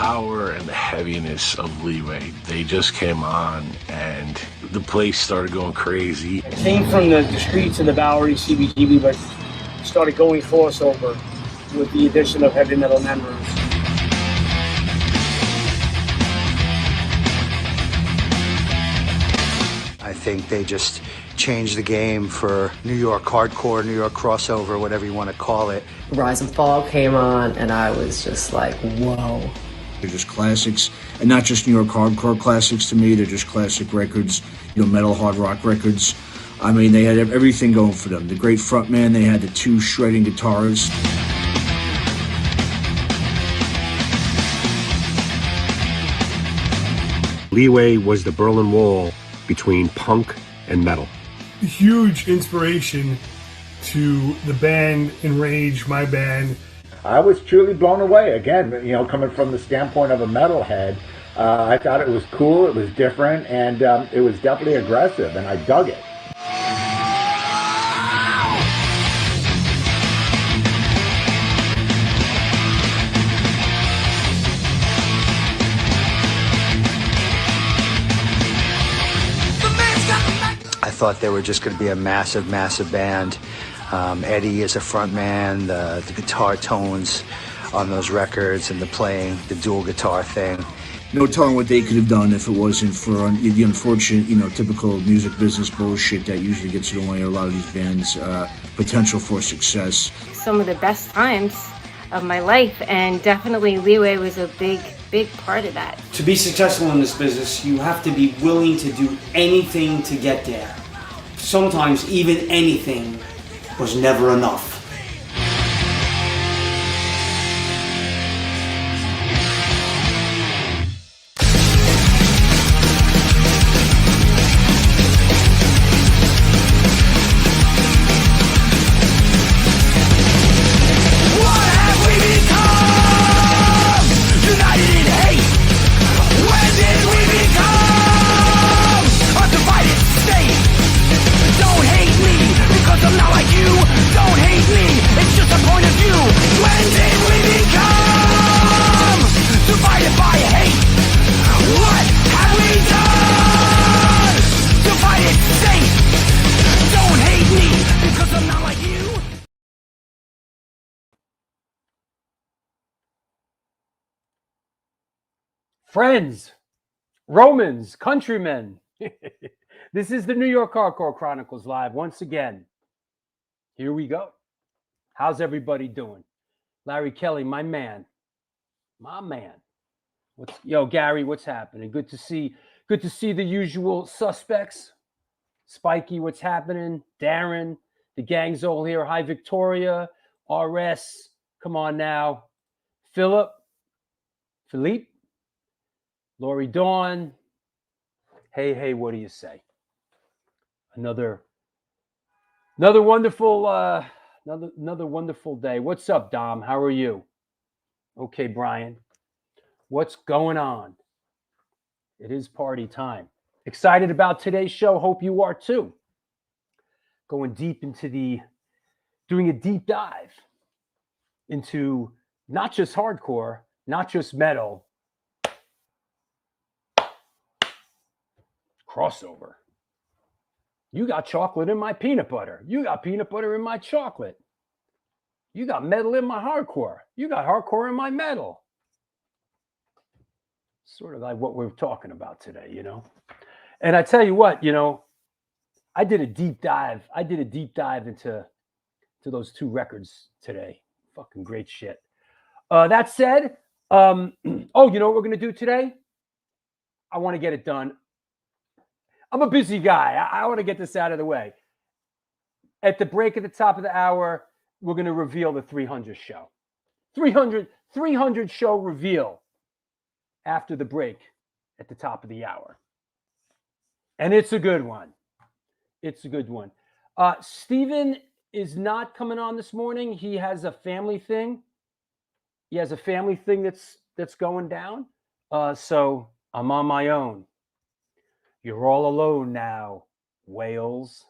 power and the heaviness of Leeway. They just came on and the place started going crazy. It came from the streets of the Bowery, CBGB, but started going crossover with the addition of heavy metal members. I think they just changed the game for New York hardcore, New York crossover, whatever you want to call it. Rise and Fall came on, and I was just like, whoa. They're just classics, and not just New York hardcore classics to me. They're just classic records, metal hard rock records. I mean, they had everything going for them. The great frontman, they had the two shredding guitars. Leeway was the Berlin Wall between punk and metal. Huge inspiration to the band Enrage, my band. I was truly blown away. Again, coming from the standpoint of a metalhead, I thought it was cool, it was different, and it was definitely aggressive, and I dug it. I thought they were just going to be a massive, massive band. Eddie is a front man, the guitar tones on those records and the playing, the dual guitar thing. No telling what they could have done if it wasn't for the unfortunate, typical music business bullshit that usually gets in the way of a lot of these bands' potential for success. Some of the best times of my life, and definitely Leeway was a big part of that. To be successful in this business, you have to be willing to do anything to get there. Sometimes even anything was never enough. Friends, Romans, countrymen, this is the New York Hardcore Chronicles Live once again. Here we go. How's everybody doing? Larry Kelly, my man. Gary, what's happening? Good to see the usual suspects. Spiky, what's happening? Darren, the gang's all here. Hi, Victoria, RS, come on now. Philippe, Lori Dawn. Hey, what do you say? Another wonderful another wonderful day. What's up, Dom? How are you? Okay, Brian. What's going on? It is party time. Excited about today's show. Hope you are too. Going deep into doing a deep dive into not just hardcore, not just metal, crossover. You got chocolate in my peanut butter. You got peanut butter in my chocolate. You got metal in my hardcore. You got hardcore in my metal. Sort of like what we're talking about today, And I tell you what, I did a deep dive into those two records today. Fucking great shit. That said, you know what we're going to do today? I want to get it done. I'm a busy guy. I want to get this out of the way. At the break at the top of the hour, we're going to reveal the 300 show. 300 show reveal after the break at the top of the hour. And it's a good one. Steven is not coming on this morning. He has a family thing. That's going down. So I'm on my own. You're all alone now, Wales.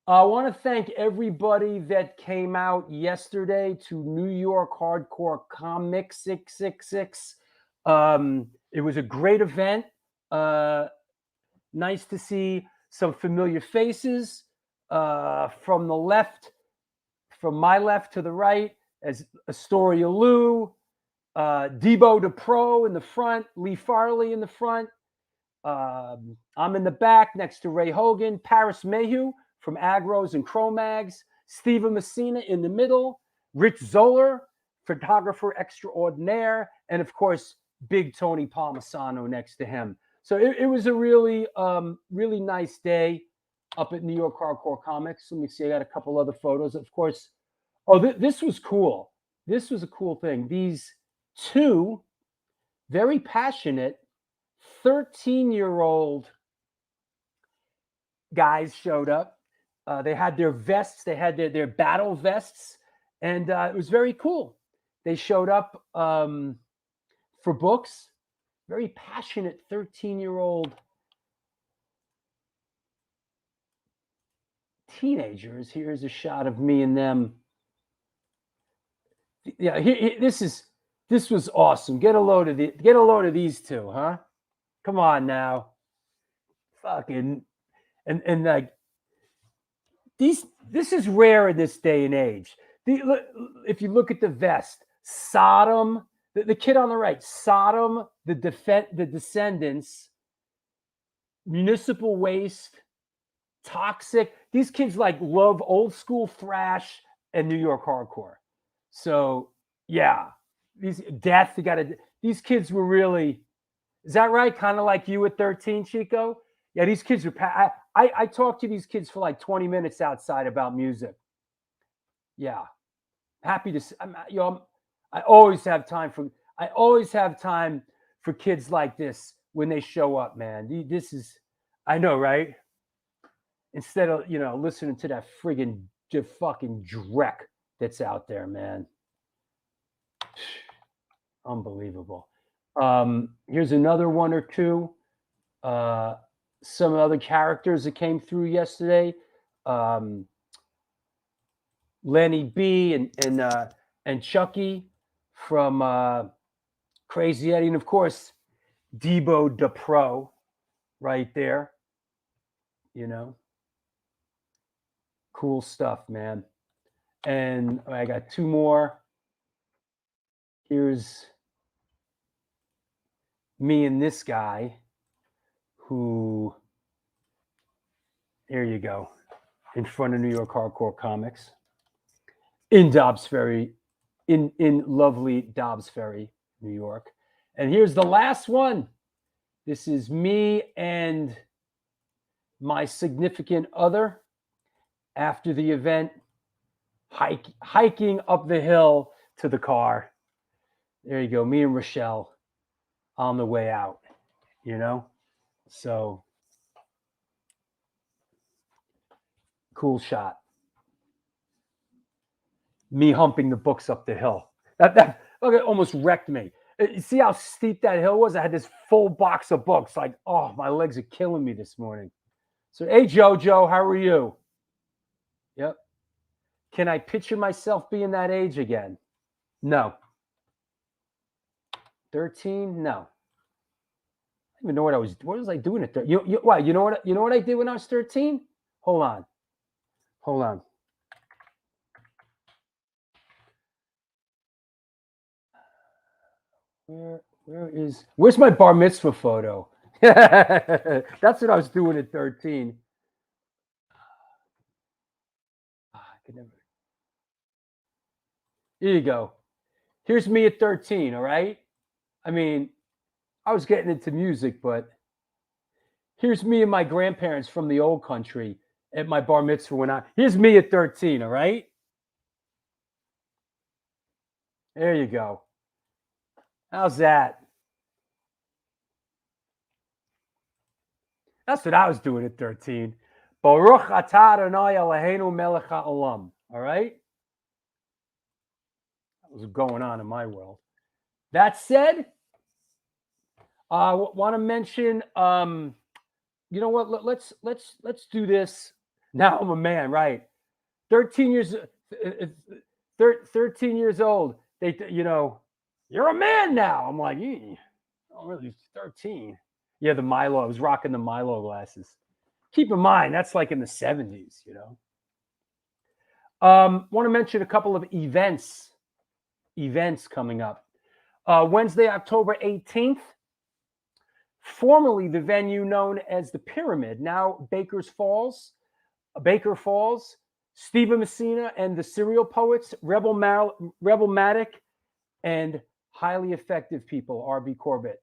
I want to thank everybody that came out yesterday to New York Hardcore Comics 666. It was a great event. Nice to see some familiar faces from the left, from my left to the right, as Astoria Lou, Debo DePro in the front, Lee Farley in the front. I'm in the back next to Ray Hogan, Paris Mayhew from Agros and Cro-Mags, Steven Messina in the middle, Rich Zoller, photographer extraordinaire, and of course, Big Tony Palmisano next to him. So it was a really, really nice day up at New York Hardcore Comics. Let me see, I got a couple other photos, of course. Oh, this was cool. This was a cool thing. These two very passionate 13-year-old guys showed up. They had their vests. They had their battle vests. And it was very cool. They showed up for books. Very passionate 13-year-old teenagers. Here's a shot of me and them. Yeah, this was awesome. Get a load of these two, huh? Come on now. Fucking and like this is rare in this day and age. If you look at the vest, Sodom, the kid on the right, Sodom, the Descendants, Municipal Waste, Toxic. These kids like love old school thrash and New York hardcore. So yeah, these kids were really, is that right? Kind of like you at 13, Chico? Yeah, these kids were, I talked to these kids for like 20 minutes outside about music. Yeah. Happy to, I always have time for kids like this when they show up, man. This is, I know, right? Instead of, listening to that friggin' fucking dreck that's out there, man. Unbelievable. Here's another one or two. Some other characters that came through yesterday. Lenny B and Chucky from Crazy Eddie, and of course Debo DePro right there. Cool stuff, man. And I got two more. Here's me and this guy who, here you go, in front of New York Hardcore Comics in Dobbs Ferry, in lovely Dobbs Ferry, New York. And here's the last one. This is me and my significant other after the event, hiking up the hill to the car. There you go, me and Rochelle on the way out, So cool shot. Me humping the books up the hill. That almost wrecked me. You see how steep that hill was? I had this full box of books. Like, oh, my legs are killing me this morning. So, hey, Jojo, how are you? Yep. Can I picture myself being that age again? No. 13? No. I don't even know what was I doing at 13? Why? You know what I did when I was 13? Hold on. Where's my bar mitzvah photo? That's what I was doing at 13. Here you go. Here's me at 13, all right? I mean, I was getting into music, but here's me and my grandparents from the old country at my bar mitzvah here's me at 13, all right? There you go. How's that? That's what I was doing at 13. Baruch atah Adonai Eloheinu melech ha'olam. All right? That was going on in my world. That said, I want to mention, you know what? Let's do this Now I'm a man, right? 13 years, 13 years old. You're a man now. I'm like, oh, really? 13. Yeah, the Milo. I was rocking the Milo glasses. Keep in mind, that's like in the 70s, Want to mention a couple of events coming up. Wednesday, October 18th, formerly the venue known as the Pyramid, now Baker Falls, Stephen Messina and the Serial Poets, Rebel Matic, and highly effective people, R.B. Corbett.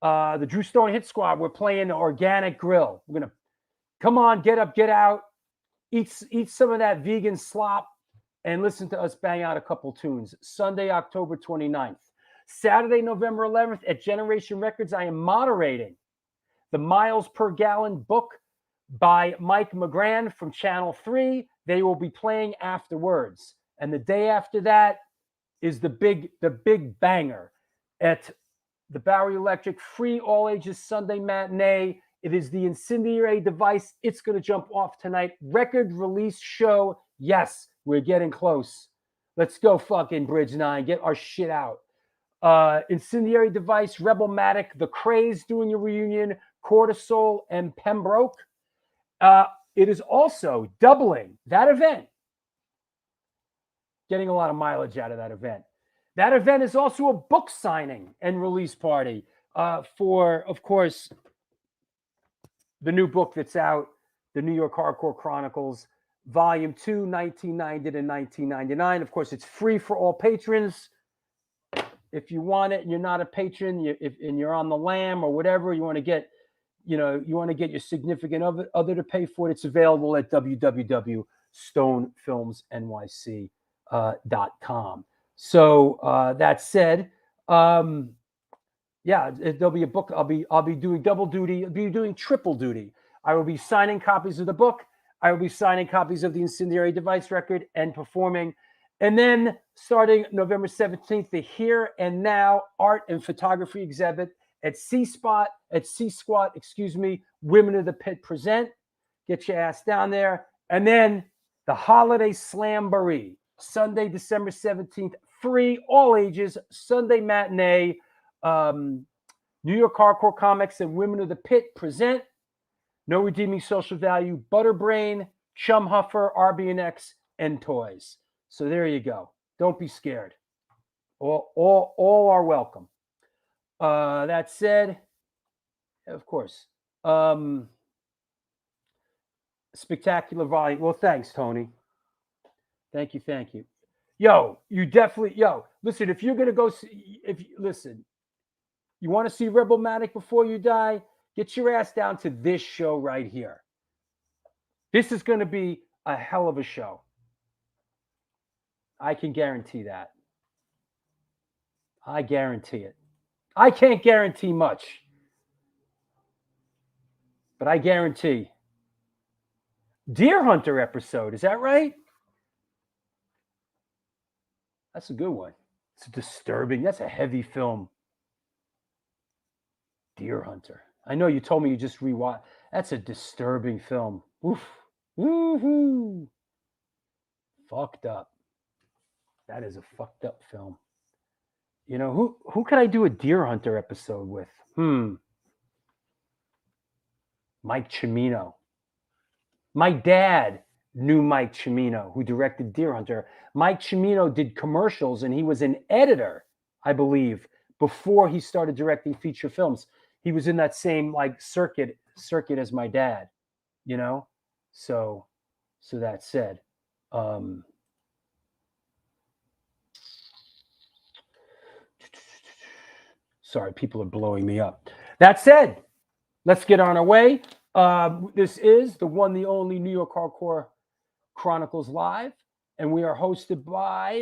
The Drew Stone Hit Squad, we're playing the Organic Grill. We're going to come on, get up, get out, eat some of that vegan slop, and listen to us bang out a couple tunes. Sunday, October 29th. Saturday, November 11th at Generation Records, I am moderating the Miles Per Gallon book by Mike McGran from Channel 3. They will be playing afterwards. And the day after that is the big banger at the Bowery Electric free all ages Sunday matinee. It is the Incendiary Device. It's going to jump off tonight. Record release show. Yes, we're getting close. Let's go fucking Bridge 9. Get our shit out. Incendiary Device, Rebel Matic, The Craze doing a reunion, Cortisol, and Pembroke. It is also doubling that event. Getting a lot of mileage out of that event. That event is also a book signing and release party for, of course, the new book that's out, The New York Hardcore Chronicles, Volume 2, 1990 to 1999. Of course, it's free for all patrons. If you want it and you're not a patron, and you're on the lam or whatever, you want to get your significant other to pay for it, it's available at www.stonefilmsnyc.com. So that said, there'll be a book. I'll be doing double duty. I'll be doing triple duty. I will be signing copies of the book. I will be signing copies of the Incendiary Device record and performing. And then starting November 17th, the Here and Now art and photography exhibit at C-Squat, Women of the Pit present. Get your ass down there. And then the Holiday Slamboree, Sunday, December 17th, free, all ages, Sunday matinee. New York Hardcore Comics and Women of the Pit present. No redeeming social value, Butterbrain, Chum Huffer, RB&X, and Toys. So there you go. Don't be scared. All are welcome. That said, of course, spectacular volume. Well, thanks, Tony. Thank you. Listen, if you're going to go see, you want to see Rebel Matic before you die, get your ass down to this show right here. This is going to be a hell of a show. I can guarantee that. I guarantee it. I can't guarantee much, but I guarantee. Deer Hunter episode, is that right? That's a good one. It's disturbing. That's a heavy film. Deer Hunter. I know you told me you just rewatched. That's a disturbing film. Oof. Woohoo. Fucked up. That is a fucked up film. You know, who could I do a Deer Hunter episode with? Mike Cimino. My dad knew Mike Cimino, who directed Deer Hunter. Mike Cimino did commercials, and he was an editor, I believe, before he started directing feature films. He was in that same circuit as my dad, you know. So that said, sorry, people are blowing me up. That said, let's get on our way. This is the one, the only New York Hardcore Chronicles Live, and we are hosted by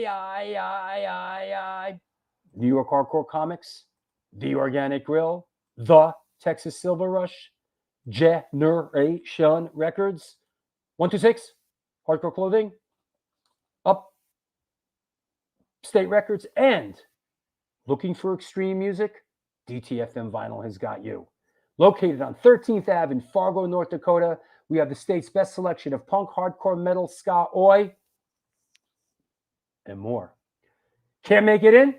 New York Hardcore Comics, The Organic Grill, The Texas Silver Rush, Generation Records, 126 Hardcore Clothing, Up State Records, and looking for extreme music, DTFM Vinyl has got you. Located on 13th Ave in Fargo, North Dakota, We have the state's best selection of punk, hardcore, metal, ska, oi, and more. Can't make it in?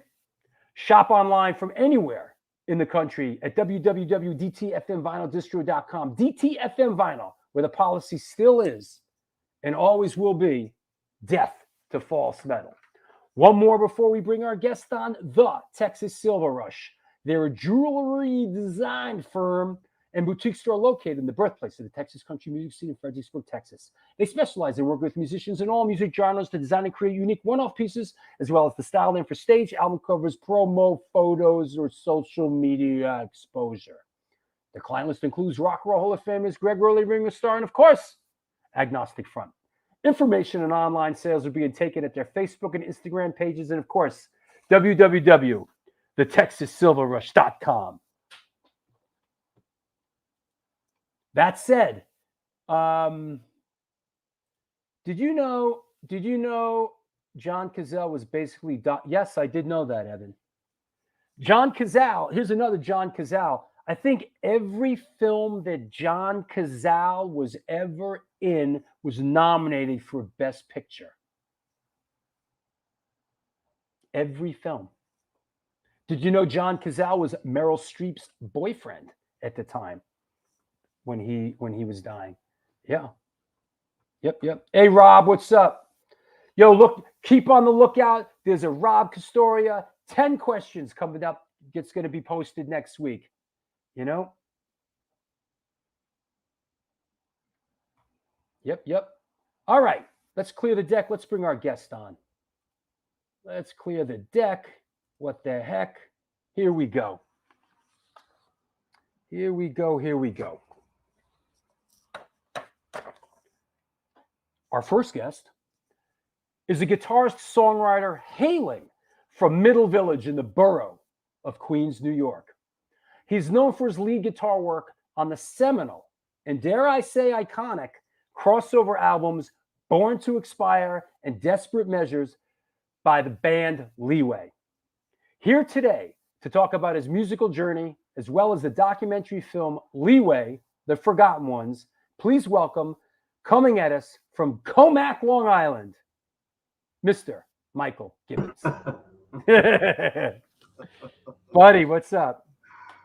Shop online from anywhere in the country at www.dtfmvinyldistro.com. DTFM Vinyl, where the policy still is and always will be death to false metal. One more before we bring our guest on, the Texas Silver Rush. They're a jewelry design firm and boutique store located in the birthplace of the Texas country music scene in Fredericksburg, Texas. They specialize in working with musicians in all music genres to design and create unique one-off pieces, as well as the style them for stage, album covers, promo photos, or social media exposure. Their client list includes Rock and Roll Hall of Famers Greg Rowley, Ringo Starr, and of course, Agnostic Front. Information and online sales are being taken at their Facebook and Instagram pages, and of course, www.thetexassilverrush.com. That said, did you know John Cazale was basically yes, I did know that, Evan. John Cazale, here's another John Cazale. I think every film that John Cazale was ever in was nominated for Best Picture. Every film. Did you know John Cazale was Meryl Streep's boyfriend at the time when he was dying? Yeah. Yep. Hey, Rob, what's up? Yo, look, keep on the lookout. There's a Rob Castoria 10 questions coming up. It's going to be posted next week. You know? Yep. All right. Let's clear the deck. Let's bring our guest on. Let's clear the deck. What the heck? Here we go. Our first guest is a guitarist songwriter hailing from Middle Village in the borough of Queens, New York. He's known for his lead guitar work on the seminal and, dare I say, iconic crossover albums Born to Expire and Desperate Measures by the band Leeway. Here today to talk about his musical journey, as well as the documentary film Leeway, The Forgotten Ones, please welcome, coming at us from Comac, Long Island, Mr. Michael Gibbons. Buddy, what's up?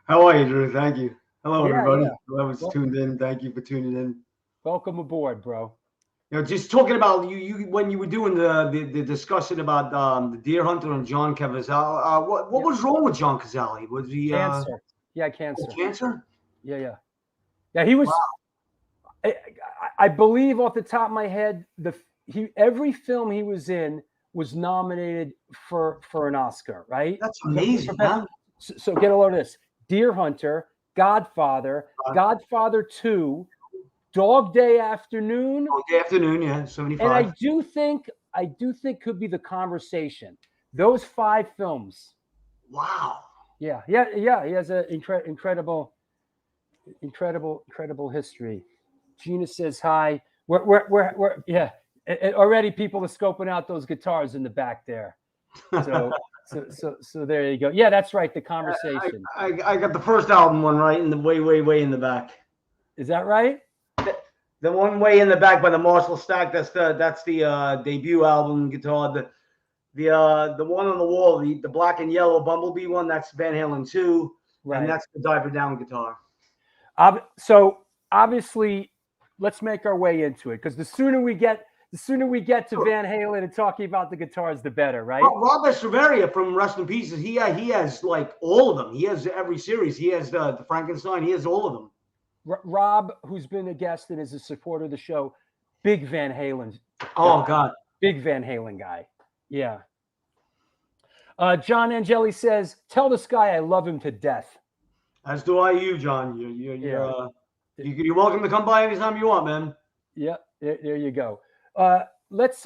How are you, Drew? Thank you. Hello, everybody. Yeah. Whoever's tuned in, thank you for tuning in. Welcome aboard, bro. You know, just talking about you when you were doing the discussion about the Deer Hunter and John Cazale. What was wrong with John Cazale? Was he cancer? Yeah, cancer. Cancer? Yeah. He was. Wow. I believe off the top of my head, every film he was in was nominated for an Oscar, right? That's amazing. So get a load of this: Deer Hunter, Godfather, Godfather 2, Dog Day Afternoon. Dog Day Afternoon, yeah, 75. And I do think could be The Conversation. Those 5 films. Wow. Yeah. He has an incredible history. Gina says hi. We're yeah. And already people are scoping out those guitars in the back there. So there you go. Yeah, that's right. The Conversation. I got the first album one right in the way in the back. Is that right? The one way in the back by the Marshall Stack. That's the debut album guitar. The one on the wall, the black and yellow Bumblebee one. That's Van Halen 2, right? And that's the Diver Down guitar. So obviously, let's make our way into it, because the sooner we get to Van Halen and talking about the guitars, the better, right? Rob Echeverria from Rest in Pieces, he has like all of them. He has every series. He has the Frankenstein. He has all of them. Rob, who's been a guest and is a supporter of the show, big Van Halen. Oh, God. Big Van Halen guy. Yeah. John Angeli says, tell this guy I love him to death. As do I you, John. You're welcome to come by anytime you want, man. Yeah, there you go. Let's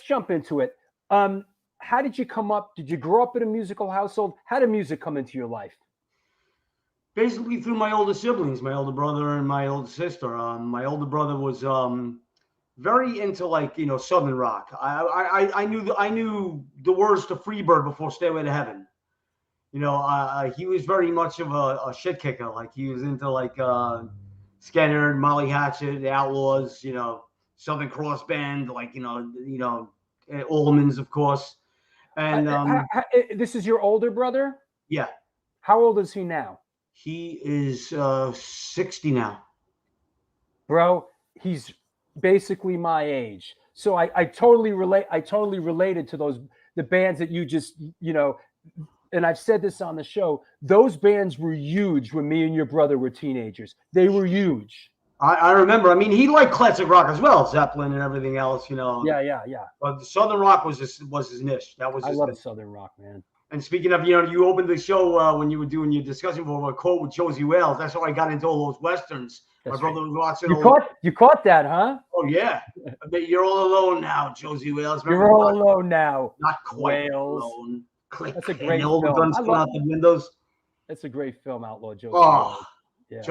jump into it. How did you come up? Did you grow up in a musical household? How did music come into your life? Basically through my older siblings, my older brother and my older sister. My older brother was very into Southern rock. I knew the words to Freebird before Stairway to Heaven. He was very much of a shit kicker. Like he was into Skinner, Molly Hatchet, the Outlaws, you know, Southern Cross Band, like, Allmans, of course. And this is your older brother? yeah. How old is he now? He is 60 now. Bro, he's basically my age. So I totally relate. I totally related to the bands that you just, and I've said this on the show, those bands were huge when me and your brother were teenagers. They were huge. I remember. I mean, he liked classic rock as well, Zeppelin and everything else, Yeah. But the Southern rock was his niche. That was. I love Southern rock, man. And speaking of, you opened the show when you were doing your discussion for a quote with Josie Wales. That's how I got into all those westerns. That's My brother was watching. You caught that, huh? Oh yeah. I bet you're all alone now, Josie Wales. Remember, you're all alone now. Not quite Wales. alone. Click. That's a great and all the film. guns come out the windows. That's a great film, Outlaw Josie. Oh, yeah.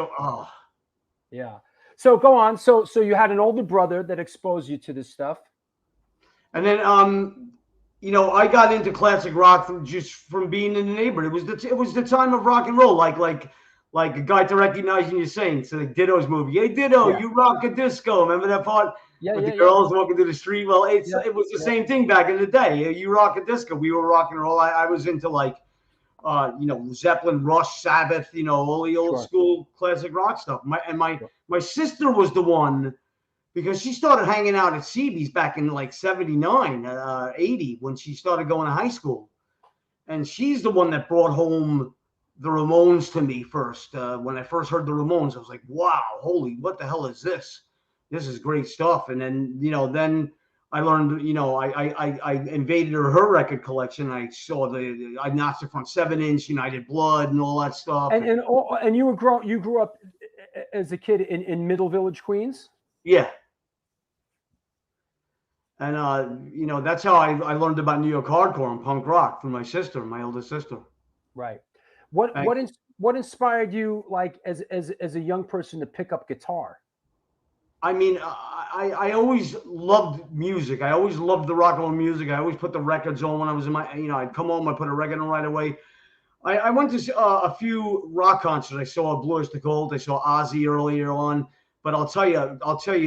Yeah. So go on. So you had an older brother that exposed you to this stuff. And then I got into classic rock from being in the neighborhood. It was the time of rock and roll, like a guy to recognize you saying, so like Ditto's movie. Hey Ditto, you rock a disco. Remember that part? With the girls walking through the street. Well, it was the same thing back in the day. You rock a disco. We were rock and roll. I was into Zeppelin, Rush, Sabbath, all the old school classic rock stuff. My sister was the one, because she started hanging out at CB's back in like 79, 80, when she started going to high school. And she's the one that brought home the Ramones to me first. When I first heard the Ramones, I was like, wow, holy, what the hell is this? This is great stuff. And then, then I learned, I invaded her record collection. I saw I notched it from 7-inch, United Blood and all that stuff. And you grew up as a kid in Middle Village, Queens? Yeah. And, that's how I learned about New York hardcore and punk rock from my sister, my older sister. Right. What inspired you, like, as a young person to pick up guitar? I mean, I always loved music. I always loved the rock and roll music. I always put the records on when I was in I'd come home, I'd put a record on right away. I went to a few rock concerts. I saw Blue Oyster Cult. I saw Ozzy earlier on. But I'll tell you,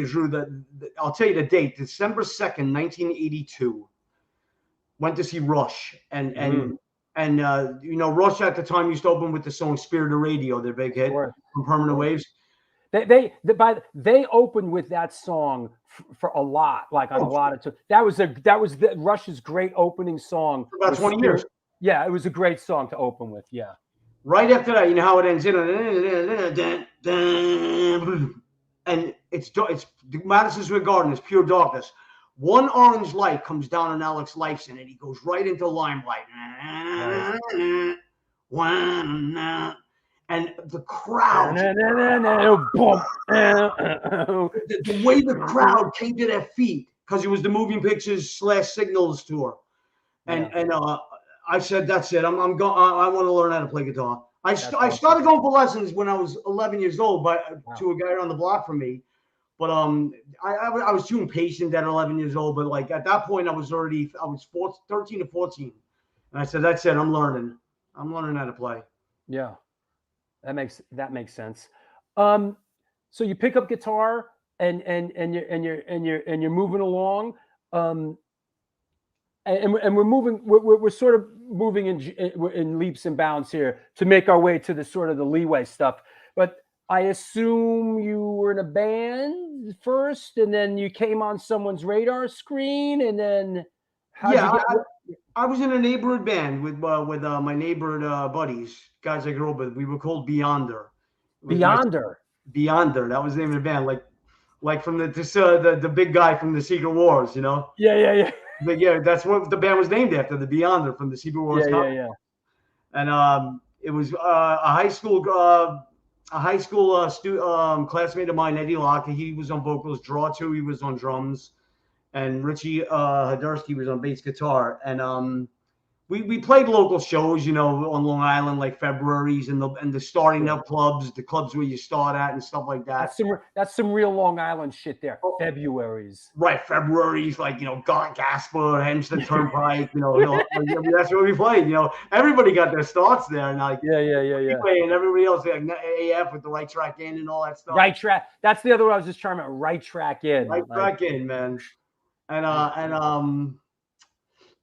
Drew, I'll tell you the date, December 2nd, 1982. Went to see Rush. And Rush at the time used to open with the song Spirit of Radio, their big hit from Permanent Waves. They opened with that song for a lot, like on a lot of that was Rush's great opening song for about 20 years. Yeah, it was a great song to open with. Yeah. Right after that, you know how it ends. And it's Madison Square Garden is pure darkness. One orange light comes down on Alex Lifeson, and he goes right into limelight. And the crowd, the way the crowd came to their feet, because it was the Moving Pictures / Signals tour, and I said, that's it. I'm going. I want to learn how to play guitar. I started going for lessons when I was 11 years old, to a guy around the block from me. But I was too impatient at 11 years old. But like at that point, I was 13 to 14, and I said, that's it. I'm learning how to play. Yeah. That makes sense. So you pick up guitar and you're moving along, and we're sort of moving in leaps and bounds here to make our way to the sort of the Leeway stuff. But I assume you were in a band first, and then you came on someone's radar screen, and then I was in a neighborhood band with my neighborhood buddies, guys I grew up with. We were called Beyonder. Beyonder. That was the name of the band, like from the big guy from the Secret Wars, Yeah. But yeah, that's what the band was named after, the Beyonder from the Secret Wars. Yeah. And it was a high school classmate of mine, Eddie Locke. He was on vocals. Draw 2, he was on drums. And Richie Hadursky was on bass guitar. And we played local shows, on Long Island, like February's and the starting up clubs, the clubs where you start at and stuff like that. That's some real Long Island shit there. Oh. February's. Right, February's like Gasper, Hempstead Turnpike. That's where we played. Everybody got their starts there, and like yeah. And everybody else like AF with the right track in and all that stuff. Right track. That's the other one I was just trying to right track in. Right track in, man.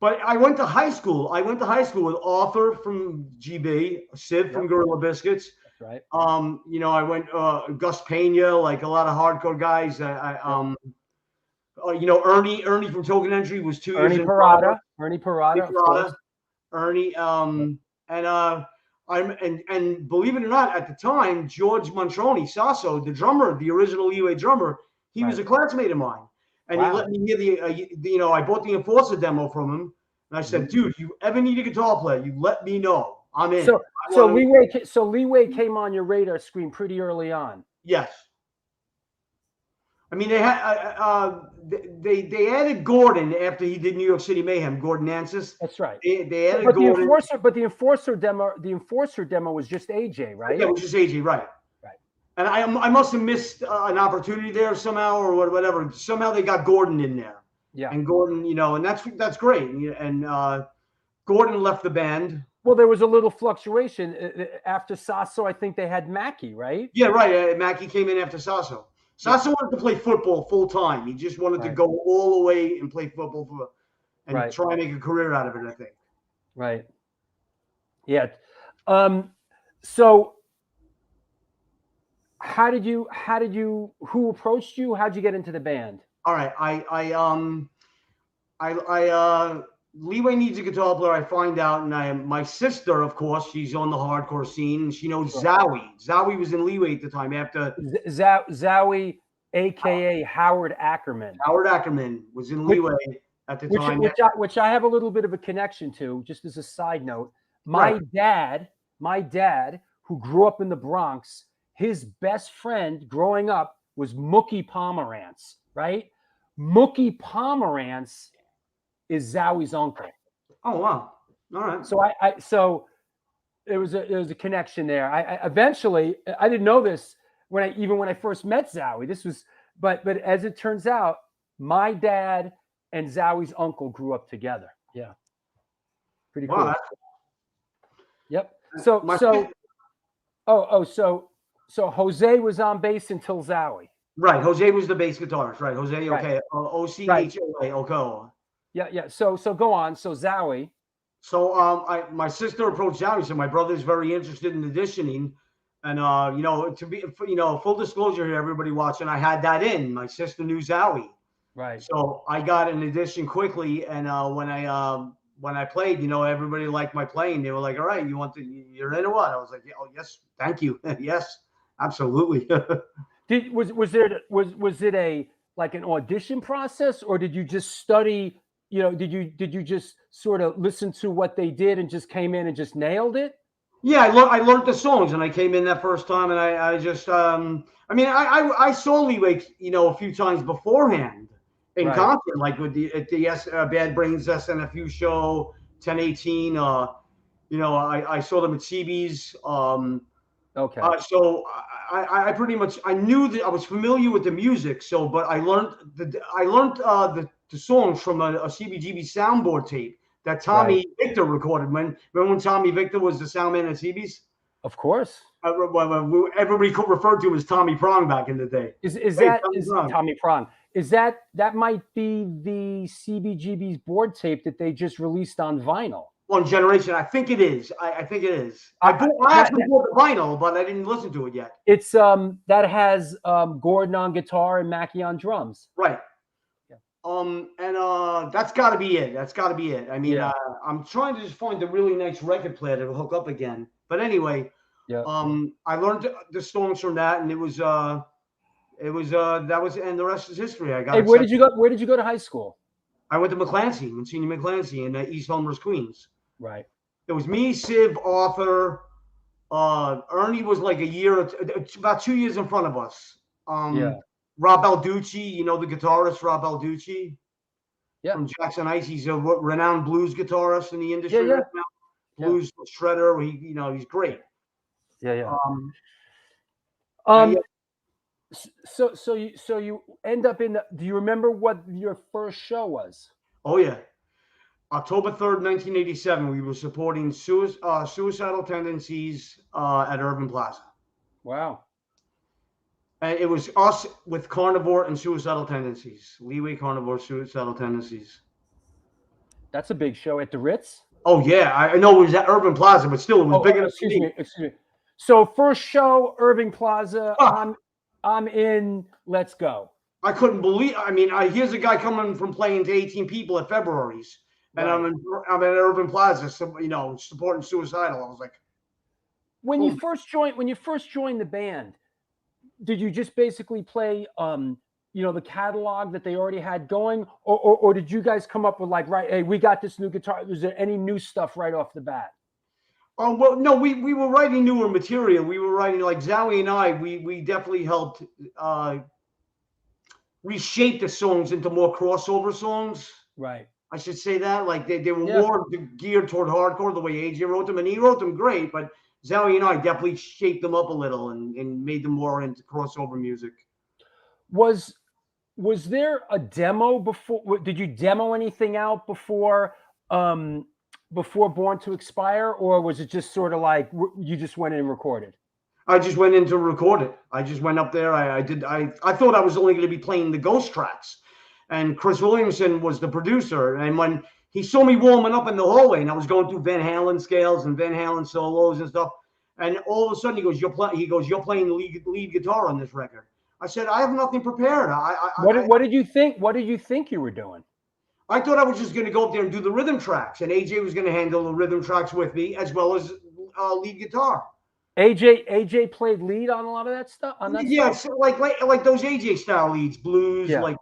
But I went to high school. with Arthur from GB, Sid from Gorilla Biscuits. That's right. I went Gus Pena, like a lot of hardcore guys. Ernie from Token Entry was 2 years in Parada. Ernie Parada. Ernie. And believe it or not, at the time, George Montroni, Sasso, the drummer, the original Leeway drummer, he was a classmate of mine. And he let me hear I bought the Enforcer demo from him. And I said, dude, you ever need a guitar player, you let me know. I'm in. So Leeway came on your radar screen pretty early on. Yes. I mean, they had they added Gordon after he did New York City Mayhem. Gordon Nancis. That's right. They added Gordon. The Enforcer demo was just AJ, right? Yeah, it was just AJ, right. And I must have missed an opportunity there somehow or whatever. Somehow they got Gordon in there. Yeah. And Gordon, and that's great. And Gordon left the band. Well, there was a little fluctuation after Sasso. I think they had Mackie, right? Yeah, right. Mackie came in after Sasso. Sasso wanted to play football full time. He just wanted to go all the way and play football and try and make a career out of it, I think. Right. Yeah. So who approached you? How'd you get into the band? All right. Leeway needs a guitar player. I find out, and my sister, of course, she's on the hardcore scene. And she knows Zowie. Zowie was in Leeway at the time. After Zowie, aka Howard Ackerman. Howard Ackerman was in Leeway at the time. Which I have a little bit of a connection to. Just as a side note, my dad, who grew up in the Bronx, his best friend growing up was Mookie Pomerantz. Right, Mookie Pomerantz is Zowie's uncle. Oh wow! All right. So there was a connection there. I eventually I didn't know this when I first met Zowie. This was but as it turns out, my dad and Zowie's uncle grew up together. Yeah, pretty cool. Wow. Yep. So Jose was on bass until Zowie. Right, Jose was the bass guitarist. Right, Jose. Okay, OCHOA. Okay. Yeah. So go on. So Zowie. So my sister approached Zowie. So my brother's very interested in auditioning, and to be full disclosure here, everybody watching, I had that in. My sister knew Zowie. Right. So I got an audition quickly, and when I played, everybody liked my playing. They were like, "All right, you're in or what?" I was like, "Oh yes, thank you, yes, absolutely." Was it a like an audition process, or did you just study? Did you just sort of listen to what they did and just came in and just nailed it? Yeah, I learned the songs, and I came in that first time, and I just I saw Leeway a few times beforehand in concert, like with the Bad Brains SNFU show 1018. I saw them at CB's. Okay. So I pretty much knew that I was familiar with the music. So, but I learned the songs from a CBGB soundboard tape that Tommy Victor recorded. Remember when Tommy Victor was the soundman at CB's? Of course. Everybody referred to him as Tommy Prong back in the day. Is Tommy Prong? Is that might be the CBGB's board tape that they just released on vinyl? One Generation, I think it is. I think it is. I actually bought the vinyl, but I didn't listen to it yet. It's that has Gordon on guitar and Mackie on drums. Right. Yeah. That's got to be it. I mean, I'm trying to just find a really nice record player to hook up again. But anyway, I learned the songs from that, and it was and the rest is history. I got. Hey, where did you go? Where did you go to high school? I went to Monsignor McClancy in East Elmhurst, Queens. Right. It was me, Siv, Arthur. Ernie was like about 2 years in front of us. Rob Balducci, the guitarist, Rob Balducci. Yeah. from Jackson Heights. He's a renowned blues guitarist in the industry Yeah. right now. Blues shredder. He's great. Yeah. Yeah. So you end up in do you remember what your first show was? Oh yeah. October 3rd, 1987, we were supporting suicidal tendencies at Urban Plaza. Wow. And it was us with Carnivore and Suicidal Tendencies. Leeway, Carnivore, Suicidal Tendencies. That's a big show at the Ritz. Oh yeah, I know it was at Urban Plaza, but still, it was big enough. Excuse me. So first show, Irving Plaza. I'm in. Let's go. I couldn't believe. I mean, here's a guy coming from playing to 18 people at February's, and Right. I'm at Urban Plaza, so, supporting Suicidal. I was like, when you first joined the band, did you just basically play the catalog that they already had going, or did you guys come up with like, right, hey, we got this new guitar? Was there any new stuff right off the bat? Oh well, no, we were writing newer material. We were writing, like Zowie and I. We definitely helped reshape the songs into more crossover songs. Right. I should say that. Like they were more geared toward hardcore, the way AJ wrote them, and he wrote them great. But Zowie and I definitely shaped them up a little and made them more into crossover music. Was there a demo before? Did you demo anything out before Born to Expire, or was it just sort of like you just went in and recorded? I just went in to record it. I just went up there. I thought I was only going to be playing the ghost tracks, and Chris Williamson was the producer. And when he saw me warming up in the hallway, and I was going through Van Halen scales and Van Halen solos and stuff, and all of a sudden he goes, "You're playing the lead guitar on this record." I said, "I have nothing prepared." What did you think? What did you think you were doing? I thought I was just going to go up there and do the rhythm tracks, and AJ was going to handle the rhythm tracks with me as well as lead guitar. AJ played lead on a lot of that stuff. So like those AJ style leads, blues, Yeah.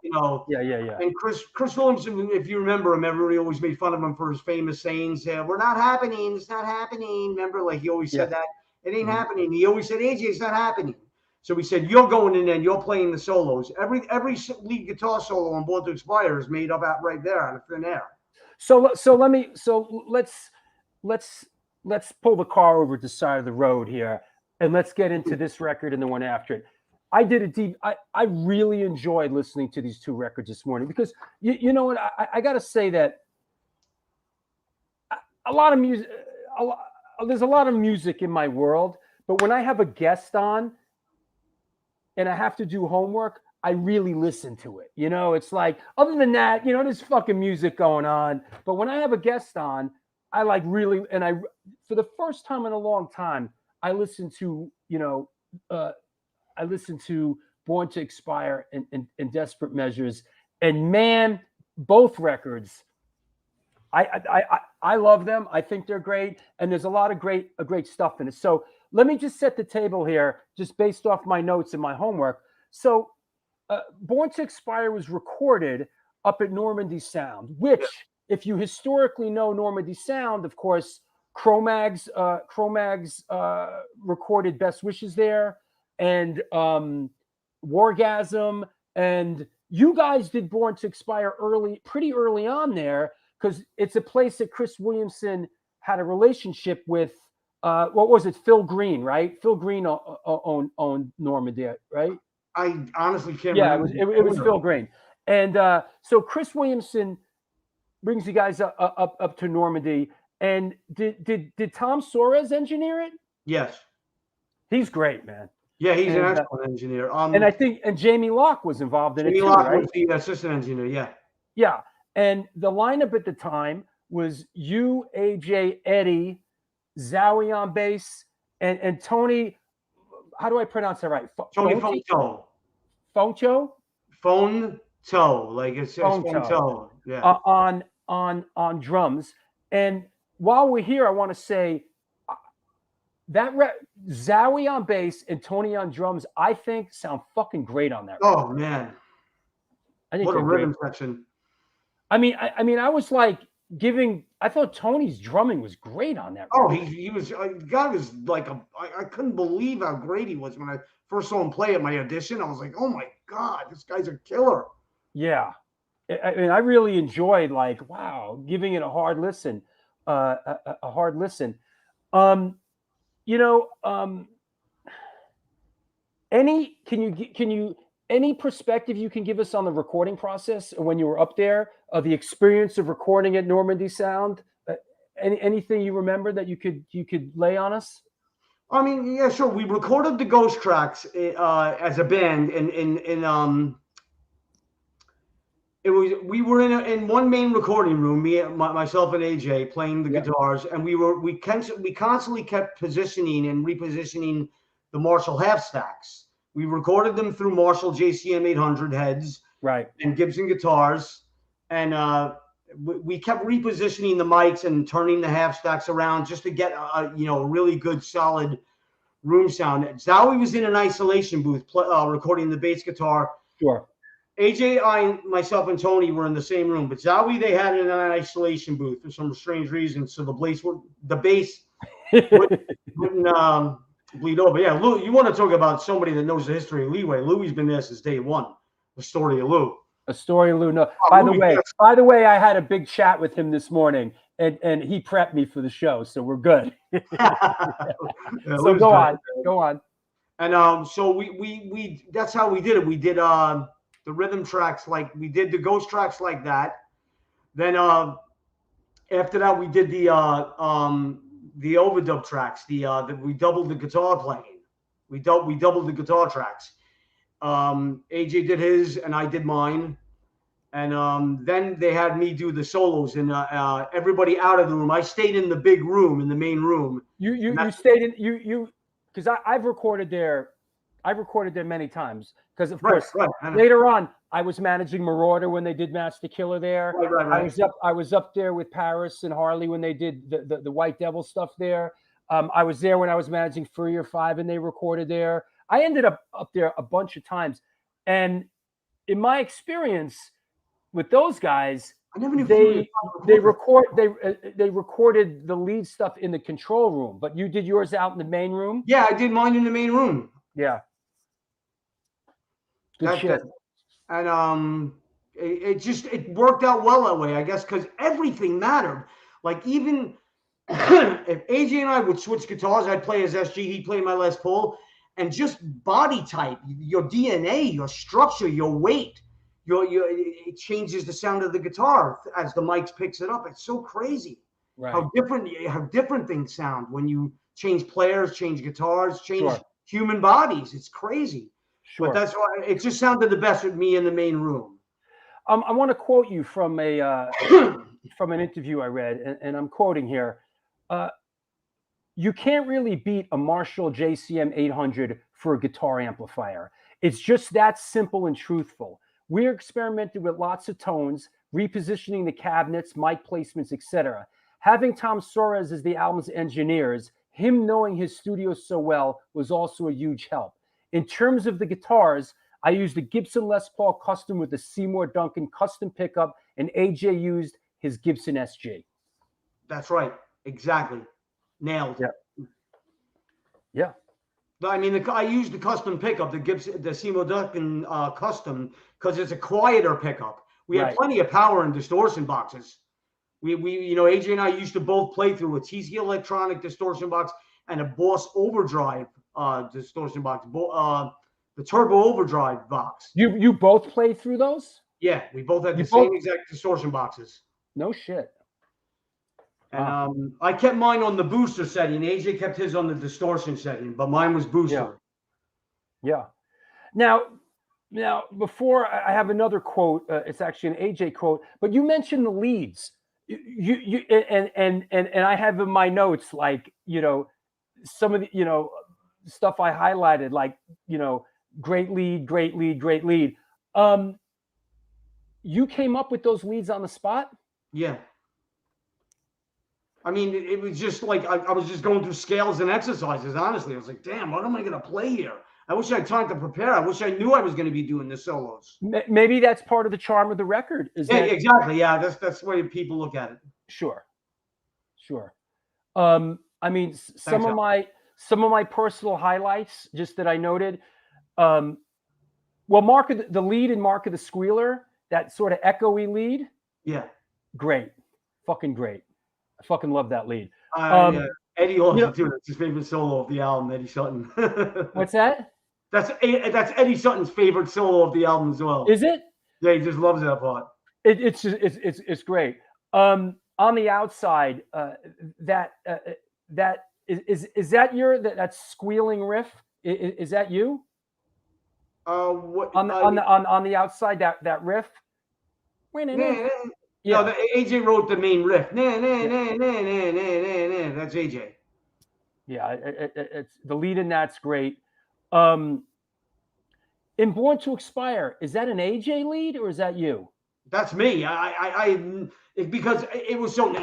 Yeah. And Chris Williamson, if you remember him, everybody always made fun of him for his famous sayings. "We're not happening. It's not happening." Remember, like he always said that it ain't happening. He always said, "AJ, it's not happening." So we said, "You're going in there and you're playing the solos." Every lead guitar solo on Born to Expire is made up out right there out of thin air. So let's pull the car over to the side of the road here, and let's get into this record and the one after it. I really enjoyed listening to these two records this morning because you know what, I got to say that a lot of music, there's a lot of music in my world, but when I have a guest on and I have to do homework, I really listen to it. It's like, other than that, there's fucking music going on. But when I have a guest on, I like really, and for the first time in a long time, I listened to, Born to Expire and Desperate Measures. And man, both records, I love them. I think they're great. And there's a lot of great stuff in it. So let me just set the table here, just based off my notes and my homework. So Born to Expire was recorded up at Normandy Sound, which, if you historically know Normandy Sound, of course, Cro-Mags recorded Best Wishes there, and Wargasm, and you guys did Born to Expire pretty early on there, because it's a place that Chris Williamson had a relationship with. What was it? Phil Green, right? Phil Green owned Normandy, right? I honestly can't remember. Yeah, it was Phil Green. And so Chris Williamson brings you guys up to Normandy. And did Tom Soares engineer it? Yes. He's great, man. Yeah, he's an excellent engineer. And I think Jamie Locke was involved in it too, Jamie Locke right? was the assistant engineer, yeah. Yeah. And the lineup at the time was you, AJ, Eddie, Zowie on bass, and Tony. How do I pronounce that right? Tony Fonto. Fonto? Fonto, like it says Fonto. Yeah. On drums. And while we're here, I want to say that Zowie on bass and Tony on drums, I think sound fucking great on that record. Oh man. I think what a rhythm section. I mean, I was like I thought Tony's drumming was great on that record. Oh, he was, God was like I couldn't believe how great he was when I first saw him play at my audition. I was like, oh my God, this guy's a killer. Yeah. I mean, I really enjoyed like, wow, giving it a hard listen, a hard listen. Um, you know, any perspective you can give us on the recording process when you were up there, the experience of recording at Normandy Sound? Anything you remember that you could lay on us? I mean, yeah, sure. We recorded the Ghost tracks as a band, we were in one main recording room, myself and AJ playing the guitars, and we constantly kept positioning and repositioning the Marshall half stacks. We recorded them through Marshall JCM 800 heads, right, and Gibson guitars, and we kept repositioning the mics and turning the half stacks around just to get a really good solid room sound. Zowie was in an isolation booth recording the bass guitar. Sure. AJ, myself, and Tony were in the same room, but Zowie they had it in an isolation booth for some strange reason, so the bass wouldn't bleed over. Yeah, Lou, you want to talk about somebody that knows the history of Leeway? Louie's been there since day one. The story of Lou. A story of Lou. No, Oh, by the way, I had a big chat with him this morning, and he prepped me for the show, so we're good. So go on. And so we that's how we did it. We did the rhythm tracks, like we did the Ghost tracks like that. Then after that we did the overdub tracks. We doubled the guitar playing. We doubled the guitar tracks. AJ did his and I did mine. And then they had me do the solos and everybody out of the room. I stayed in the big room, in the main room. You stayed in because I've recorded there. I've recorded there many times because, of course, later on I was managing Marauder when they did Match the Killer there. Right. I was up there with Paris and Harley when they did the White Devil stuff there. I was there when I was managing Furrier 5 and they recorded there. I ended up there a bunch of times, and in my experience with those guys, they recorded the lead stuff in the control room, but you did yours out in the main room. Yeah, I did mine in the main room. Yeah. Good shit. And it worked out well that way, I guess, because everything mattered. Like even if AJ and I would switch guitars, I'd play his SG, he'd play my Les Paul, and just body type, your DNA, your structure, your weight, it changes the sound of the guitar as the mic picks it up. It's so crazy how different things sound when you change players, change guitars, change human bodies. It's crazy. Sure. But that's why it just sounded the best with me in the main room. I want to quote you from from an interview I read, and I'm quoting here. You can't really beat a Marshall JCM 800 for a guitar amplifier. It's just that simple and truthful. We're experimenting with lots of tones, repositioning the cabinets, mic placements, etc. Having Tom Soares as the album's engineers, him knowing his studio so well was also a huge help. In terms of the guitars, I used a Gibson Les Paul custom with a Seymour Duncan custom pickup, and AJ used his Gibson SG. That's right. Exactly. Nailed. Yeah. I mean, I used the custom pickup, the Seymour Duncan custom, because it's a quieter pickup. We had plenty of power and distortion boxes. We AJ and I used to both play through a TC Electronic distortion box and a Boss Overdrive distortion box, the Turbo Overdrive box. You both played through those? Yeah, we both had the same exact distortion boxes. No shit. And I kept mine on the booster setting. AJ kept his on the distortion setting, but mine was booster. Yeah. Now, before I have another quote. It's actually an AJ quote, but you mentioned the leads. You and I have in my notes, like, some of the stuff I highlighted, like, great lead. You came up with those leads on the spot? Yeah. I mean, it was just like I was just going through scales and exercises, honestly. I was like, damn, what am I going to play here? I wish I had time to prepare. I wish I knew I was going to be doing the solos. Maybe that's part of the charm of the record. Exactly. Yeah, that's the way people look at it. Sure. I mean, some of my personal highlights, just that I noted. Well, the lead in Mark of the Squealer that sort of echoey lead. Yeah. Great. Fucking great. I fucking love that lead. Yeah. Eddie loves it too. That's his favorite solo of the album, Eddie Sutton. What's that? That's Eddie Sutton's favorite solo of the album as well. Is it? Yeah, he just loves that part. It's great. On the outside, that is that that squealing riff? Is that you? What on the outside, that riff? Yeah, no, AJ wrote the main riff. Nah, nah, nah, nah, nah, nah, nah. That's AJ. Yeah, it's the lead in that's great. In Born to Expire, is that an AJ lead or is that you? That's me. Because it was so, the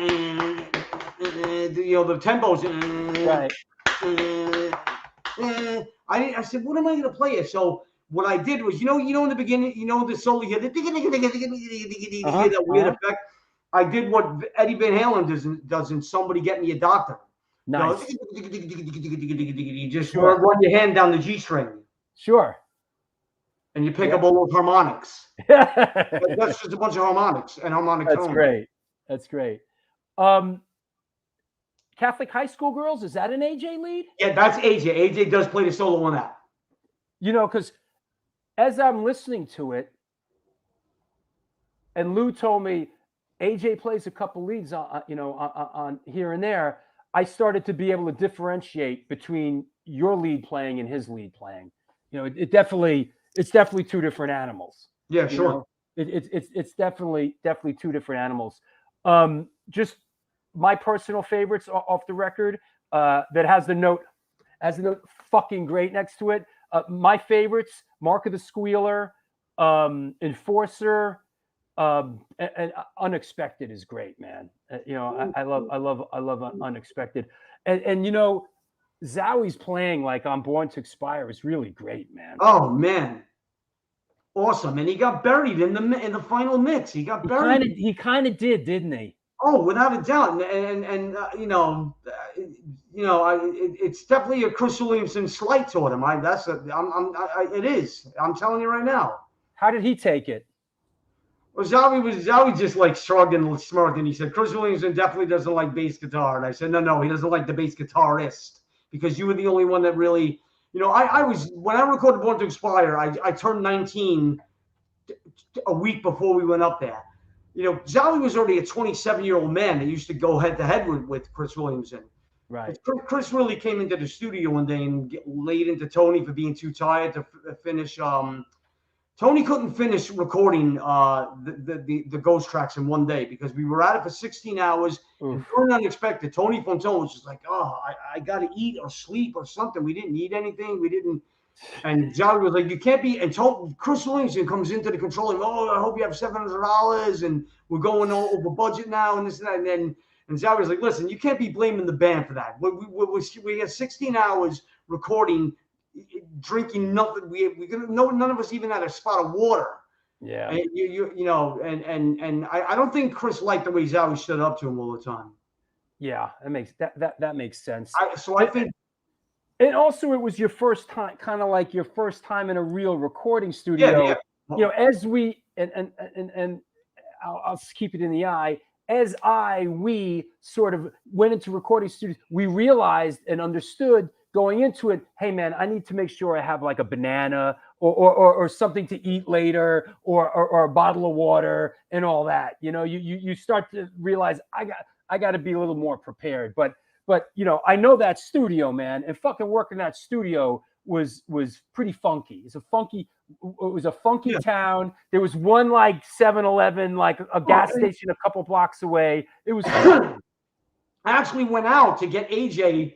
tempos. Right. I said, what am I going to play it? So what I did was, in the beginning, the solo here, that weird effect. I did what Eddie Van Halen does in Somebody Get Me a Doctor. Nice. Just run your hand down the G string. Sure. And you pick up all those harmonics. That's just a bunch of harmonics and harmonic tones. That's great. Catholic High School Girls, is that an AJ lead? Yeah, that's AJ. AJ does play the solo on that. Because as I'm listening to it, and Lou told me AJ plays a couple leads on here and there, I started to be able to differentiate between your lead playing and his lead playing. It's definitely two different animals. Yeah, sure. It's definitely two different animals. Just my personal favorites off the record that has the note fucking great next to it. My favorites: Mark of the Squealer, Enforcer, and Unexpected is great, man. I love Unexpected, and Zowie's playing like on Born to Expire is really great, man. Oh man, awesome! And he got buried in the final mix. He got buried. He kind of did, didn't he? Oh, without a doubt. It's definitely a Chris Williamson slight toward him. It is. I'm telling you right now. How did he take it? Well, Zowie just like shrugged and smirked, and he said, Chris Williamson definitely doesn't like bass guitar. And I said, no, he doesn't like the bass guitarist, because you were the only one that really, I was, when I recorded Born to Expire, I turned 19 a week before we went up there. Zowie was already a 27-year-old man that used to go head-to-head with Chris Williamson. Right. Chris really came into the studio one day and laid into Tony for being too tired to finish. Tony couldn't finish recording the Ghost tracks in one day because we were at it for 16 hours. And during Unexpected, Tony Fontone was just like, I got to eat or sleep or something. We didn't eat anything. We didn't. And Zowie was like, you can't be. And Chris Williamson comes into the control room. I hope you have $700 and we're going over budget now and this and that. And Zowie was like, listen, you can't be blaming the band for that. We had 16 hours recording, drinking nothing. None of us even had a spot of water. Yeah. And I don't think Chris liked the way Zowie stood up to him all the time. Yeah, that makes sense. I think. And also, it was your first time, kind of like your first time in a real recording studio. Yeah. As we and I'll keep it in the eye. As we sort of went into recording studios, we realized and understood going into it. Hey, man, I need to make sure I have like a banana or something to eat later, or a bottle of water and all that. You start to realize I got to be a little more prepared, But I know that studio, man, and fucking working that studio was pretty funky. It was a funky town. There was one like 7-Eleven, like a gas station a couple blocks away. It was fun. I actually went out to get AJ.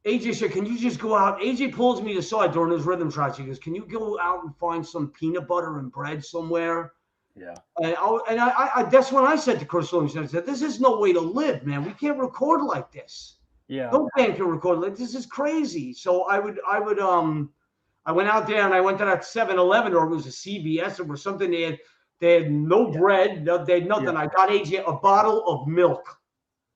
AJ said, can you just go out? AJ pulls me aside during his rhythm tracks. He goes, can you go out and find some peanut butter and bread somewhere? Yeah. And I that's when I said to Chris Williamson, I said, this is no way to live, man. We can't record like this. Yeah. No band can record like this. Is crazy. So I went out there and I went to that 7-Eleven, or it was a CVS or something. They had no bread. They had nothing. Yeah. I got AJ a bottle of milk,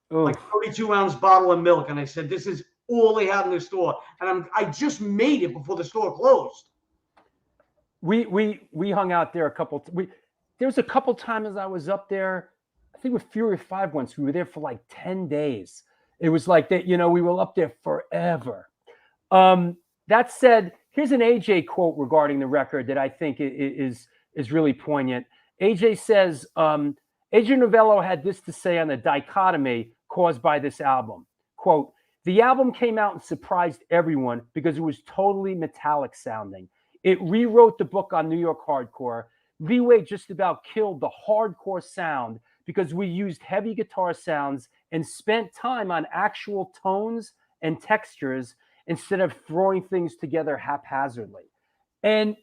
like 32-ounce bottle of milk. And I said, this is all they had in the store. And I just made it before the store closed. We hung out there a couple. there was a couple times I was up there. I think with Fury 5 once, we were there for like 10 days. It was like that, we were up there forever. That said, here's an AJ quote regarding the record that I think is really poignant. AJ says, AJ Novello had this to say on the dichotomy caused by this album. Quote, "The album came out and surprised everyone because it was totally metallic sounding. It rewrote the book on New York hardcore. Leeway just about killed the hardcore sound because we used heavy guitar sounds and spent time on actual tones and textures instead of throwing things together haphazardly." And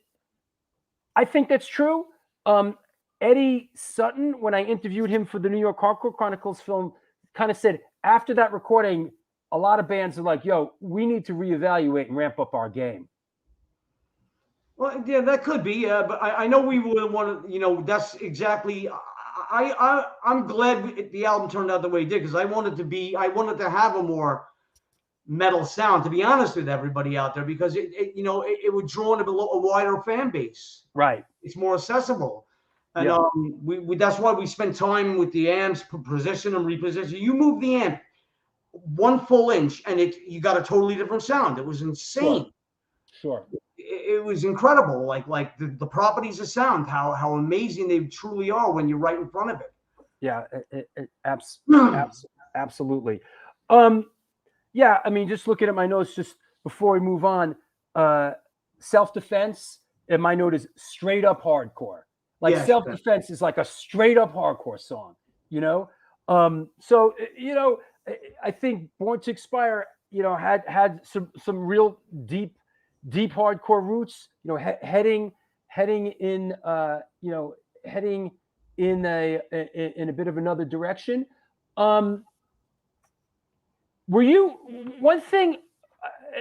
I think that's true. Eddie Sutton, when I interviewed him for the New York Hardcore Chronicles film, kind of said after that recording, a lot of bands are like, yo, we need to reevaluate and ramp up our game. Well, yeah, that could be. But I know we would want to, that's exactly. I'm glad the album turned out the way it did because I wanted to have a more metal sound, to be honest with everybody out there, because it would draw in a wider fan base. Right. It's more accessible. And we that's why we spend time with the amps, position and reposition. You move the amp 1 full inch and you got a totally different sound. It was insane. Sure. It was incredible. Like the properties of sound, how amazing they truly are when you're right in front of it. Yeah, absolutely. Yeah, I mean, just looking at my notes just before we move on, self-defense, and my note is straight up hardcore. Like self-defense is like a straight up hardcore song, So, I think Born to Expire, had some real deep hardcore roots, heading in a bit of another direction. Were you one thing,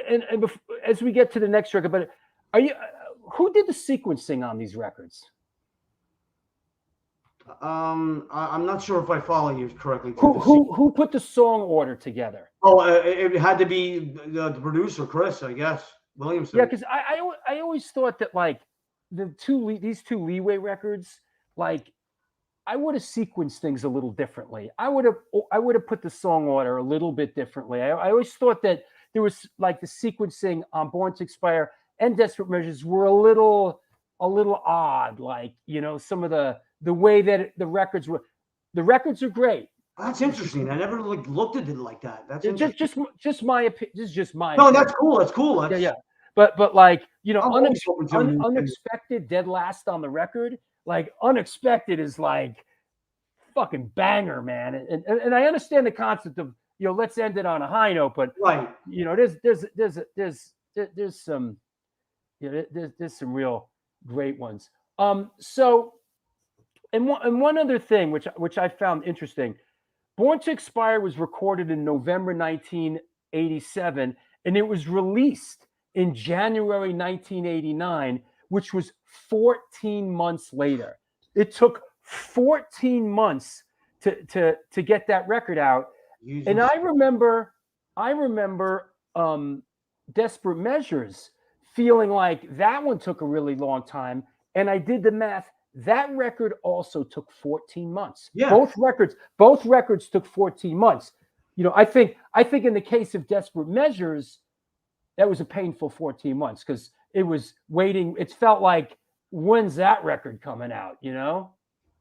and before, as we get to the next record, but who did the sequencing on these records? I'm not sure if I follow you correctly. Who put the song order together? Oh, it had to be the producer, Chris, I guess, Williamson. Yeah, because I always thought that like these two Leeway records, like I would have sequenced things a little differently. I would have put the song order a little bit differently. I always thought that there was like the sequencing on Born to Expire and Desperate Measures were a little odd. Like, some of the way that the records are great. That's interesting. I never looked at it like that. That's just my opinion. This is just my No, opinion. that's cool. That's cool. Yeah. But like, unexpected dead last on the record. Like Unexpected is like fucking banger, man. And I understand the concept of, let's end it on a high note, but right. There's some real great ones. So and one other thing which I found interesting, Born to Expire was recorded in November 1987 and it was released in January 1989, which was 14 months later. It took 14 months to get that record out. Jesus. And I remember Desperate Measures feeling like that one took a really long time. And I did the math. That record also took 14 months. Yeah. Both records took 14 months. I think in the case of Desperate Measures, that was a painful 14 months because it was waiting. It felt like, when's that record coming out?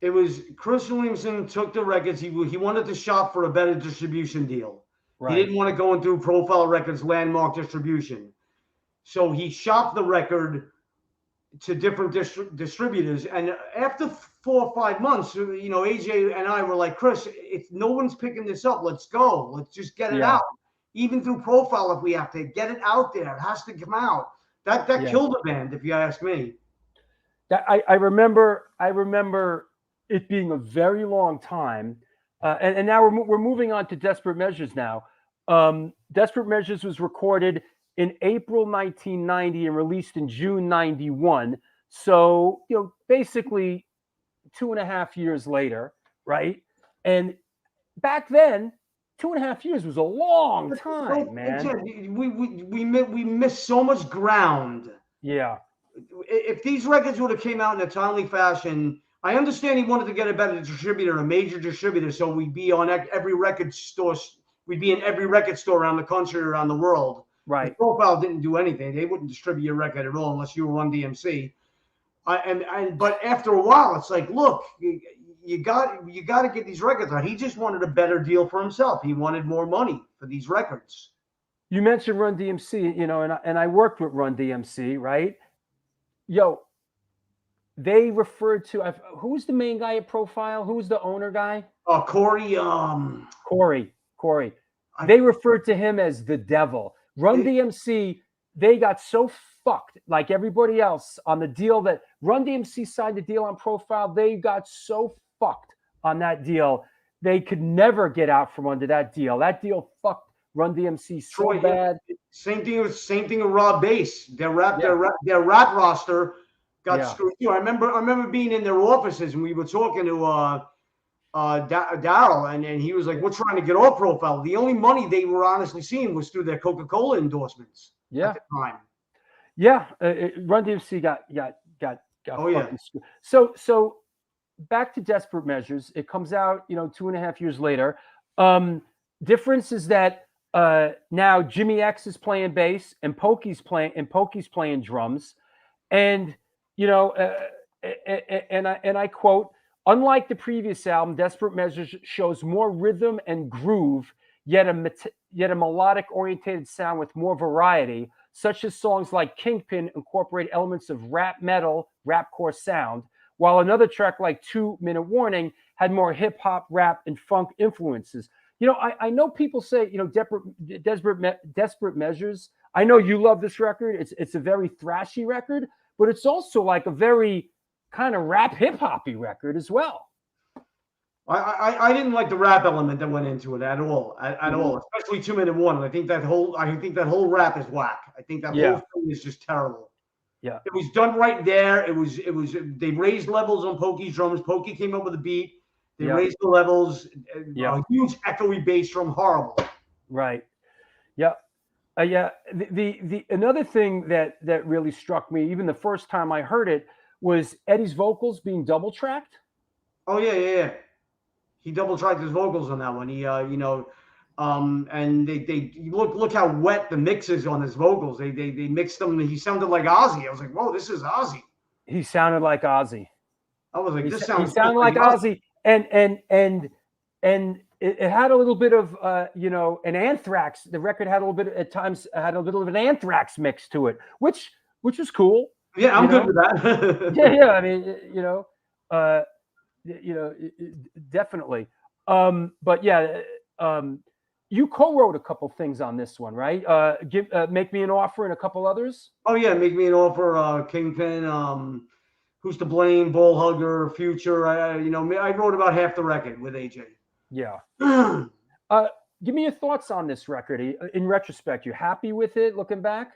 It was Chris Williamson took the records. He wanted to shop for a better distribution deal. Right. He didn't want to go through Profile Records landmark distribution. So he shopped the record to different distributors. And after 4 or 5 months, AJ and I were like, Chris, if no one's picking this up, let's go. Let's just get it out. Even through Profile, if we have to get it out there, it has to come out. That killed the band, if you ask me. That I remember it being a very long time. And now we're moving on to Desperate Measures now. Desperate Measures was recorded in April 1990 and released in June 91. So, basically 2.5 years later, right? And back then, 2.5 years was a long time, man. We missed so much ground. Yeah. If these records would have came out in a timely fashion, I understand he wanted to get a better distributor, a major distributor, so we'd be on every record store. We'd be in every record store around the country, around the world. Right. The Profile didn't do anything. They wouldn't distribute your record at all unless you were on DMC. But after a while, it's like, look, you got to get these records out. He just wanted a better deal for himself. He wanted more money for these records. You mentioned Run DMC, you know, and I worked with Run DMC, right? Yo, they referred to who's the main guy at Profile? Who's the owner guy? Corey. Corey. They referred to him as the devil. Run DMC, they got so fucked, like everybody else, on the deal that Run DMC signed the deal on Profile. They got so fucked on that deal. They could never get out from under that deal. That deal fucked Run DMC so bad. Same thing with Rob Bass. Their rap roster got screwed too. I remember being in their offices and we were talking to Daryl, and he was like, "We're trying to get off Profile." The only money they were honestly seeing was through their Coca-Cola endorsements at the time. Yeah, Run DMC got fucking screwed. So back to Desperate Measures. It comes out, 2.5 years later. Difference is that now Jimmy X is playing bass and Pokey's playing drums, and and I quote, "Unlike the previous album, Desperate Measures shows more rhythm and groove, yet a melodic oriented sound with more variety, such as songs like Kingpin incorporate elements of rap metal, rapcore sound, while another track like 2 Minute Warning had more hip hop, rap, and funk influences." I know people say, Desperate Measures. I know you love this record. It's a very thrashy record, but it's also like a very kind of rap hip hoppy record as well. I didn't like the rap element that went into it at all, all, especially 2 Minute Warning. I think that whole rap is whack. I think that whole thing is just terrible. Yeah, it was done right there. It was. They raised levels on Pokey's drums. Pokey came up with a beat. They raised the levels. A huge echoey bass drum. Horrible. Right. Yeah. The another thing that really struck me, even the first time I heard it, was Eddie's vocals being double tracked. Oh yeah. He double tracked his vocals on that one. He and they look how wet the mix is on his vocals. They mixed them. He sounded like Ozzy. I was like, whoa, this is Ozzy. He sounded like Ozzy. I was like, he sounded like Ozzy. And it had a little bit of an Anthrax. The record had a little bit at times had a little of an Anthrax mix to it, which was cool. Yeah, I'm good with that. yeah. I mean, definitely. But yeah, you co-wrote a couple things on this one, right? Make Me an Offer and a couple others. Oh yeah, Make Me an Offer, Kingpin, Who's to Blame, Ball Hugger, Future. I wrote about half the record with AJ. Yeah. Give me your thoughts on this record. In retrospect, you happy with it? Looking back.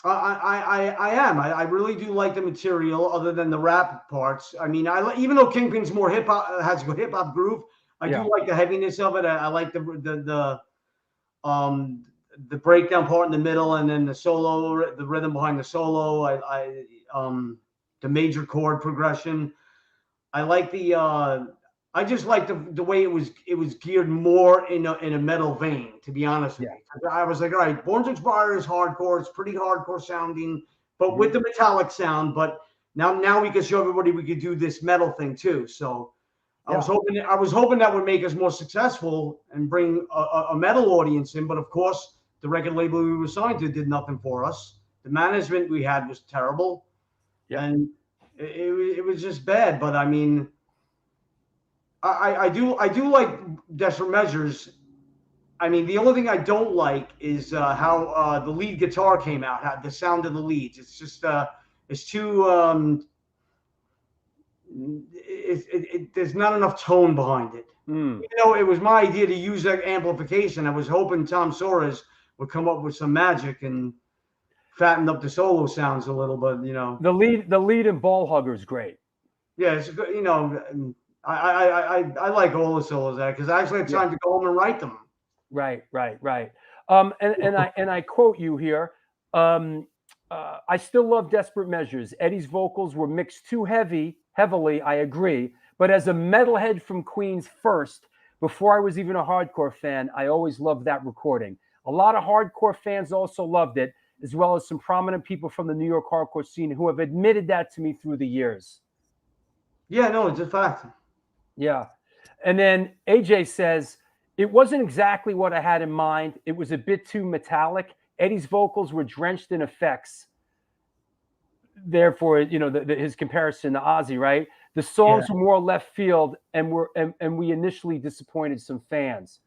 I am. I really do like the material, other than the rap parts. I mean, even though Kingpin's more hip hop, has a hip hop groove. I do like the heaviness of it. I like the breakdown part in the middle, and then the solo, the rhythm behind the solo. The major chord progression. I like I just like the way it was geared more in a metal vein, to be honest with you. I was like, all right, Born to Expire is hardcore. It's pretty hardcore sounding, but with the metallic sound. But now we can show everybody we could do this metal thing too. So I was hoping that would make us more successful and bring a metal audience in. But of course, the record label we were signed to did nothing for us. The management we had was terrible, and it was just bad. But I mean, I do like Desperate Measures. I mean, the only thing I don't like is how the lead guitar came out. How the sound of the leads. It's just it's too. There's not enough tone behind it. Even though it was my idea to use that amplification, I was hoping Tom Soares would come up with some magic and fatten up the solo sounds a little. But the lead in Ball Hugger is great. Yeah, it's I like all the solos there because I actually had time to go home and write them. Right. And I quote you here. I still love Desperate Measures. Eddie's vocals were mixed too heavy heavily. I agree. But as a metalhead from Queens first, before I was even a hardcore fan, I always loved that recording. A lot of hardcore fans also loved it, as well as some prominent people from the New York hardcore scene who have admitted that to me through the years. Yeah, no, it's a fact. Yeah. And then AJ says, it wasn't exactly what I had in mind. It was a bit too metallic. Eddie's vocals were drenched in effects. Therefore, his comparison to Ozzy, right? The songs were more left field, and we initially disappointed some fans.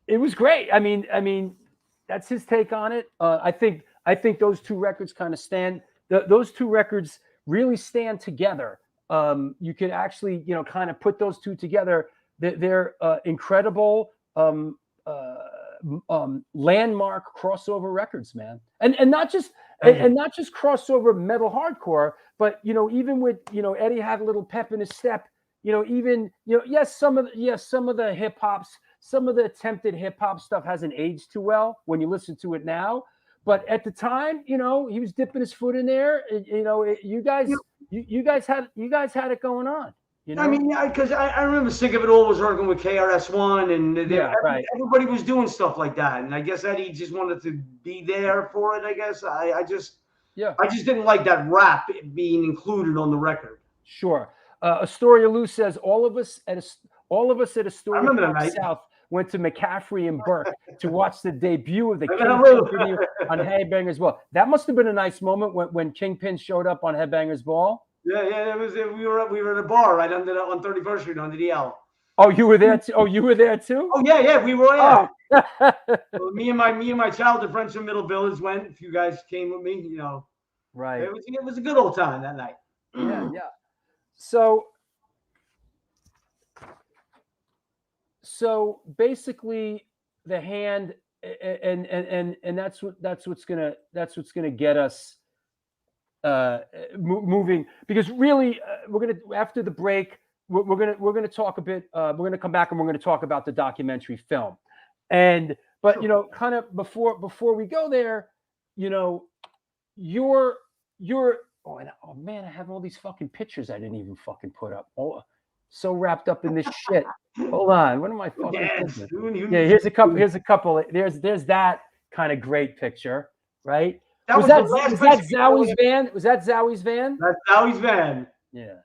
It was great. I mean, that's his take on it. I think those two records kind of stand. Those two records really stand together. You can actually, kind of put those two together. They're incredible landmark crossover records, man, and not just crossover metal hardcore, but even with Eddie had a little pep in his step. Yes, some of the hip hops, some of the attempted hip hop stuff hasn't aged too well when you listen to it now. But at the time, he was dipping his foot in there. You guys had it going on. I mean, yeah, because I remember Sick of It All was working with KRS-One, and everybody was doing stuff like that. And I guess Eddie just wanted to be there for it. I guess I just didn't like that rap being included on the record. Sure. Astoria Lou says all of us at Astoria South went to McCaffrey and Burke to watch the debut of the Kingpin video on Headbangers Ball. That must have been a nice moment when Kingpin showed up on Headbangers Ball. Yeah, it was. We were at a bar right on 31st Street under the L. Oh, you were there too. Oh, you were there too. Oh yeah, we were. Yeah. Oh. Well, me and my childhood friends from Middle Village went. A few guys came with me. Right. It was a good old time that night. Yeah. So basically, the hand and that's what's gonna get us moving, because really we're gonna, after the break, we're gonna talk a bit. We're gonna come back and we're gonna talk about the documentary film, but kind of before we go there, you're oh man, I have all these fucking pictures I didn't even fucking put up. Oh, so wrapped up in this shit. Hold on, what am I fucking thinking? Yeah, here's a couple. There's that kind of great picture, right? Was that Zowie's van? Was that Zowie's van? That's Zowie's van. Yeah.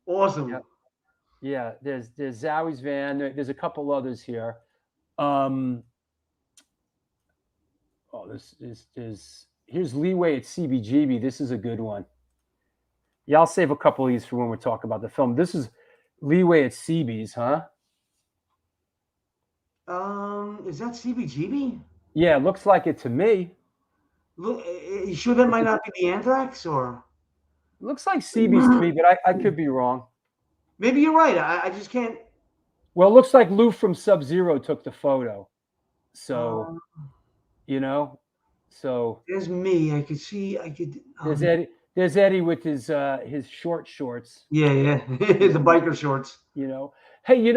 Awesome. Yeah. There's Zowie's van. There's a couple others here. Here's Leeway at CBGB. This is a good one. Yeah, I'll save a couple of these for when we talk about the film. This is Leeway at CB's, huh? Is that CBGB? Yeah, it looks like it to me. Look, you sure that might not be the Anthrax, or? Looks like CB's to me, but I could be wrong. Maybe you're right. I just can't. Well, it looks like Lou from Sub-Zero took the photo. So, so. There's me. I could. There's Eddie with his short shorts. Yeah. The biker shorts. Hey,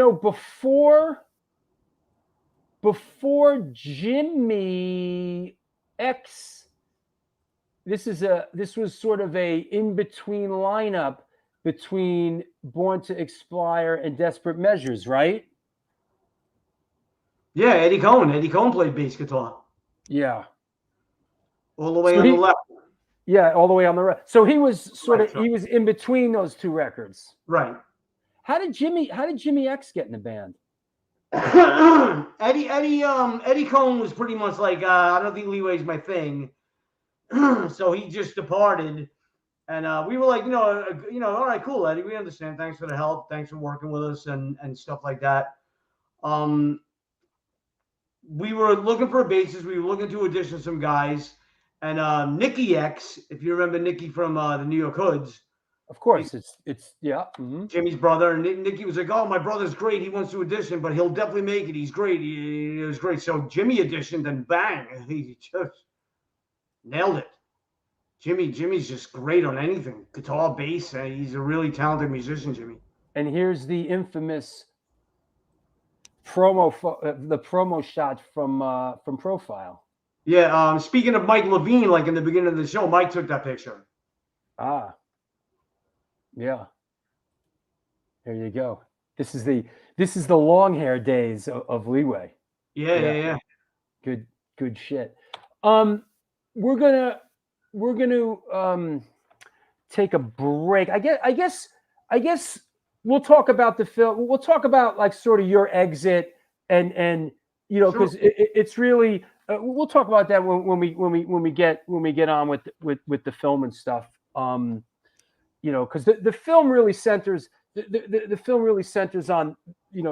before Jimmy X, this was sort of a in-between lineup between Born to Expire and Desperate Measures, right? Yeah, Eddie Cohen. Eddie Cohen played bass guitar. Yeah. All the way on the left. Yeah, all the way on the right. So he was he was in between those two records. Right. How did Jimmy X get in the band? Eddie Cohen was pretty much like, I don't think Leeway's my thing. So he just departed. And we were like, all right, cool, Eddie, we understand. Thanks for the help. Thanks for working with us and stuff like that. We were looking for a bassist. We were looking to audition some guys. And Nicky X, if you remember Nicky from the New York Hoods. Of course, it's yeah. Mm-hmm. Jimmy's brother. And Nicky was like, oh, my brother's great. He wants to audition, but he'll definitely make it. He's great. He was great. So Jimmy auditioned and bang, he just nailed it. Jimmy's just great on anything. Guitar, bass. He's a really talented musician, Jimmy. And here's the infamous promo shot from Profile. Yeah, speaking of Mike Levine, like in the beginning of the show, Mike took that picture. Ah, yeah. There you go. This is the long hair days of Leeway. Yeah. Good shit. We're gonna take a break. I guess we'll talk about the film. We'll talk about like sort of your exit and because it's really we'll talk about that when we get on with the film and stuff. Because the film really centers the film really centers on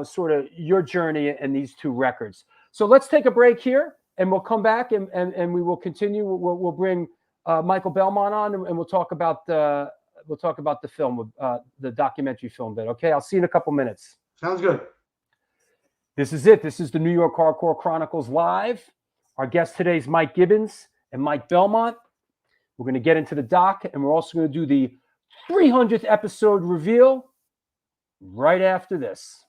sort of your journey and these two records. So let's take a break here, and we'll come back and we will continue. We'll bring Michael Belmont on, and we'll talk about the film, the documentary film bit. Okay, I'll see you in a couple minutes. Sounds good. This is it. This is the New York Hardcore Chronicles Live. Our guest today is Mike Gibbons and Mike Belmont. We're going to get into the doc, and we're also going to do the 300th episode reveal right after this.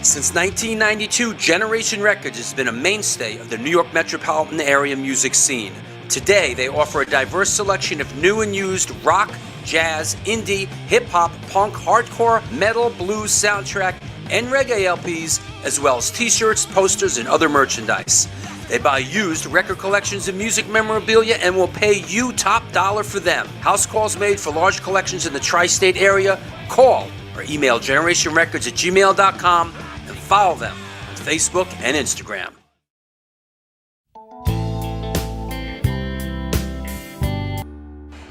Since 1992, Generation Records has been a mainstay of the New York metropolitan area music scene. Today, they offer a diverse selection of new and used rock, jazz, indie, hip-hop, punk, hardcore, metal, blues, soundtrack, and reggae LPs, as well as t-shirts, posters, and other merchandise. They buy used record collections and music memorabilia and will pay you top dollar for them. House calls made for large collections in the tri-state area. Call or email generationrecords@gmail.com and follow them on Facebook and Instagram.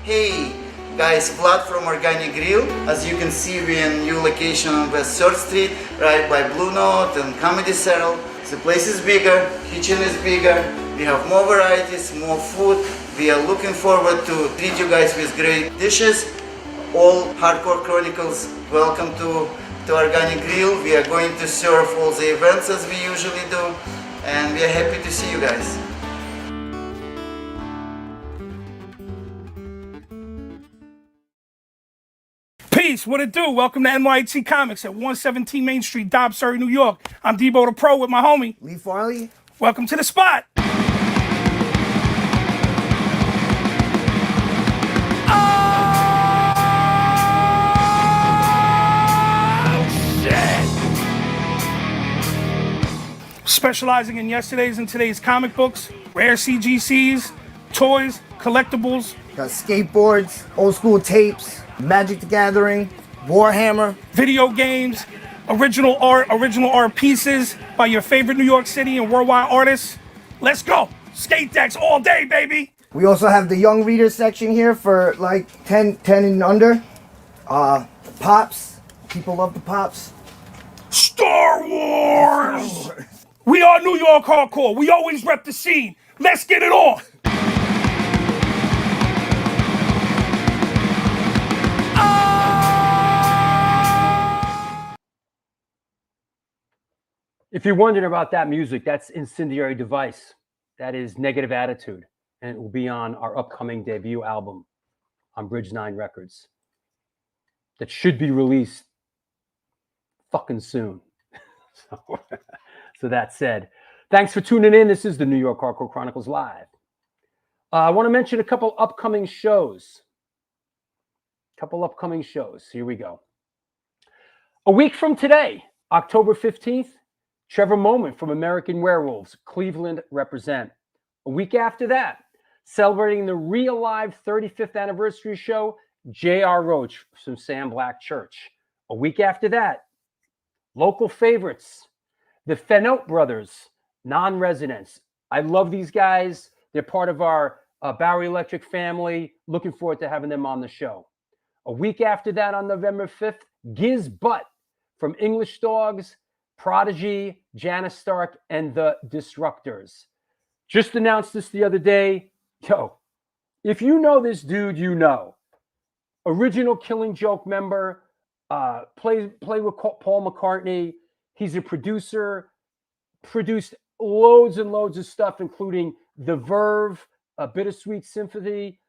Hey guys, Vlad from Organic Grill. As you can see, we're in a new location on West 3rd Street, right by Blue Note and Comedy Central. The place is bigger, kitchen is bigger, we have more varieties, more food. We are looking forward to treat you guys with great dishes. All Hardcore Chronicles, welcome to Organic Grill. We are going to serve all the events as we usually do, and we are happy to see you guys. Peace, what it do? Welcome to NYHC Comics at 117 Main Street, Dobbs, Surrey, New York. I'm Debo the Pro with my homie Lee Farley. Welcome to the spot. Specializing in yesterday's and today's comic books, rare CGCs, toys, collectibles. Got skateboards, old school tapes, Magic the Gathering, Warhammer. Video games, original art pieces by your favorite New York City and worldwide artists. Let's go. Skate decks all day, baby. We also have the young reader section here for like 10 and under. Pops. People love the Pops. Star Wars! We are New York Hardcore. We always rep the scene. Let's get it on. If you're wondering about that music, that's Incendiary Device. That is Negative Attitude. And it will be on our upcoming debut album on Bridge 9 Records. That should be released fucking soon. So that said, thanks for tuning in. This is the New York Hardcore Chronicles Live. I want to mention a couple upcoming shows. Here we go. A week from today, October 15th, Trevor Moment from American Werewolves, Cleveland represent. A week after that, celebrating the Realive 35th anniversary show, J.R. Roach from Sam Black Church. A week after that, local favorites, the Fennote Brothers, non-residents. I love these guys. They're part of our Bowery Electric family. Looking forward to having them on the show. A week after that, on November 5th, Giz Butt from English Dogs, Prodigy, Janice Stark, and the Disruptors. Just announced this the other day. Yo, if you know this dude, you know. Original Killing Joke member, play with Paul McCartney. He's a producer, produced loads and loads of stuff, including The Verve, Bittersweet Symphony,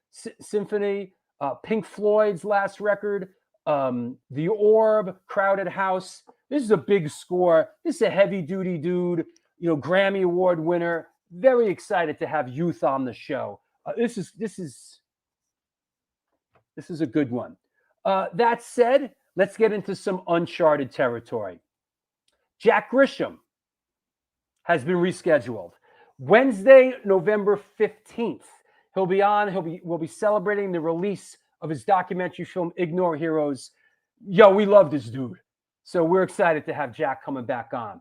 Pink Floyd's last record, The Orb, Crowded House. This is a big score. This is a heavy-duty dude, Grammy Award winner. very excited to have youth on the show. This is a good one. That said, let's get into some uncharted territory. Jack Grisham has been rescheduled. Wednesday, November 15th. He'll be on. We'll be celebrating the release of his documentary film, Ignore Heroes. Yo, we love this dude. So we're excited to have Jack coming back on.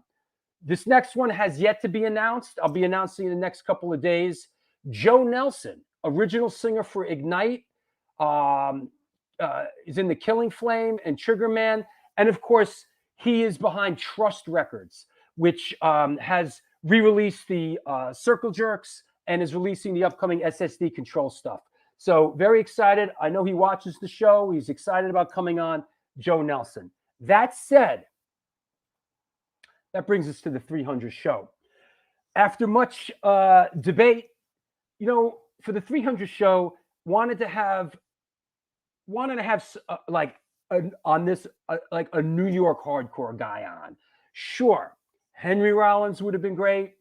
This next one has yet to be announced. I'll be announcing in the next couple of days. Joe Nelson, original singer for Ignite, is in the Killing Flame and Trigger Man. And of course, he is behind Trust Records, which has re-released the Circle Jerks and is releasing the upcoming SSD Control stuff. So very excited. I know he watches the show. He's excited about coming on. Joe Nelson. That said, that brings us to the 300 show. After much debate, for the 300 show, wanted to have like a New York hardcore guy on. Sure, Henry Rollins would have been great.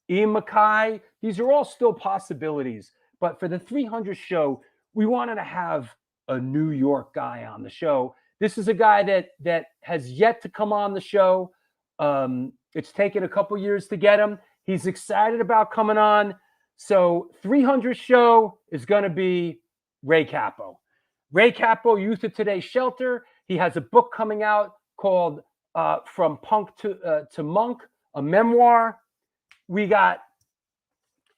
Ian MacKaye. These are all still possibilities. But for the 300 show, we wanted to have a New York guy on the show. This is a guy that has yet to come on the show. It's taken a couple years to get him. He's excited about coming on. So 300 show is going to be Ray Capo. Ray Capo, Youth of Today's Shelter. He has a book coming out called From Punk to Monk, a memoir. We got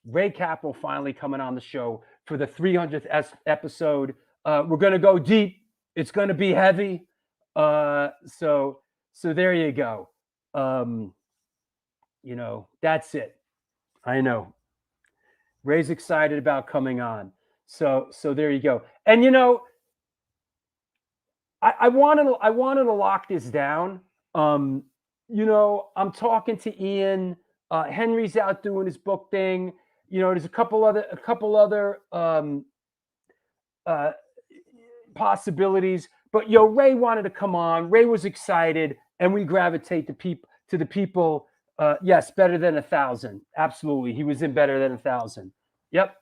Ray Capo finally coming on the show for the 300th episode. We're going to go deep. It's going to be heavy. So there you go. That's it. I know. Ray's excited about coming on. So there you go. And I wanted to lock this down. I'm talking to Ian. Henry's out doing his book thing. There's a couple other possibilities. But Ray wanted to come on. Ray was excited, and we gravitate to the people. Yes, better than 1,000. Absolutely, he was in better than 1,000. Yep.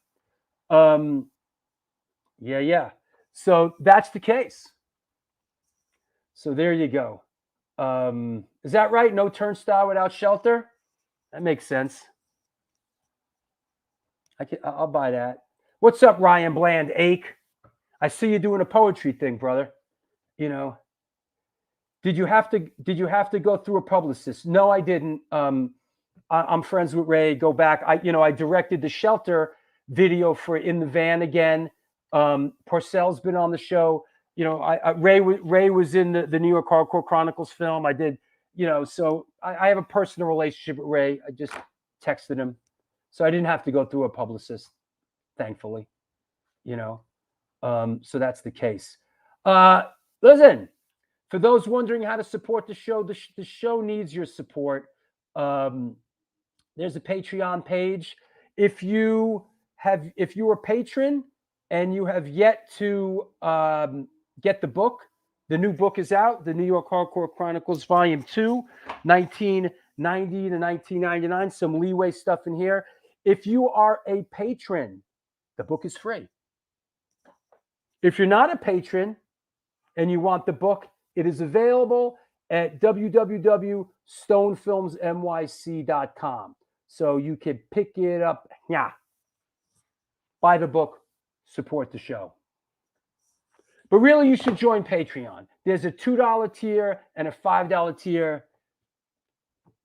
Yeah. So that's the case. So there you go. Is that right? No turnstile without shelter? That makes sense. I'll buy that. What's up, Ryan Bland? Ache. I see you doing a poetry thing, brother. Did you have to go through a publicist? No, I didn't. I'm friends with Ray. Go back. I directed the Shelter video for In the Van again. Porcell's been on the show. Ray was in the New York Hardcore Chronicles film. I did, so I have a personal relationship with Ray. I just texted him. So I didn't have to go through a publicist, thankfully, so that's the case. Listen, for those wondering how to support the show, the show needs your support. There's a Patreon page. If you're a patron and you have yet to get the book, the new book is out, the New York Hardcore Chronicles Volume 2, 1990 to 1999, some Leeway stuff in here. If you are a patron, the book is free. If you're not a patron and you want the book, it is available at www.stonefilmsnyc.com. So you can pick it up. Yeah. Buy the book, support the show. But really, you should join Patreon. There's a $2 tier and a $5 tier.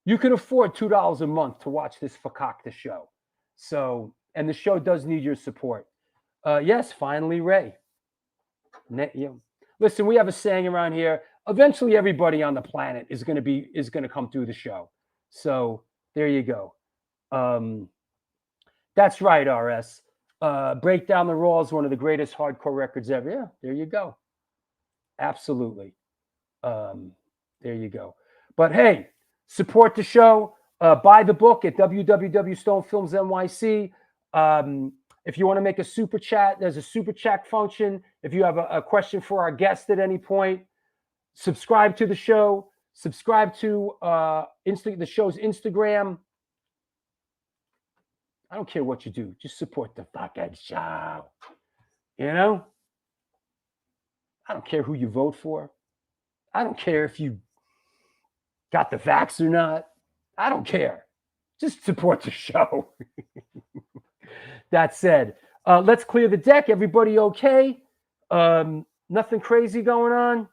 You can afford $2 a month to watch this fakakta show. So, and the show does need your support. Yes, finally, Ray. Listen, we have a saying around here. Eventually, everybody on the planet is going to come through the show. So there you go. That's right, RS. Break Down the Raw is one of the greatest hardcore records ever. Yeah, there you go. Absolutely. There you go. But hey, support the show. Buy the book at www.stonefilmsnyc. If you want to make a super chat, there's a super chat function. If you have a question for our guest at any point, subscribe to the show. Subscribe to the show's Instagram. I don't care what you do. Just support the fucking show. You know? I don't care who you vote for. I don't care if you got the vax or not. I don't care. Just support the show. That said, let's clear the deck. Everybody okay? Nothing crazy going on?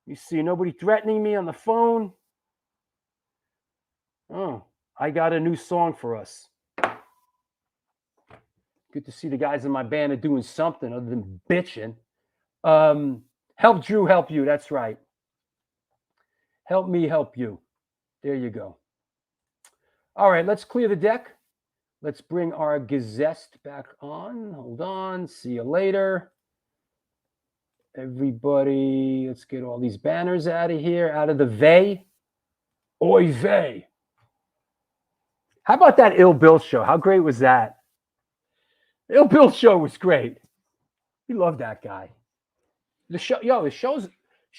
You see nobody threatening me on the phone? Oh, I got a new song for us. Good to see the guys in my band are doing something other than bitching. Help Drew help you. That's right. Help me help you. There you go. All right, let's clear the deck. Let's bring our Gazette back on. Hold on. See you later. Everybody, let's get all these banners out of here, out of the vey. Oy vey. How about that Ill Bill show? How great was that? Ill Bill show was great. We love that guy. The shows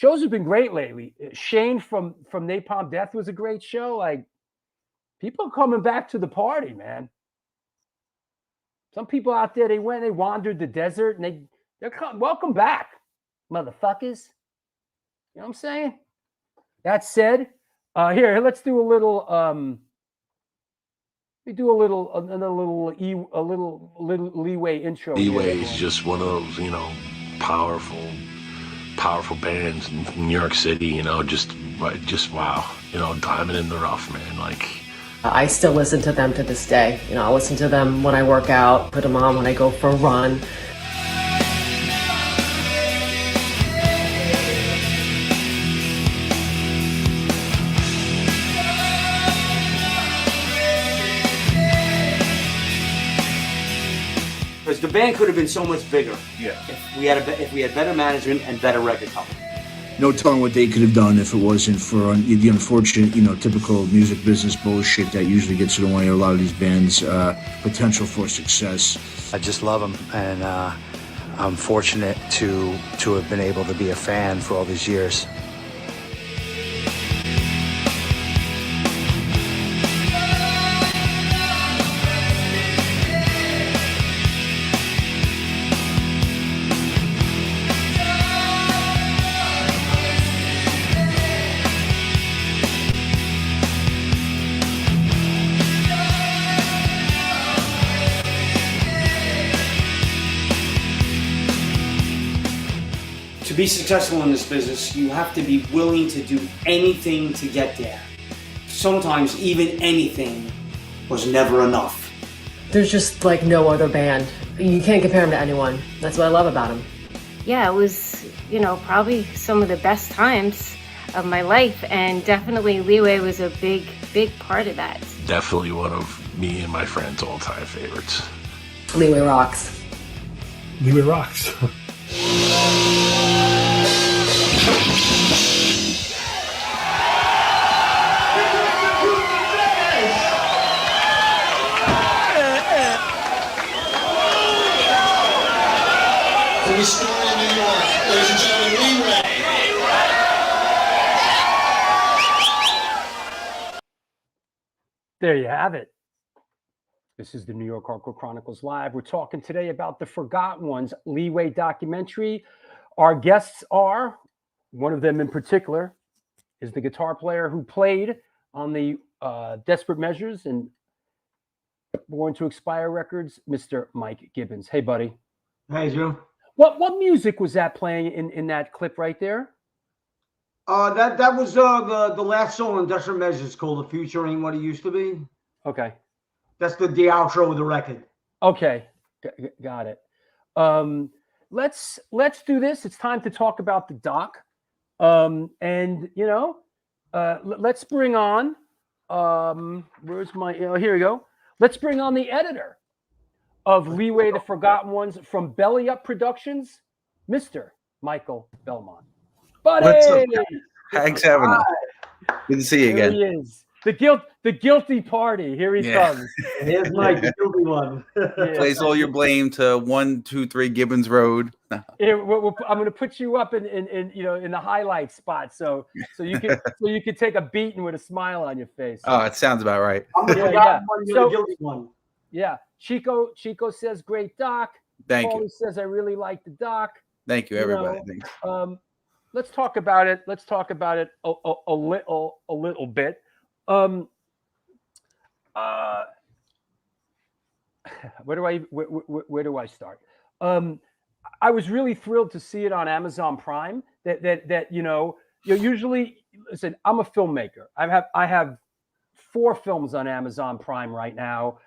have been great lately. Shane from Napalm Death was a great show. Like, people are coming back to the party, man. Some people out there, they wandered the desert, and welcome back, motherfuckers. You know what I'm saying? That said, here, let's do a little Leeway intro. Leeway is just one of those, powerful bands in New York City, just wow, diamond in the rough, man. Like, I still listen to them to this day. I listen to them when I work out, put them on when I go for a run. Because the band could have been so much bigger. Yeah. If we had better management and better record company. No telling what they could have done if it wasn't for the unfortunate, typical music business bullshit that usually gets in the way of a lot of these bands' potential for success. I just love them, and I'm fortunate to have been able to be a fan for all these years. To be successful in this business, you have to be willing to do anything to get there. Sometimes even anything was never enough. There's just like no other band. You can't compare them to anyone. That's what I love about them. Yeah, it was, probably some of the best times of my life, and definitely Leeway was a big part of that. Definitely one of me and my friends' all-time favorites. Leeway rocks. Leeway rocks. From Astoria, New York, ladies and gentlemen, Leeway. There you have it. This is the New York Hardcore Chronicles Live. We're talking today about the Forgotten Ones Leeway documentary. Our guests are, one of them in particular, is the guitar player who played on the Desperate Measures and Born to Expire records, Mr. Mike Gibbons. Hey, buddy. Hey, Joe. What music was that playing in that clip right there? That was the last song on Desperate Measures called "The Future Ain't What It Used to Be." Okay. That's the outro of the record. Okay, got it. Let's do this. It's time to talk about the doc, let's bring on. Where's my? Here we go. Let's bring on the editor of Leeway, the Forgotten Ones from Belly Up Productions, Mr. Michael Belmont. Buddy! What's up? Thanks for having us. Good to see you again. Here he is. The guilty party. Here he comes. Here's Mike, the guilty one. Place all your blame to 123 Gibbons Road. No. I'm going to put you up in the highlight spot so you can take a beating with a smile on your face. Oh, it sounds about right. I'm the guilty one. Yeah. Chico says great doc. Thank Paulie you. says I really like the doc. Thank you, everybody. know, Thanks. let's talk about it. Let's talk about it a little bit. Um, uh, where do I start? I was really thrilled to see it on Amazon Prime. That usually listen. I'm a filmmaker. I have 4 films on Amazon Prime right now.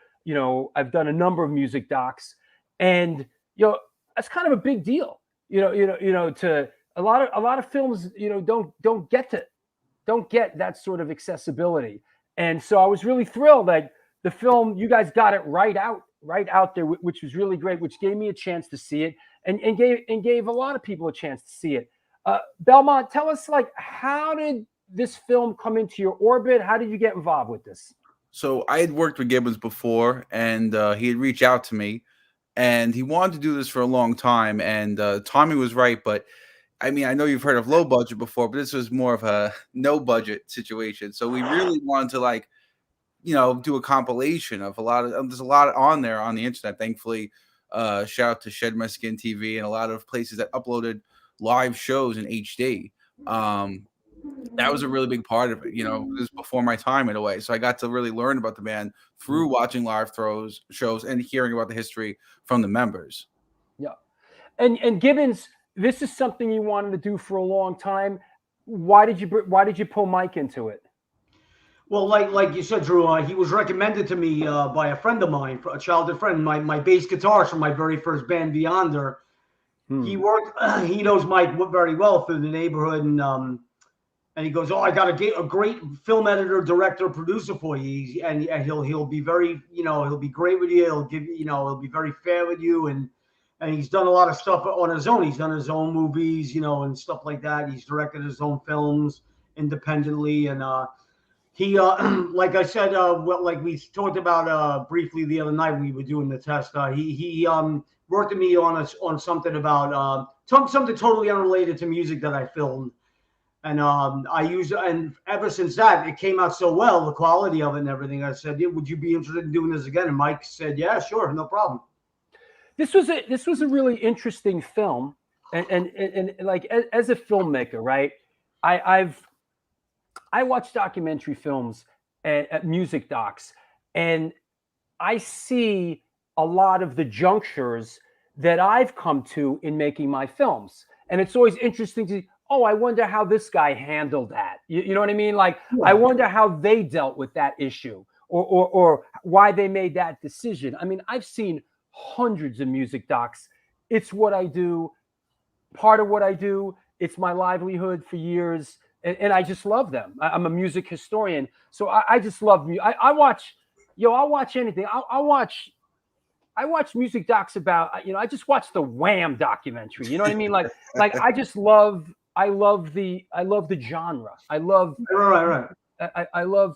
I've done a number of music docs, and that's kind of a big deal. To a lot of films, don't get that sort of accessibility. And so I was really thrilled that the film, you guys got it right out there, which was really great, which gave me a chance to see it and gave a lot of people a chance to see it. Belmont, tell us, how did this film come into your orbit? How did you get involved with this? So I had worked with Gibbons before, and he had reached out to me, and he wanted to do this for a long time, and timing was right. But I mean, I know you've heard of low budget before, but this was more of a no budget situation. So we really wanted to do a compilation of there's a lot on there on the internet. Thankfully, shout out to Shed My Skin TV and a lot of places that uploaded live shows in HD. That was a really big part of it. It was before my time in a way. So I got to really learn about the band through watching live shows and hearing about the history from the members. Yeah. And Gibbons, this is something you wanted to do for a long time. Why did you pull Mike into it? Well, like you said, Drew, he was recommended to me by a friend of mine, a childhood friend, my bass guitarist from my very first band, Beyonder. He knows Mike very well through the neighborhood, and he goes, "Oh, I got a great film editor, director, producer for you, and he'll be very, he'll be great with you. He'll give you, he'll be very fair with you, and he's done a lot of stuff on his own. He's done his own movies, and stuff like that. He's directed his own films independently, and he, like I said, like we talked about briefly the other night when we were doing the test, he worked with me on something about something totally unrelated to music that I filmed. And and ever since that, it came out so well, the quality of it and everything. I said, yeah, would you be interested in doing this again? And Mike said, yeah, sure, no problem. This was a really interesting film, and like as a filmmaker, right? I watch documentary films and music docs, and I see a lot of the junctures that I've come to in making my films, and it's always interesting to. Oh, I wonder how this guy handled that. You know what I mean? Like, yeah. I wonder how they dealt with that issue or why they made that decision. I mean, I've seen hundreds of music docs. It's what I do, part of what I do. It's my livelihood for years, and I just love them. I'm a music historian, so I just love music. I'll watch anything. I watch music docs about, I just watched the Wham documentary. You know what I mean? Like I just love. I love the genre. I love right. I love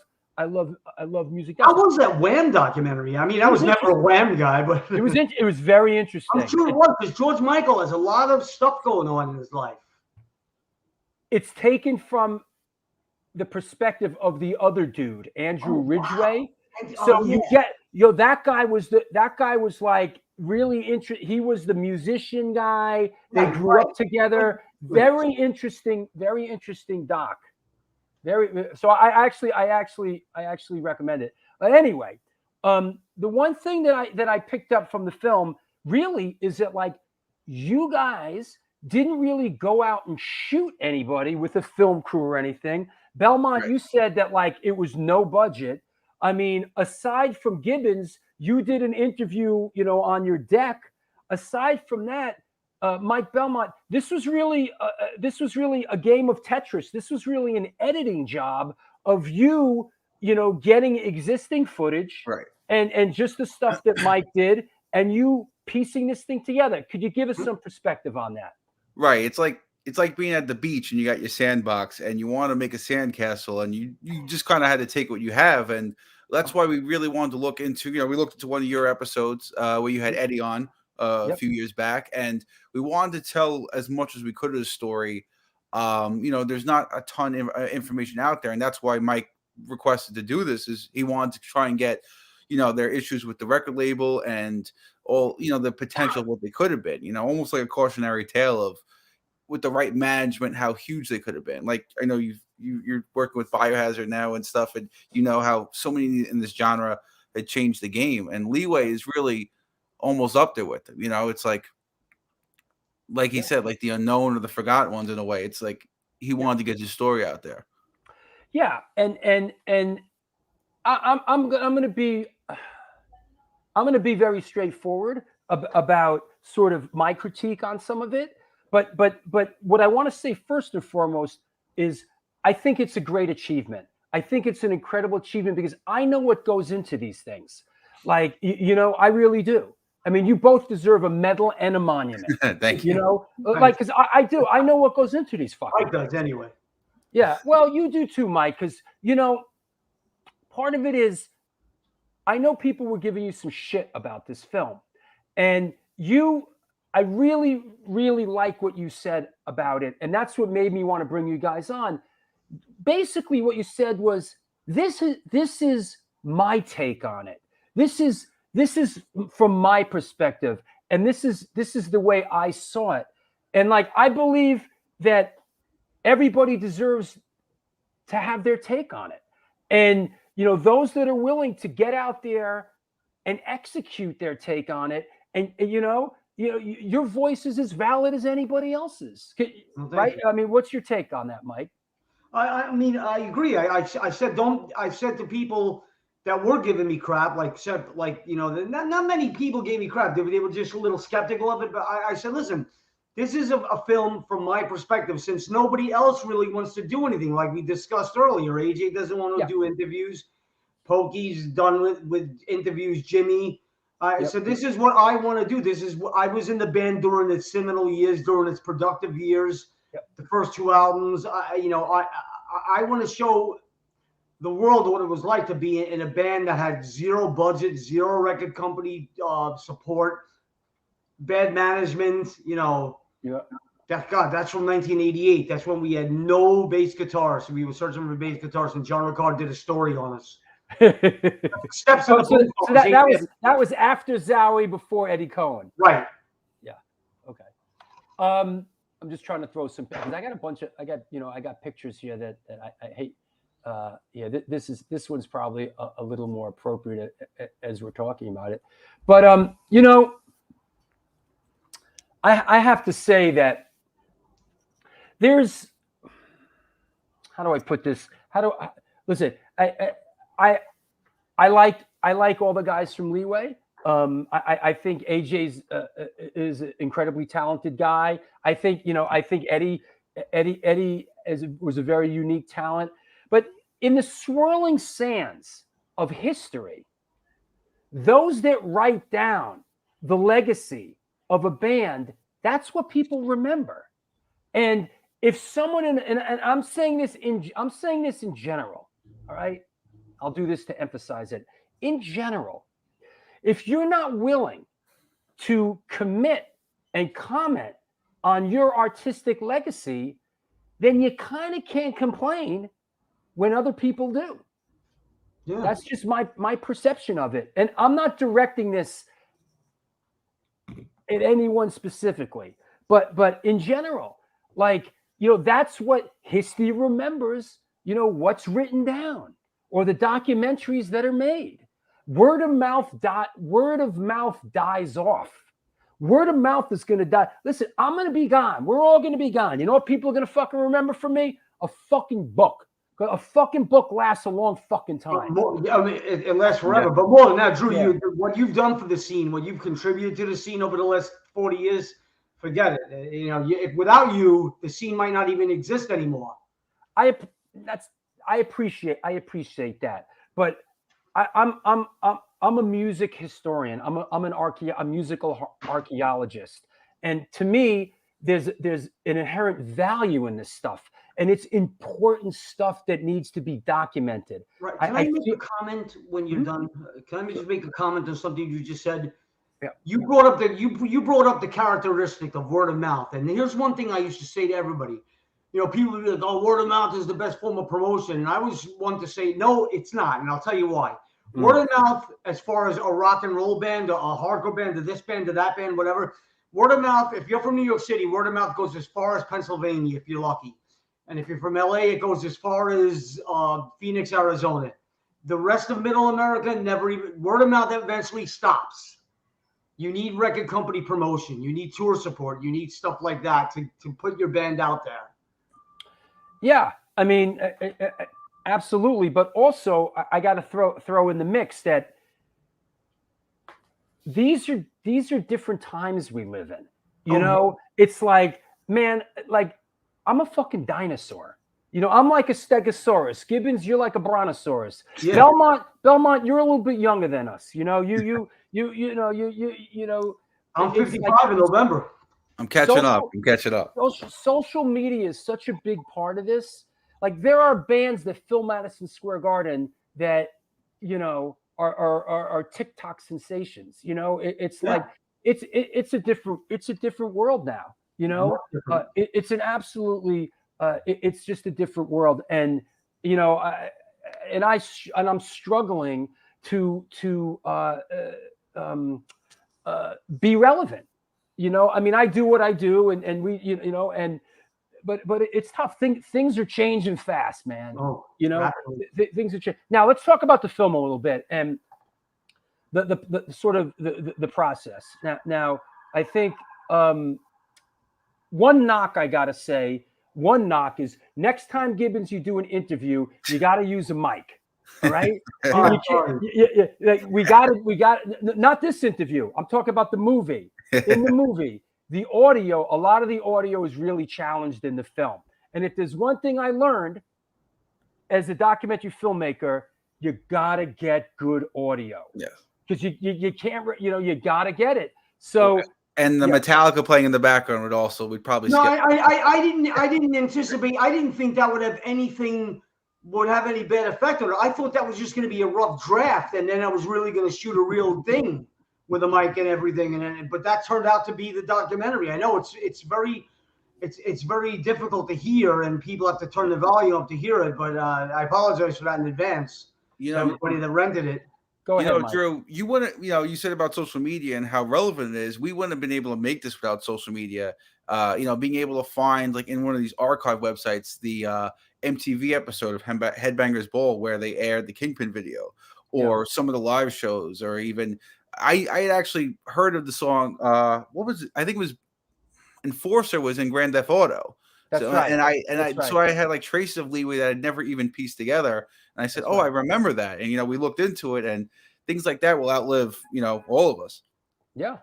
music. How was that Wham documentary? I mean, I was never a Wham guy, but it was very interesting. I'm sure it was, because George Michael has a lot of stuff going on in his life. It's taken from the perspective of the other dude, Andrew Ridgway. Wow. So you get that guy was like really interesting. He was the musician guy. They grew up together. Very interesting doc. So I actually recommend it. But anyway, the one thing that I picked up from the film really is that, like, you guys didn't really go out and shoot anybody with a film crew or anything. Belmont, you said that, like, it was no budget. I mean, aside from Gibbons, you did an interview, on your deck. Aside from that, Mike Belmont, this was really a game of Tetris. This was really an editing job of you, getting existing footage, right, and just the stuff that Mike did, and you piecing this thing together. Could you give us some perspective on that? Right. It's like being at the beach and you got your sandbox and you want to make a sandcastle, and you just kind of had to take what you have, and that's why we really wanted to look into. We looked into one of your episodes where you had Eddie on. A few years back, and we wanted to tell as much as we could of the story. There's not a ton of information out there, and that's why Mike requested to do this. Is he wanted to try and get, their issues with the record label and all, the potential of what they could have been, almost like a cautionary tale of, with the right management, how huge they could have been. Like, I know you're working with Biohazard now and stuff, and how so many in this genre had changed the game, and Leeway is really almost up there with them. It's like he said, like the unknown or the forgotten ones in a way. It's like he wanted to get his story out there. Yeah, and I'm going to be very straightforward about sort of my critique on some of it. But what I want to say first and foremost is I think it's a great achievement. I think it's an incredible achievement because I know what goes into these things. Like, I really do. I mean, you both deserve a medal and a monument. Thank you. Like, because I do. I know what goes into these fucking Mike does anyway. Yeah, well, you do too, Mike, because, part of it is I know people were giving you some shit about this film. And I really, really like what you said about it. And that's what made me want to bring you guys on. Basically, what you said was, this is my take on it. This is from my perspective. And this is the way I saw it. And like, I believe that everybody deserves to have their take on it. And, those that are willing to get out there and execute their take on it. And, your voice is as valid as anybody else's, right? I mean, what's your take on that, Mike? I mean, I agree. I said to people that were giving me crap, not many people gave me crap. They were just a little skeptical of it. But I said, listen, this is a film from my perspective, since nobody else really wants to do anything, like we discussed earlier. AJ doesn't want to do interviews. Pokey's done with interviews. Jimmy. So this is what I want to do. This is what I was in the band during its seminal years, during its productive years. The first two albums. I want to show the world what it was like to be in a band that had zero budget, zero record company support, bad management. That's from 1988. That's when we had no bass guitars. So we were searching for bass guitars, and John Ricard did a story on us. Steps so that was after Zowie, before Eddie Cohen. Right. Yeah. Okay. I'm just trying to throw some pictures. I got pictures here that I hate. This one's probably a little more appropriate as we're talking about it. But I have to say that there's, how do I put this? Listen, I like all the guys from Leeway. I think AJ's is an incredibly talented guy. I think Eddie was a very unique talent. But in the swirling sands of history, those that write down the legacy of a band, that's what people remember. And if someone and I'm saying this in general, all right? I'll do this to emphasize it. In general, if you're not willing to commit and comment on your artistic legacy, then you kind of can't complain when other people do. Yeah. That's just my perception of it. And I'm not directing this at anyone specifically, but in general, that's what history remembers, what's written down or the documentaries that are made. Word of mouth dies off. Word of mouth is going to die. Listen, I'm going to be gone. We're all going to be gone. You know what people are going to fucking remember from me? A fucking book. A fucking book lasts a long fucking time. It lasts forever. Yeah. But more than that, Drew, what you've done for the scene, what you've contributed to the scene over the last 40 years, forget it. Without you, the scene might not even exist anymore. I appreciate that, but I'm a music historian. I'm a musical archaeologist, and to me, there's an inherent value in this stuff, and it's important stuff that needs to be documented. Right? Can I make a comment when you're done? Can I just make a comment on something you just said? Yeah. You brought up the characteristic of word of mouth, and here's one thing I used to say to everybody. People would be like, "Oh, word of mouth is the best form of promotion," and I always want to say, "No, it's not," and I'll tell you why. Word of mouth, as far as a rock and roll band, a hardcore band, to this band, to that band, whatever. Word of mouth, if you're from New York City, word of mouth goes as far as Pennsylvania, if you're lucky. And if you're from LA, it goes as far as Phoenix, Arizona. The rest of Middle America, never even, word of mouth eventually stops. You need record company promotion. You need tour support. You need stuff like that to put your band out there. Yeah, I mean, absolutely. But also, I got to throw in the mix that these are different times we live in. You know, it's like, man, like I'm a fucking dinosaur. You know, I'm like a Stegosaurus. Gibbons, you're like a Brontosaurus. Yeah. Belmont, you're a little bit younger than us. You know, you know. I'm 55 in November. I'm catching up. Social media is such a big part of this. Like, there are bands that fill Madison Square Garden that, you know, are TikTok sensations. You know, it's like it's a different world now. You know, it's an absolutely. It's just a different world, and you know, I'm struggling to be relevant. You know, I mean, I do what I do, and we, you know, and but it's tough. Things are changing fast, man. You know, things are changing. Now let's talk about the film a little bit and the sort of the process. Now I think one knock I gotta say. One knock is next time, Gibbons, you do an interview, you got to use a mic. All right. We got not this interview. I'm talking about the movie. In the movie, the audio, a lot of the audio is really challenged in the film. And if there's one thing I learned as a documentary filmmaker, you got to get good audio. Yes. Because you can't, you know, you got to get it. So. And the Metallica playing in the background we'd probably skip. I didn't anticipate. I didn't think that would have any bad effect on it. I thought that was just going to be a rough draft, and then I was really going to shoot a real thing with a mic and everything. But that turned out to be the documentary. I know it's very difficult to hear, and people have to turn the volume up to hear it. But I apologize for that in advance. You know, everybody that rented it. Go ahead, Mike. Drew, you wouldn't, you know, you said about social media and how relevant it is. We wouldn't have been able to make this without social media. You know, being able to find, like, in one of these archive websites, the MTV episode of Headbangers Ball where they aired the Kingpin video, or some of the live shows, or even I had actually heard of the song. What was it? I think it was Enforcer was in Grand Theft Auto. That's right. So I had like traces of Leeway that I'd never even pieced together. And I said, I remember that. And, you know, we looked into it, and things like that will outlive, you know, all of us. Yeah.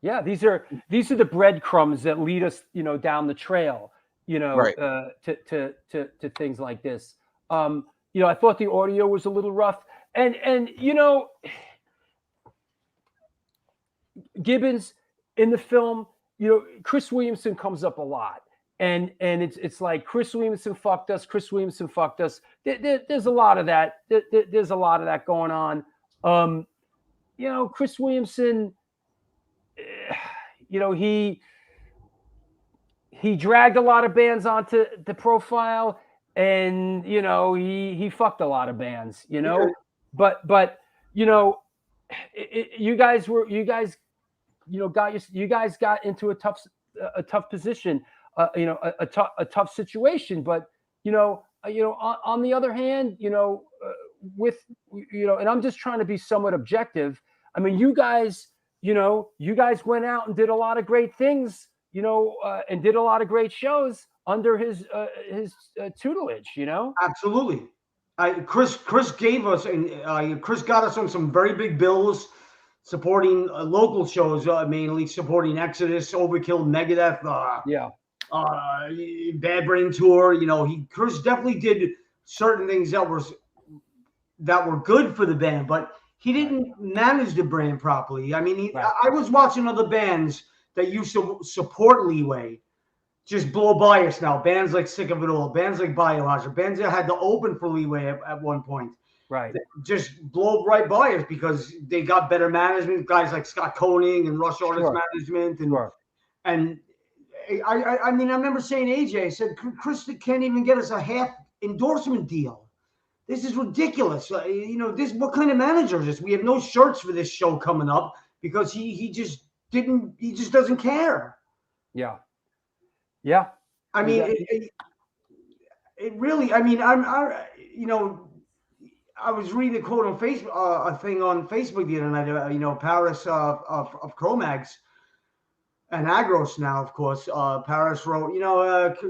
Yeah. These are the breadcrumbs that lead us, you know, down the trail, you know, to things like this. You know, I thought the audio was a little rough, and, you know, Gibbons in the film, you know, Chris Williamson comes up a lot. And it's like Chris Williamson fucked us. Chris Williamson fucked us. There's a lot of that. There's a lot of that going on. You know, Chris Williamson. You know, he dragged a lot of bands onto the profile, and you know he fucked a lot of bands. You know, but you know, you guys got into a tough position. You know, a tough situation, but you know, on the other hand, you know, and I'm just trying to be somewhat objective. I mean, you guys went out and did a lot of great things, you know, and did a lot of great shows under his tutelage, you know. Absolutely. Chris gave us, and Chris got us on some very big bills, supporting local shows, mainly supporting Exodus, Overkill, Megadeth. Bad Brain Tour. You know, Chris definitely did certain things that were good for the band, but he didn't manage the brand properly. I mean, I was watching other bands that used to support Leeway just blow by us now. Bands like Sick of It All, bands like Biohazard, bands that had to open for Leeway at one point. Right. Just blow right by us because they got better management, guys like Scott Koenig and Rush Artist Management, and I mean, I remember saying AJ, I said, Chris can't even get us a half endorsement deal. this is ridiculous. What kind of manager is this? We have no shirts for this show coming up because he just doesn't care. Yeah. Yeah. I mean, it really, I mean, I was reading a quote on Facebook, a thing on Facebook the other night, Paris of Chromags and Agros now, of course. Paris wrote,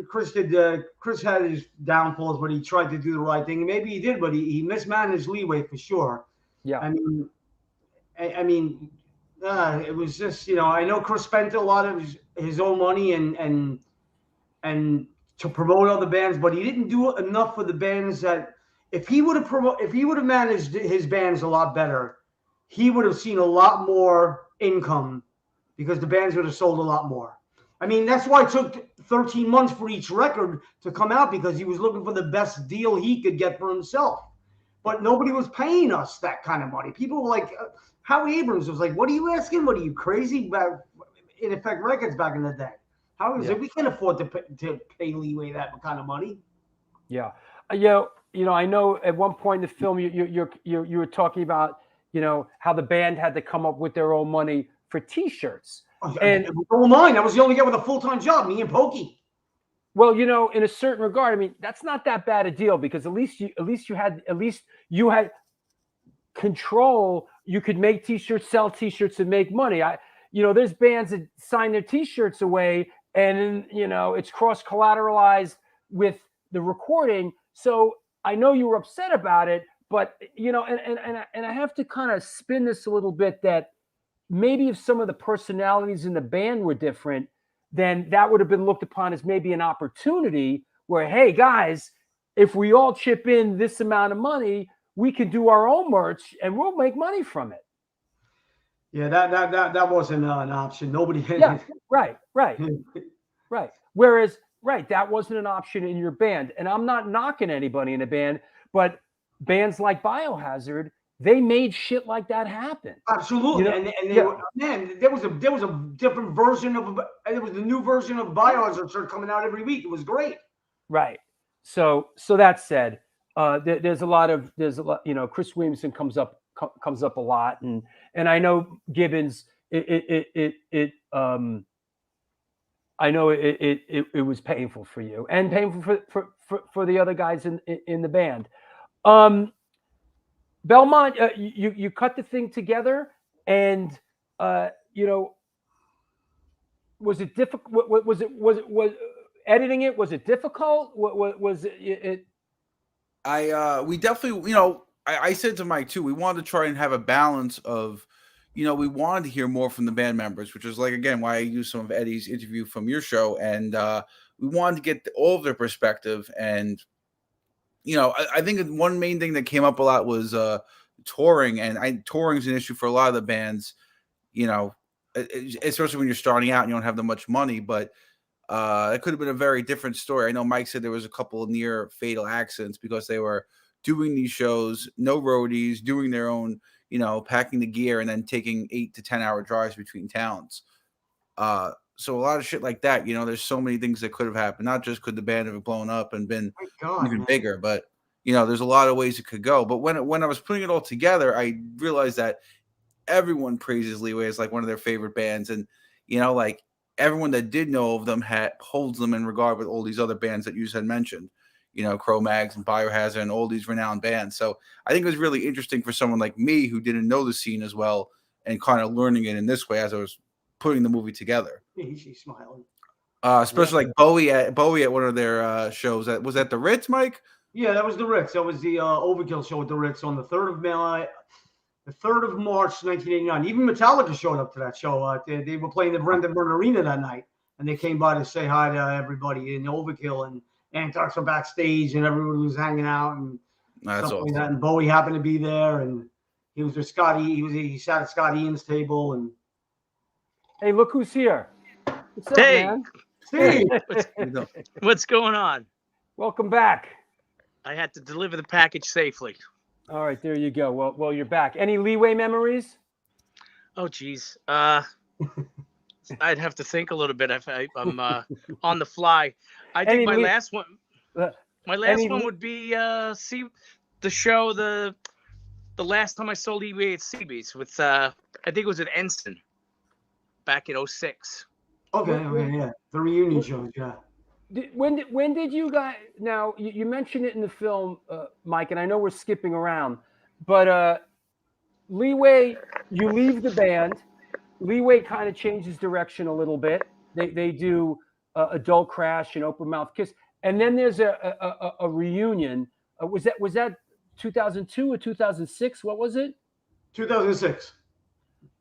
Chris had his downfalls, but he tried to do the right thing. Maybe he did, but he mismanaged Leeway for sure. Yeah. I mean, it was just, I know Chris spent a lot of his own money and to promote other bands, but he didn't do enough for the bands that if he would have managed his bands a lot better, he would have seen a lot more income because the bands would have sold a lot more. I mean, that's why it took 13 months for each record to come out, because he was looking for the best deal he could get for himself. But nobody was paying us that kind of money. People were like, Howie Abrams was like, what are you asking? What are you crazy about? In Effect Records back in the day. How is it? We can't afford to pay Leeway that kind of money. Yeah. I know at one point in the film you were talking about, how the band had to come up with their own money for T-shirts. And it was all mine. I was the only guy with a full-time job, me and Pokey. Well, in a certain regard, I mean, that's not that bad a deal, because at least you had control. You could make T-shirts, sell T-shirts, and make money. There's bands that sign their T-shirts away, and it's cross-collateralized with the recording. So I know you were upset about it, but and I have to kind of spin this a little bit, that maybe if some of the personalities in the band were different, then that would have been looked upon as maybe an opportunity where, hey guys, if we all chip in this amount of money, we can do our own merch and we'll make money from it. Yeah, that wasn't an option. Nobody. Yeah, right. Whereas, that wasn't an option in your band. And I'm not knocking anybody in a band, but bands like Biohazard, they made shit like that happen. Absolutely, there was a different version of there was a new version of Biohazard coming out every week. It was great. Right. So that said, there's a lot. Chris Williamson comes up a lot, and I know Gibbons. I know it was painful for you and painful for the other guys in the band. Belmont, you cut the thing together, and was it difficult? Was editing it? Was it difficult? Was it? We definitely, I said to Mike too, we wanted to try and have a balance of, we wanted to hear more from the band members, which is like, again, why I used some of Eddie's interview from your show. And we wanted to get all of their perspective. And, I think one main thing that came up a lot was touring. And touring is an issue for a lot of the bands, especially when you're starting out and you don't have that much money. But it could have been a very different story. I know Mike said there was a couple of near fatal accidents because they were doing these shows, no roadies, doing their own, packing the gear and then taking 8 to 10 hour drives between towns. So a lot of shit like that, there's so many things that could have happened. Not just could the band have blown up and been even bigger, but there's a lot of ways it could go. But when I was putting it all together, I realized that everyone praises Leeway as like one of their favorite bands. And, like everyone that did know of them holds them in regard with all these other bands that you had mentioned, Cro-Mags and Biohazard and all these renowned bands. So I think it was really interesting for someone like me who didn't know the scene as well and kind of learning it in this way as I was putting the movie together. He's smiling. Especially like Bowie at one of their shows. Was that the Ritz, Mike? Yeah, that was the Ritz. That was the Overkill show at the Ritz on the 3rd of March, 1989. Even Metallica showed up to that show. They were playing the Brendan Byrne Arena that night, and they came by to say hi to everybody in Overkill, and Anthrax were backstage, and everyone was hanging out, and that's stuff awesome. like that. And Bowie happened to be there, and he was with Scotty. He sat at Scott Ian's table, and hey, look who's here! What's up, hey, man? Hey, what's going on? Welcome back. I had to deliver the package safely. All right, there you go. Well, you're back. Any Leeway memories? Oh, geez. I'd have to think a little bit if I'm on the fly. I think my last one would be the show the last time I saw Leeway at CB's with I think it was at Ensign back in 06. Okay, yeah. The reunion shows, yeah. When did you guys? Now you mentioned it in the film, Mike, and I know we're skipping around, but Leeway, you leave the band. Leeway kind of changes direction a little bit. They do Adult Crash and Open Mouth Kiss, and then there's a reunion. Was that 2002 or 2006? What was it? 2006.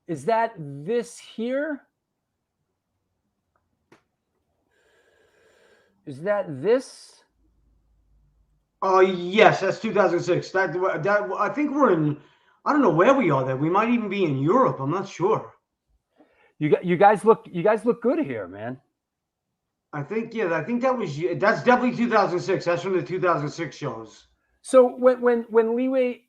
Is that this here? Is that this? Yes, that's 2006. That I think we're in. I don't know where we are. There, we might even be in Europe. I'm not sure. You guys look good here, man. I think that's definitely 2006. That's from the 2006 shows. So when Leeway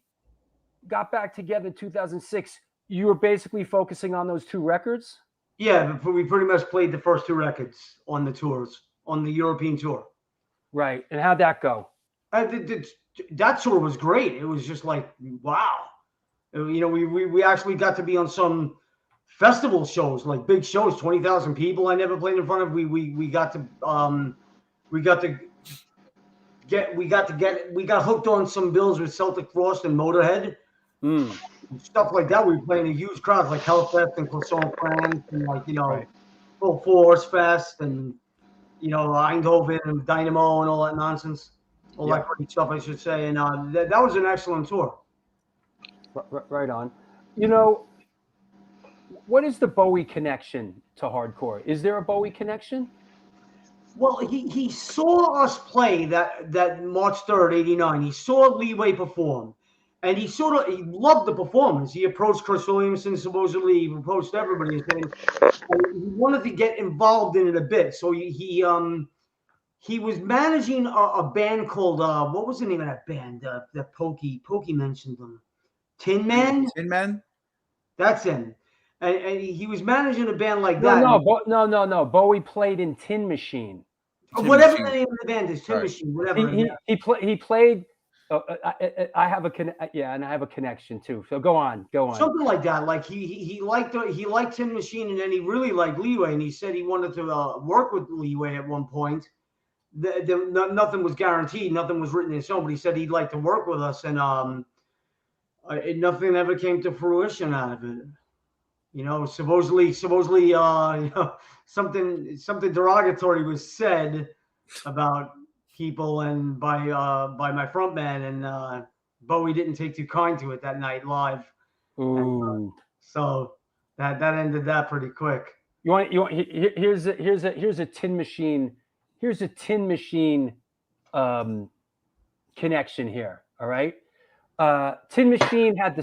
got back together in 2006, you were basically focusing on those 2 records? Yeah, but we pretty much played the first 2 records on the tours, on the European tour. Right. And how'd that go? That tour was great. It was just like, wow. We actually got to be on some festival shows, like big shows, 20,000 people I never played in front of. We got hooked on some bills with Celtic Frost and Motorhead. Stuff like that. We were playing in huge crowds like Hellfest and Croissant France and Full Force Fest and Eindhoven and Dynamo and all that nonsense. All that great stuff, I should say. And that was an excellent tour. Right on. What is the Bowie connection to hardcore? Is there a Bowie connection? Well, he saw us play that March 3rd, 89. He saw Leeway perform. And he loved the performance. He approached Chris Williamson, supposedly. He approached everybody. And he wanted to get involved in it a bit. So he was managing a band called, what was the name of that band that Pokey mentioned them? Tin Man? Tin Man? That's him. And he was managing a band like that. No. Bowie played in Tin Machine. Whatever the name of the band is, Tin Machine, whatever. He played. I have a connection too. So go on. Something like that. Like he liked Tin Machine, and then he really liked Leeway, and he said he wanted to work with Leeway at one point. Nothing was guaranteed, nothing was written in stone, but he said he'd like to work with us, and nothing ever came to fruition out of it. Supposedly, something derogatory was said about people and by my front man, and Bowie didn't take too kind to it that night live. Ooh. So that ended that pretty quick. Here's a Tin Machine. Here's a Tin Machine connection here. All right. Tin Machine had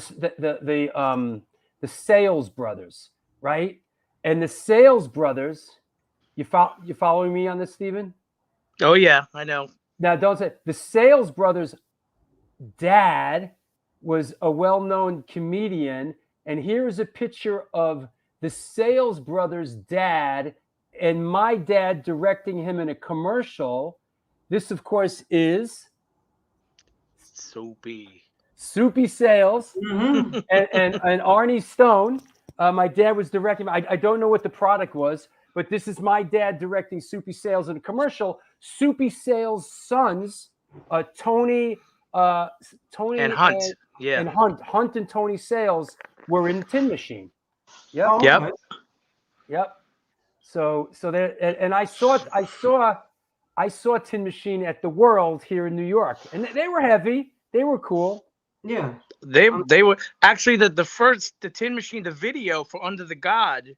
the Sales Brothers, right? And the Sales Brothers, you following me on this, Stephen? Oh yeah, I know. Now don't say the Sales Brothers' dad was a well-known comedian, and here's a picture of the Sales Brothers' dad and my dad directing him in a commercial. This, of course, is Soupy Sales, and Arnie Stone. My dad was directing. I don't know what the product was, but this is my dad directing Soupy Sales in a commercial. Soupy Sales' sons, Tony and Hunt, and Hunt and Tony Sales were in Tin Machine. Yep. Oh, yep. okay. Yep. So there, and I saw Tin Machine at the World here in New York, and they were heavy. They were cool. Yeah. They were actually the Tin Machine, the video for Under the God.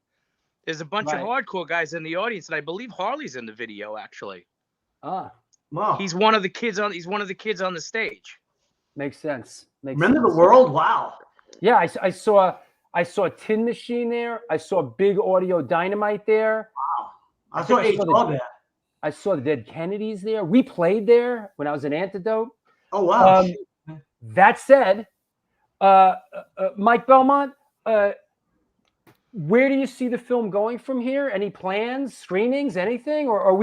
There's a bunch of hardcore guys in the audience, and I believe Harley's in the video actually. Ah, wow. He's one of the kids on the stage. Makes sense. Remember the World? Wow. Yeah, I saw Tin Machine there. I saw Big Audio Dynamite there. Wow. I saw HR there. I saw the Dead Kennedys there. We played there when I was an Antidote. Oh wow. That said, Mike Belmont, where do you see the film going from here? Any plans, screenings, anything, or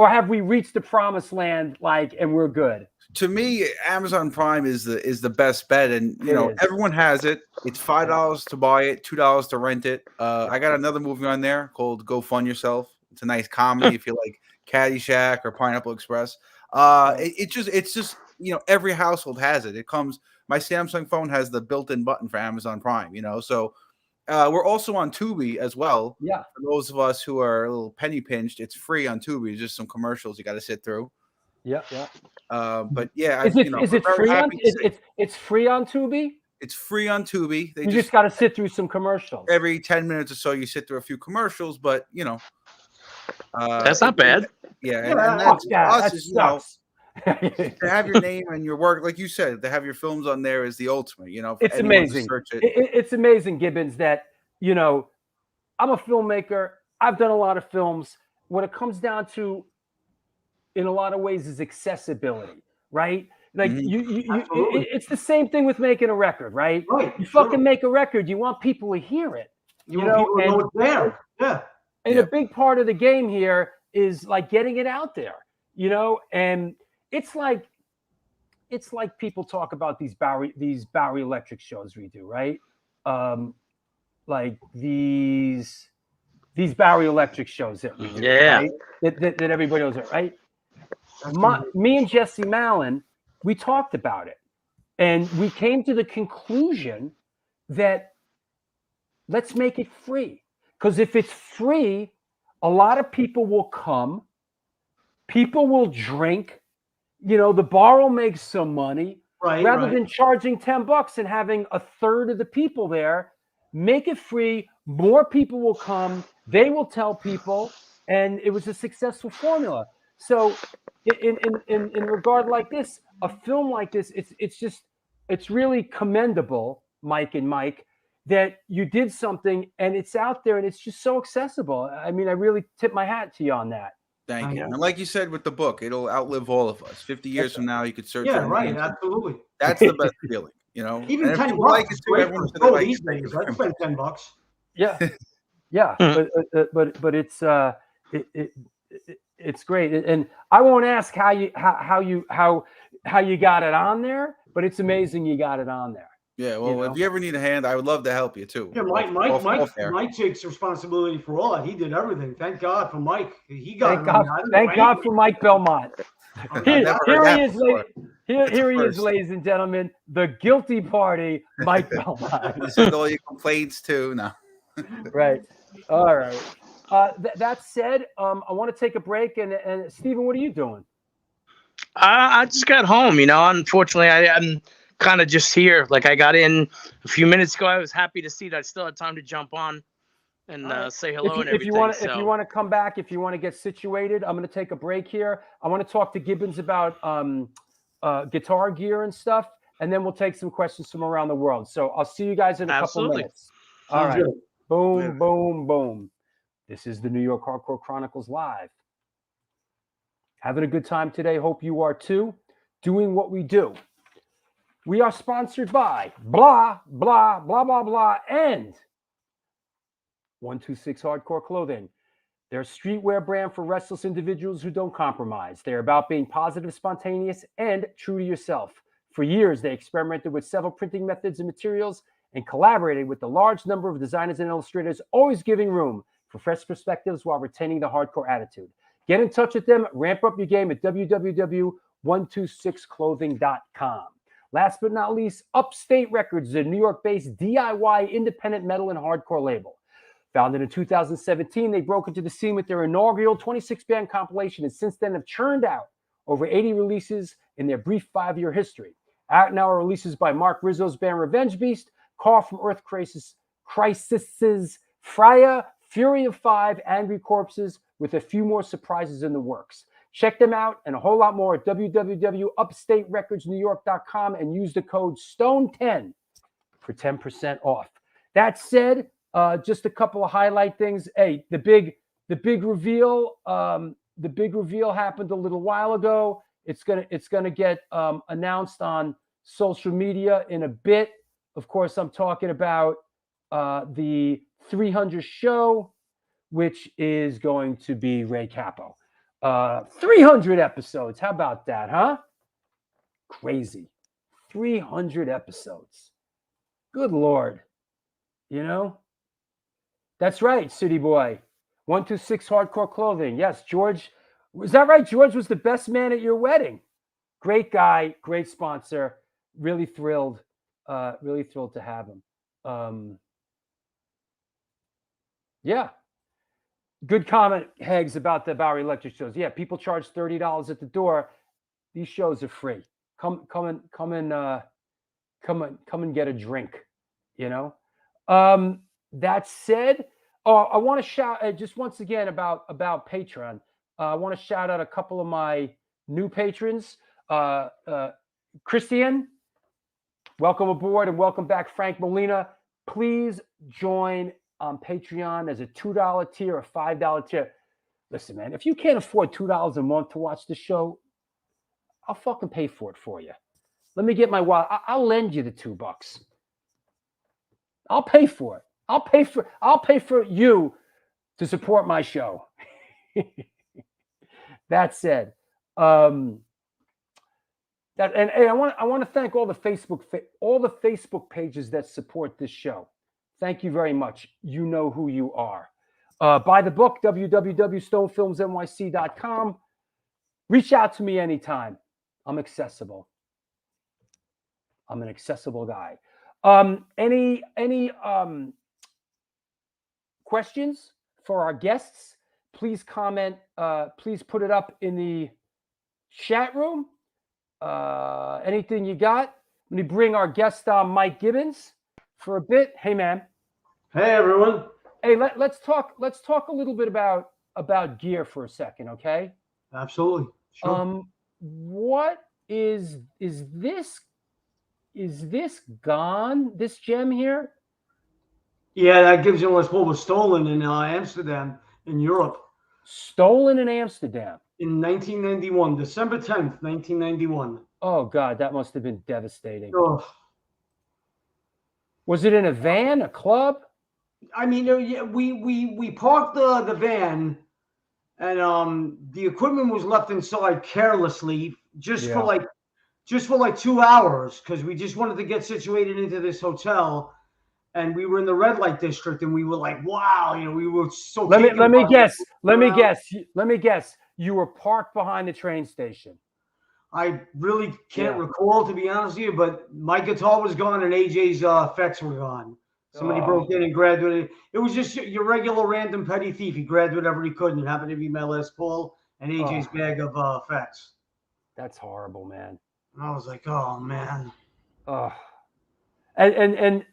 have we reached the promised land, and we're good? To me, Amazon Prime is the best bet, and It is. everyone has it. It's $5 to buy it, $2 to rent it. I got another movie on there called Go Fund Yourself. It's a nice comedy if you like Caddyshack or Pineapple Express. It's just every household has it. It comes. My Samsung phone has the built-in button for Amazon Prime. So we're also on Tubi as well. Yeah. For those of us who are a little penny pinched, it's free on Tubi. Just some commercials you got to sit through. Yeah. But yeah, Is it free on? It's free on Tubi. It's free on Tubi. You just got to sit through some commercials. Every 10 minutes or so, you sit through a few commercials, but that's not bad. Yeah, Yeah, and that sucks. To have your name and your work, like you said, to have your films on there is the ultimate. For It's anyone to amazing. search it. It's amazing, Gibbons, that I'm a filmmaker. I've done a lot of films. What it comes down to, in a lot of ways, is accessibility, right? Like it's the same thing with making a record, right? Right. You fucking make a record, you want people to hear it. You want people to know it's there. Yeah. And a big part of the game here is like getting it out there, and it's like people talk about these Bowery Electric shows we do, right? Like these Bowery Electric shows that we do, right? that everybody knows, right? Me and Jesse Mallon, we talked about it, and we came to the conclusion that let's make it free. Because if it's free, a lot of people will come, people will drink, the bar will make some money. Right, rather than charging $10 and having a third of the people there, make it free. More people will come. They will tell people, and it was a successful formula. So, in regard like this, a film like this, it's really commendable, Mike and Mike, that you did something and it's out there and it's just so accessible. I mean, I really tip my hat to you on that. Thank you. And like you said with the book, it'll outlive all of us. 50 years from now, you could search. Yeah, right. Absolutely. That's the best feeling, Even and $10 like it too, everyone should like these days. I'd spend $10. Yeah, yeah, but it's great, and I won't ask how you got it on there, but it's amazing you got it on there. Yeah, well, if you ever need a hand, I would love to help you too. Yeah, Mike takes responsibility for all that. He did everything. Thank God for Mike. He got Thank God for Mike Belmont. Here he is, ladies and gentlemen, the guilty party, Mike Belmont. With all your complaints too. No. Right. All right. That said, I want to take a break. And Stephen, what are you doing? I just got home. Unfortunately, I'm kind of just here. Like I got in a few minutes ago. I was happy to see that I still had time to jump on and say hello and everything. If you want to come back, if you want to get situated, I'm going to take a break here. I want to talk to Gibbons about guitar gear and stuff, and then we'll take some questions from around the world. So I'll see you guys in a couple minutes. All right. Good. Boom, boom, boom. This is the New York Hardcore Chronicles Live. Having a good time today. Hope you are too. Doing what we do. We are sponsored by blah, blah, blah, blah, blah, and 126 Hardcore Clothing. They're a streetwear brand for restless individuals who don't compromise. They're about being positive, spontaneous, and true to yourself. For years, they experimented with several printing methods and materials and collaborated with a large number of designers and illustrators, always giving room for fresh perspectives while retaining the hardcore attitude. Get in touch with them. Ramp up your game at www.126clothing.com. Last but not least, Upstate Records is a New York-based DIY independent metal and hardcore label. Founded in 2017, they broke into the scene with their inaugural 26-band compilation and since then have churned out over 80 releases in their brief 5-year history. Out now are releases by Mark Rizzo's band Revenge Beast, Carl from Earth Crisis' Freya, Fury of Five, Angry Corpses, with a few more surprises in the works. Check them out and a whole lot more at www.upstaterecordsnewyork.com and use the code STONE10 for 10% off. That said, just a couple of highlight things. Hey, the big reveal happened a little while ago. It's gonna get announced on social media in a bit. Of course, I'm talking about the 300 show, which is going to be Ray Capo. 300 episodes. How about that, huh? Crazy. 300 episodes. Good Lord. You know? That's right, City Boy. 126 Hardcore Clothing. Yes, George. Is that right? George was the best man at your wedding. Great guy, great sponsor. Really thrilled to have him. Yeah. Good comment, Hags, about the Bowery Electric shows. Yeah, people charge $30 at the door. These shows are free. Come and get a drink. You know. That said, I want to shout just once again about Patreon. I want to shout out a couple of my new patrons. Christian, welcome aboard and welcome back, Frank Molina. Please join on Patreon as a $2 tier or $5 tier. Listen, man, if you can't afford $2 a month to watch the show, I'll fucking pay for it for you. Let me get my wallet. I'll lend you the $2. I'll pay for it. I'll pay for you to support my show. That said, I want to thank all the Facebook pages that support this show. Thank you very much. You know who you are. Buy the book, www.stonefilmsnyc.com. Reach out to me anytime. I'm accessible. I'm an accessible guy. Any questions for our guests? Please comment. Please put it up in the chat room. Anything you got? Let me bring our guest on, Mike Gibbons, for a bit. Hey, man. Hey, everyone. Hey, let's talk a little bit about gear for a second, okay? Absolutely. Sure. What is this? Is this gone? This gem here? Yeah, that Gibbs and Les Paul was stolen in Amsterdam, in Europe. Stolen in Amsterdam in 1991, December 10th, 1991. Oh God, that must have been devastating. Oh. Was it in a van, a club? I mean, yeah, we parked the van, and the equipment was left inside carelessly, for like 2 hours, because we just wanted to get situated into this hotel, and we were in the red light district, and we were like, wow, we were so. Let me guess. You were parked behind the train station. I really can't recall, to be honest with you, but my guitar was gone and AJ's effects were gone. Somebody broke in and grabbed it. It was just your regular random petty thief. He grabbed whatever he could, and it happened to be my Les Paul and AJ's bag of effects. That's horrible, man. And I was like, oh man. And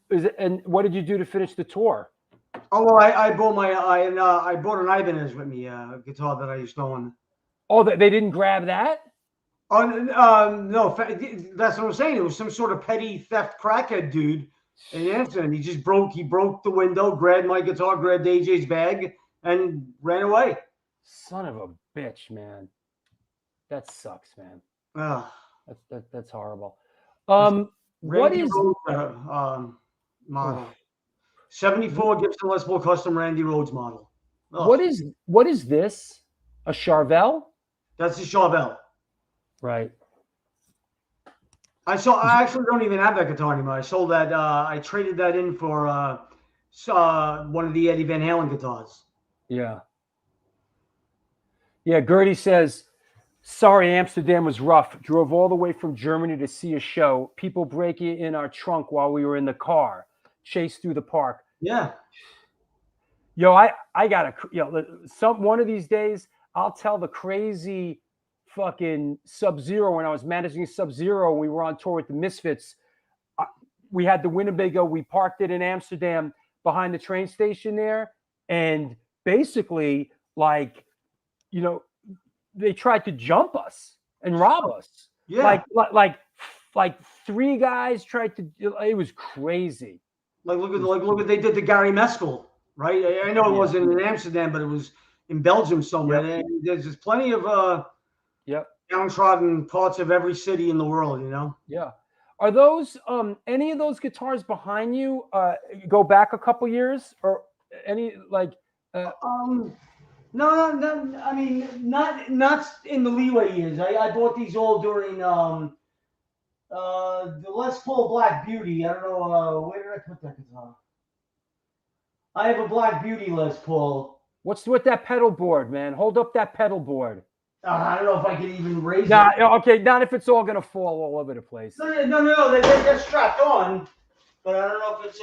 what did you do to finish the tour? Oh, well, I bought I bought an Ibanez with me, a guitar that I used to own. Oh, they didn't grab that? Oh, no, that's what I'm saying. It was some sort of petty theft crackhead dude in Amsterdam. He broke the window, grabbed my guitar, grabbed AJ's bag, and ran away. Son of a bitch, man. That sucks, man. That's horrible. What is model? 74 Gibson Les Paul custom Randy Rhoads model. What is this? A Charvel? That's a Charvel. Right. I actually don't even have that guitar anymore. I sold that. I traded that in for one of the Eddie Van Halen guitars. Yeah. Yeah. Gertie says, sorry, Amsterdam was rough. Drove all the way from Germany to see a show. People breaking in our trunk while we were in the car. Chased through the park. Yeah. Yo, I gotta, one of these days I'll tell the crazy fucking Sub-Zero when I was managing Sub-Zero. We were on tour with the Misfits. We had the Winnebago. We parked it in Amsterdam behind the train station there. And basically, they tried to jump us and rob us. Yeah. Like three guys tried to, it was crazy. Look what they did to Gary Meskel, right? I know it wasn't in Amsterdam, but it was in Belgium somewhere. Yep. And there's plenty of downtrodden parts of every city in the world, Yeah. Are those any of those guitars behind you go back a couple years, or any No. I mean, not in the Leeway years. I bought these all during The Les Paul Black Beauty. I don't know where did I put that guitar. I have a Black Beauty Les Paul. What's with that pedal board, man? Hold up that pedal board. I don't know if I can even raise it. it. Not if it's all gonna fall all over the place. No. They're strapped on, but I don't know if it's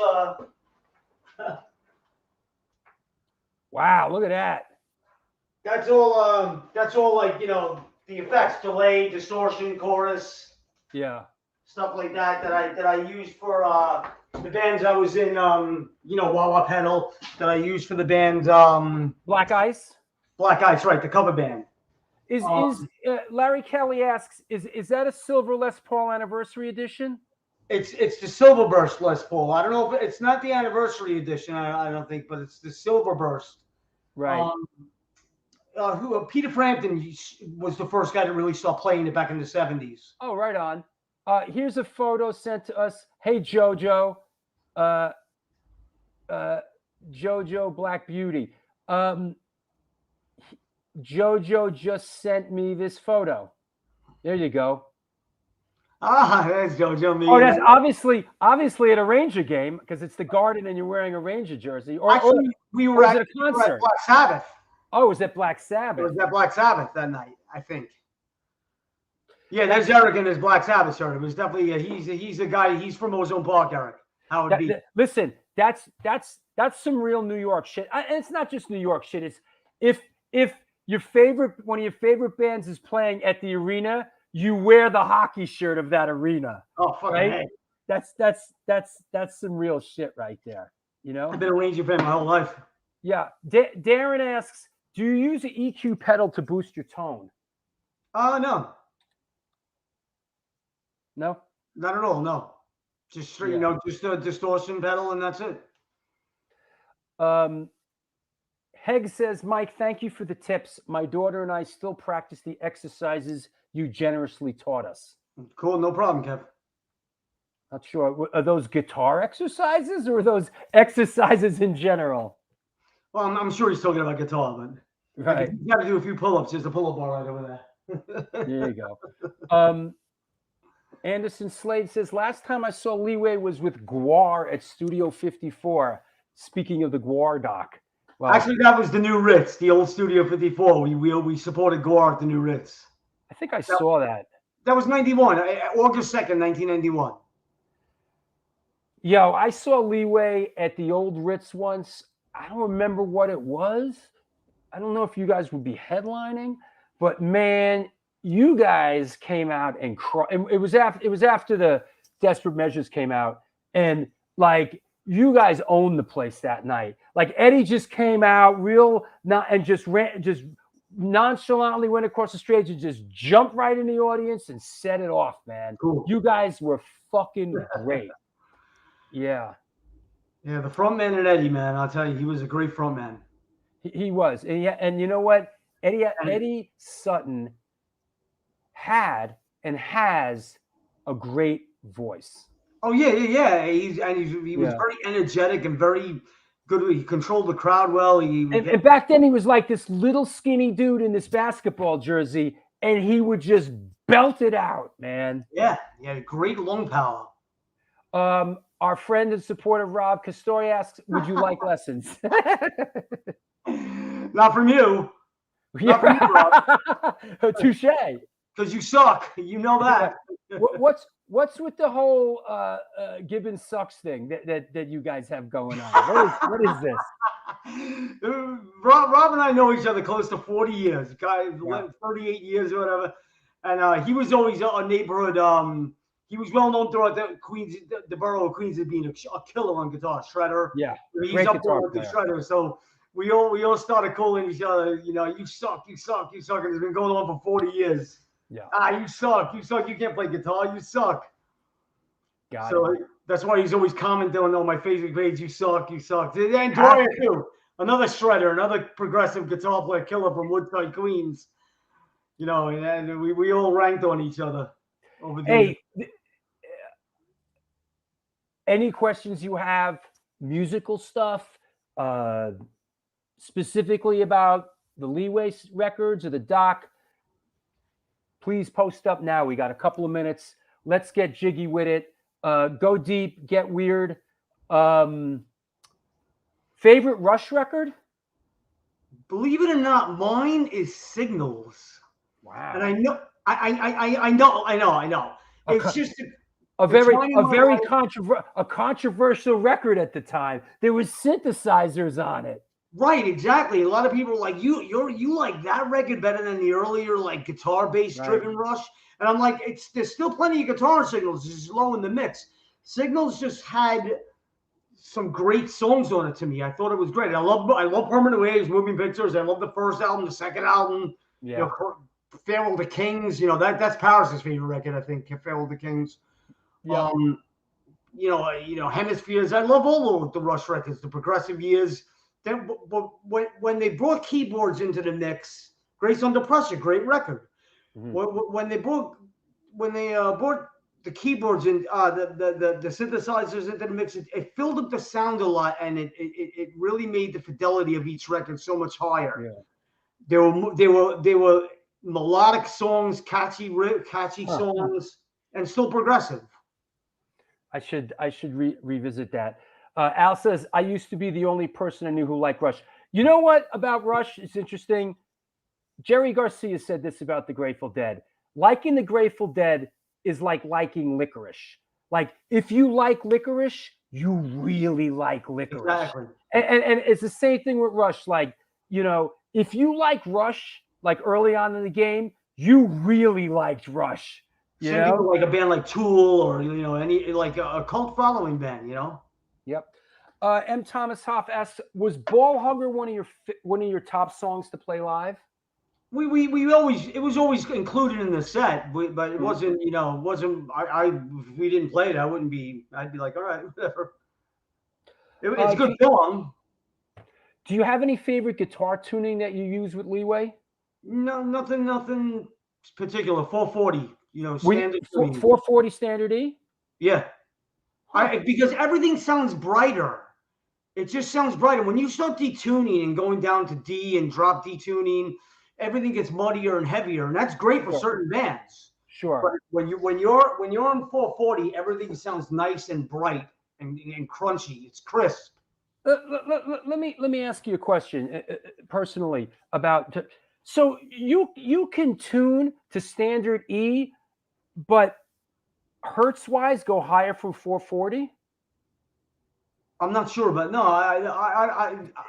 Wow, look at that. That's all like, the effects, delay, distortion, chorus. Yeah. Stuff like that I used for the bands I was in, Wah Pedal, that I used for the band Black Ice? Black Ice, right, the cover band. Is Larry Kelly asks, is that a Silver Les Paul Anniversary Edition? It's the Silverburst Les Paul. I don't know if it's not the Anniversary Edition, I don't think, but it's the Silverburst. Right. Peter Frampton was the first guy to really start playing it back in the 70s. Oh, right on. Here's a photo sent to us. Hey, JoJo. JoJo Black Beauty. JoJo just sent me this photo. There you go. That's JoJo. Me. Oh, that's obviously at a Ranger game because it's the Garden and you're wearing a Ranger jersey. Actually, we were at a concert. Black Sabbath. Oh, was that Black Sabbath? It was that Black Sabbath that night, I think. Yeah, there's Eric in his Black Sabbath shirt. It was definitely he's a guy. He's from Ozone Park, Eric. How it be? Listen, that's some real New York shit. And it's not just New York shit. It's if one of your favorite bands is playing at the arena, you wear the hockey shirt of that arena. Oh, fucking right? Hey. That's some real shit right there. You know? I've been a Ranger fan my whole life. Yeah. Darren asks, do you use an EQ pedal to boost your tone? No. No? Not at all, no. Just straight, just a distortion pedal and that's it. Heg says, Mike, thank you for the tips. My daughter and I still practice the exercises you generously taught us. Cool, no problem, Kev. Not sure. Are those guitar exercises or are those exercises in general? Well, I'm sure he's talking about guitar, but right. You got to do a few pull-ups. There's a pull-up bar right over there. There you go. Anderson Slade says, last time I saw Leeway was with Guar at Studio 54. Speaking of the Guar doc. Well, actually, that was the new Ritz, the old Studio 54. We supported Guar at the new Ritz. I think I saw that. That was 91, August 2nd, 1991. Yo, I saw Leeway at the old Ritz once. I don't remember what it was. I don't know if you guys would be headlining, but man, you guys came out and it was after the Desperate Measures came out, and like you guys owned the place that night. Like Eddie just came out just nonchalantly went across the stage and just jumped right in the audience and set it off, man. Cool. You guys were fucking great. Yeah. Yeah, the front man and Eddie, man, I'll tell you, he was a great front man. He was. And you know what? Eddie Sutton had and has a great voice. Oh, yeah. He was very energetic and very good. He controlled the crowd well. And back then he was like this little skinny dude in this basketball jersey, and he would just belt it out, man. Yeah, great lung power. Our friend and supporter Rob Castori asks, would you like lessons? Not from you. Not from you, Rob. Touche. Because you suck. You know that. What's with the whole Gibbons sucks thing that you guys have going on? What is this? Rob and I know each other close to 40 years. Guy, 38 years or whatever. And he was always a neighborhood. He was well known throughout the borough of Queens as being a killer on guitar, shredder. Yeah, he's up there with the shredder. So we all started calling each other. You suck, you suck, you suck, and it's been going on for 40 years. Yeah. You suck, you can't play guitar, you suck. Got it. That's why he's always commenting on my Facebook page. You suck, you suck. And Gloria too, another shredder, another progressive guitar player, killer from Woodside, Queens. And we all ranked on each other over the years. Any questions you have, musical stuff, specifically about the Leeway records or the doc, please post up now. We got a couple of minutes. Let's Get Jiggy with It, Go Deep, Get Weird. Favorite Rush record? Believe it or not, mine is Signals. Wow. And I know, I know. It's just a very controversial record at the time. There was synthesizers on it. Right, exactly. A lot of people are like, you like that record better than the earlier like guitar bass driven Rush. And I'm like, there's still plenty of guitar Signals. It's just low in the mix. Signals just had some great songs on it to me. I thought it was great. I love Permanent Waves, Moving Pictures. I love the first album, the second album. Yeah. You know, Farewell to Kings. You know, that's Paris's favorite record, I think. Farewell to Kings. Yeah. You know, Hemispheres. I love all of the Rush records, the progressive years. Then, but when they brought keyboards into the mix, Grace Under Pressure, great record. Mm-hmm. When they brought the keyboards and the synthesizers into the mix, it filled up the sound a lot, and it really made the fidelity of each record so much higher. Yeah. They were melodic songs, catchy songs, and still progressive. I should revisit that. Al says, I used to be the only person I knew who liked Rush. You know what about Rush? It's interesting. Jerry Garcia said this about the Grateful Dead. Liking the Grateful Dead is like liking licorice. Like, if you like licorice, you really like licorice. Exactly. And it's the same thing with Rush. Like, you know, if you like Rush, like early on in the game, you really liked Rush. You Same know? thing with like a band like Tool, or you know, any like a cult following band, you know. Yep. M. Thomas Hoff asks, was Ball Hugger one of your top songs to play live? We it was always included in the set, but it wasn't, you know, if we didn't play it, I'd be like, all right, whatever. It's a good song. Do you have any favorite guitar tuning that you use with Leeway? No, nothing particular. 440, you know, standard. 440 standard E? Yeah. Because everything sounds brighter. It just sounds brighter. When you start detuning and going down to D and drop detuning, everything gets muddier and heavier, and that's great for certain bands. Sure. But when you're on 440, everything sounds nice and bright and crunchy. It's crisp. Let me ask you a question personally about. So you can tune to standard E, but hertz wise go higher from 440. I'm not sure, but no,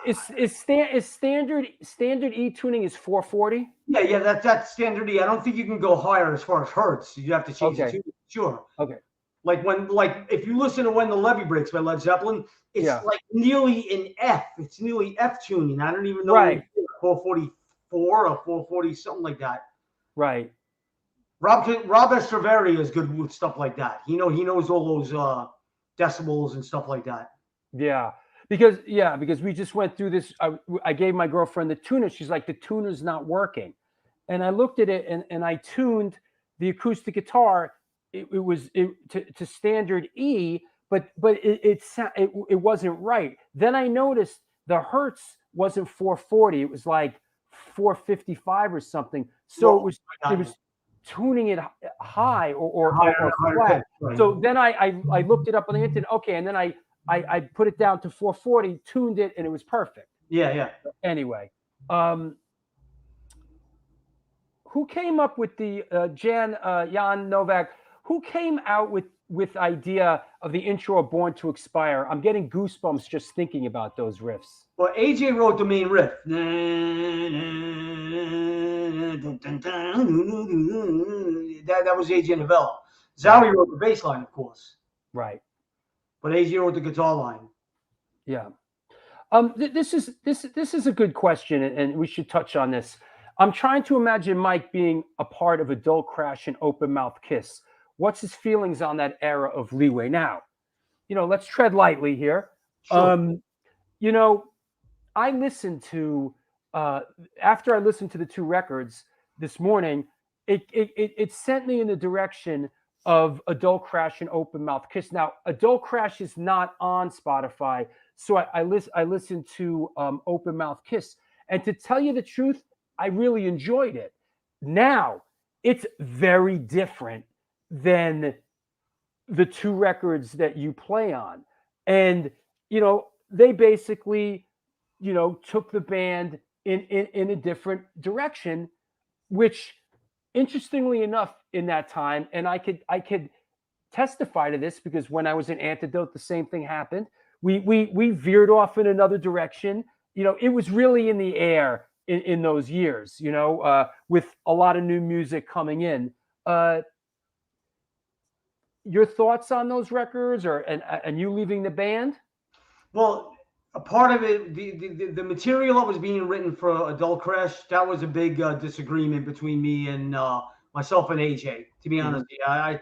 is standard E tuning is 440. Yeah, that's standard E. I don't think you can go higher as far as hertz. You have to change the tuning. Sure. Okay. Like if you listen to When the Levee Breaks by Led Zeppelin, it's like nearly in F. It's nearly F tuning. I don't even know. Right. 444 or 440, something like that. Right. Rob Estraveria is good with stuff like that. He knows all those decibels and stuff like that. Yeah, because we just went through this. I gave my girlfriend the tuner. She's like, the tuner's not working, and I looked at it and I tuned the acoustic guitar. It was to standard E, but it wasn't right. Then I noticed the hertz wasn't 440. It was like 455 or something. So it was tuning it high or flat. Right. So then I looked it up on the internet. Okay, and then I put it down to 440, tuned it, and it was perfect. Yeah. Anyway, who came up with the Jan Novak? Who came out with idea of the intro of Born to Expire? I'm getting goosebumps just thinking about those riffs. Well, AJ wrote the main riff. That was AJ Novella. Zowie wrote the bass line, of course. Right. But AJ wrote the guitar line. Yeah. This is a good question, and we should touch on this. I'm trying to imagine Mike being a part of Adult Crash and Open Mouth Kiss. What's his feelings on that era of Leeway? Now, let's tread lightly here. Sure. I listened to after I listened to the two records this morning, it sent me in the direction of Adult Crash and Open Mouth Kiss. Now, Adult Crash is not on Spotify, so I listened to Open Mouth Kiss, and to tell you the truth, I really enjoyed it. Now, it's very different than the two records that you play on. And, they basically, took the band in a different direction, which interestingly enough in that time, and I could testify to this because when I was in Antidote, the same thing happened. We veered off in another direction. It was really in the air in those years, with a lot of new music coming in. Your thoughts on those records and you leaving the band? Well, a part of it, the material that was being written for Adult Crash, that was a big disagreement between me and myself and AJ. To be honest, I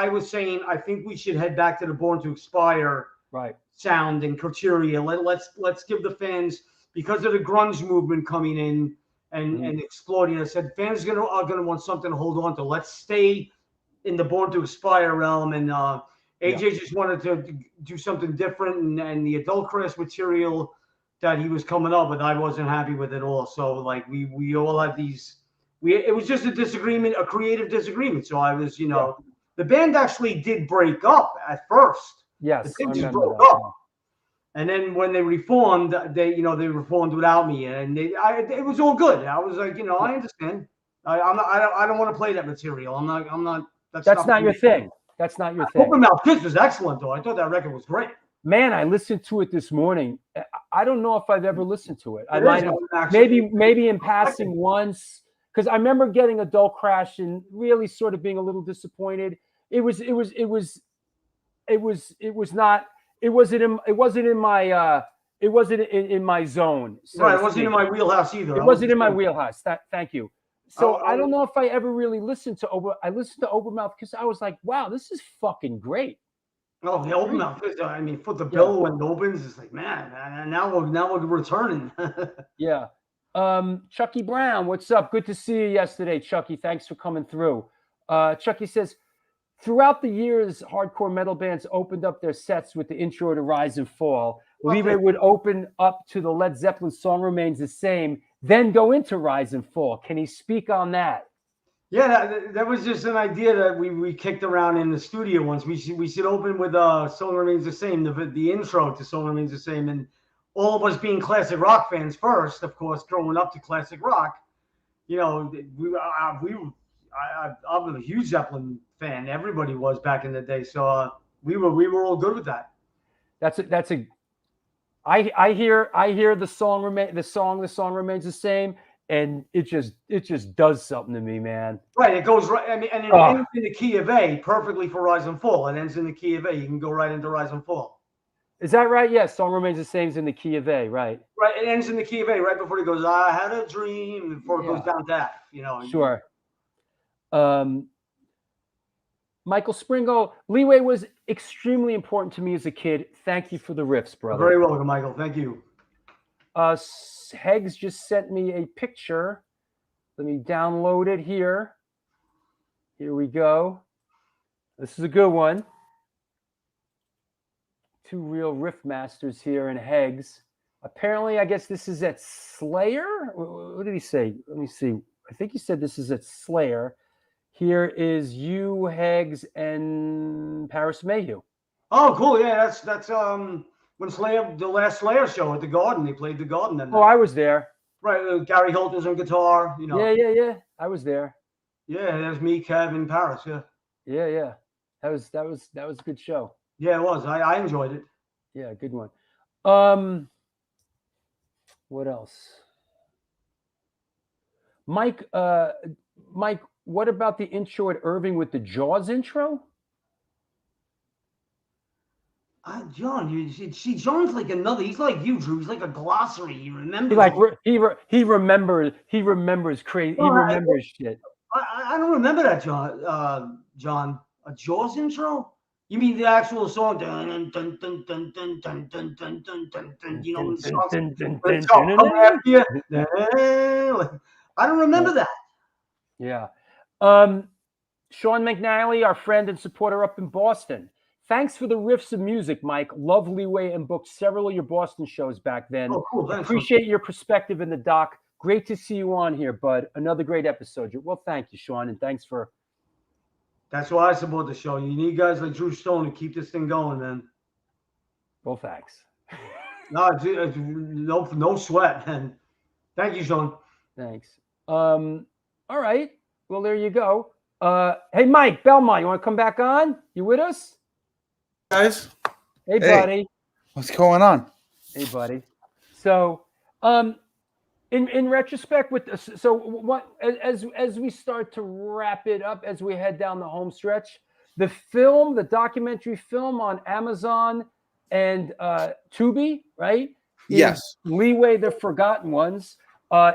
was saying I think we should head back to the Born to Expire sound and criteria. Let's give the fans, because of the grunge movement coming in and exploding. I said fans are gonna want something to hold on to. Let's stay in the Born to Expire realm, and AJ just wanted to do something different, and the Adult Crash material that he was coming up with, I wasn't happy with at all. So like we all had these. It was just a disagreement, a creative disagreement. So I was, the band actually did break up at first. Yes, the band I just remember broke that. up. And then when they reformed, they reformed without me, and it was all good. I was like, I understand. I don't want to play that material. I'm not. That's not your thing. That's not your thing. Open Mouth Kids was excellent, though. I thought that record was great. Man, I listened to it this morning. I don't know if I've ever listened to it. I might have, maybe in passing once, because I remember getting Adult Crash and really sort of being a little disappointed. It wasn't in my zone. So right, it wasn't in my wheelhouse either. It wasn't in my wheelhouse. Thank you. So I don't know if I ever really listened to I listened to Open Mouth because I was like, wow, this is fucking great. Oh, the Open Mouth Kids. I mean, Foot the Bill when it opens, it's like, man, now we're returning. Yeah. Chucky Brown, what's up? Good to see you yesterday, Chucky. Thanks for coming through. Chucky says, throughout the years, hardcore metal bands opened up their sets with the intro to Rise and Fall. Leeway would open up to the Led Zeppelin Song Remains the Same, then go into Rise and Fall. Can he speak on that? Yeah, that was just an idea that we kicked around in the studio once. We should open with Song Remains the Same, the intro to Song Remains the Same, and all of us being classic rock fans first, of course, growing up to classic rock. I'm a huge Zeppelin fan. Everybody was back in the day, so we were all good with that. I hear the song remains the same, and it just does something to me, man. Right, it goes right. I mean, and it ends in the key of A perfectly for Rise and Fall. It ends in the key of A. You can go right into Rise and Fall. Is that right? Yes, Song Remains the Same is in the key of A, right? Right, it ends in the key of A right before it goes, I had a dream, before it goes down to F, Sure. Michael Springo, Leeway was extremely important to me as a kid. Thank you for the riffs, brother. Very welcome, Michael. Thank you. Hegs just sent me a picture. Let me download it here. Here we go. This is a good one. Two real riff masters here in Hegs. Apparently, I guess this is at Slayer. What did he say? Let me see. I think he said this is at Slayer. Here is you, Hegs, and Paris Mayhew. Oh, cool. Yeah, that's when Slayer, the last Slayer show at the Garden, they played the Garden. Then. Oh, I was there. Right, Gary Holt was on guitar. Yeah. I was there. Yeah, there's me, Kev, and Paris. Yeah. That was a good show. Yeah, it was. I enjoyed it. Yeah, good one. What else? Mike, what about the intro at Irving with the Jaws intro? John, see, John's like another. He's like you, Drew. He's like a glossary. He remembers. He remembers. He remembers crazy. He remembers shit. I don't remember that, John. John, a Jaws intro? You mean the actual song? Dun dun dun dun dun dun dun dun dun dun dun. You know the song. I don't remember that. Yeah. Sean McNally, our friend and supporter up in Boston. Thanks for the riffs of music, Mike. Love Leeway and booked several of your Boston shows back then. Oh, cool. Thanks. Appreciate your perspective in the doc. Great to see you on here, bud. Another great episode. Well, thank you, Sean, and thanks for That's why I support the show. You need guys like Drew Stone to keep this thing going, man. Well, thanks. No, no sweat, man. Thank you, Sean. Thanks. All right. Well, there you go. Hey, Mike Belmont, you want to come back on? You with us? Guys. Hey, buddy. What's going on? Hey, buddy. So, in retrospect, as we start to wrap it up, as we head down the home stretch, the documentary film on Amazon and Tubi, right? Yes. Leeway, the Forgotten Ones.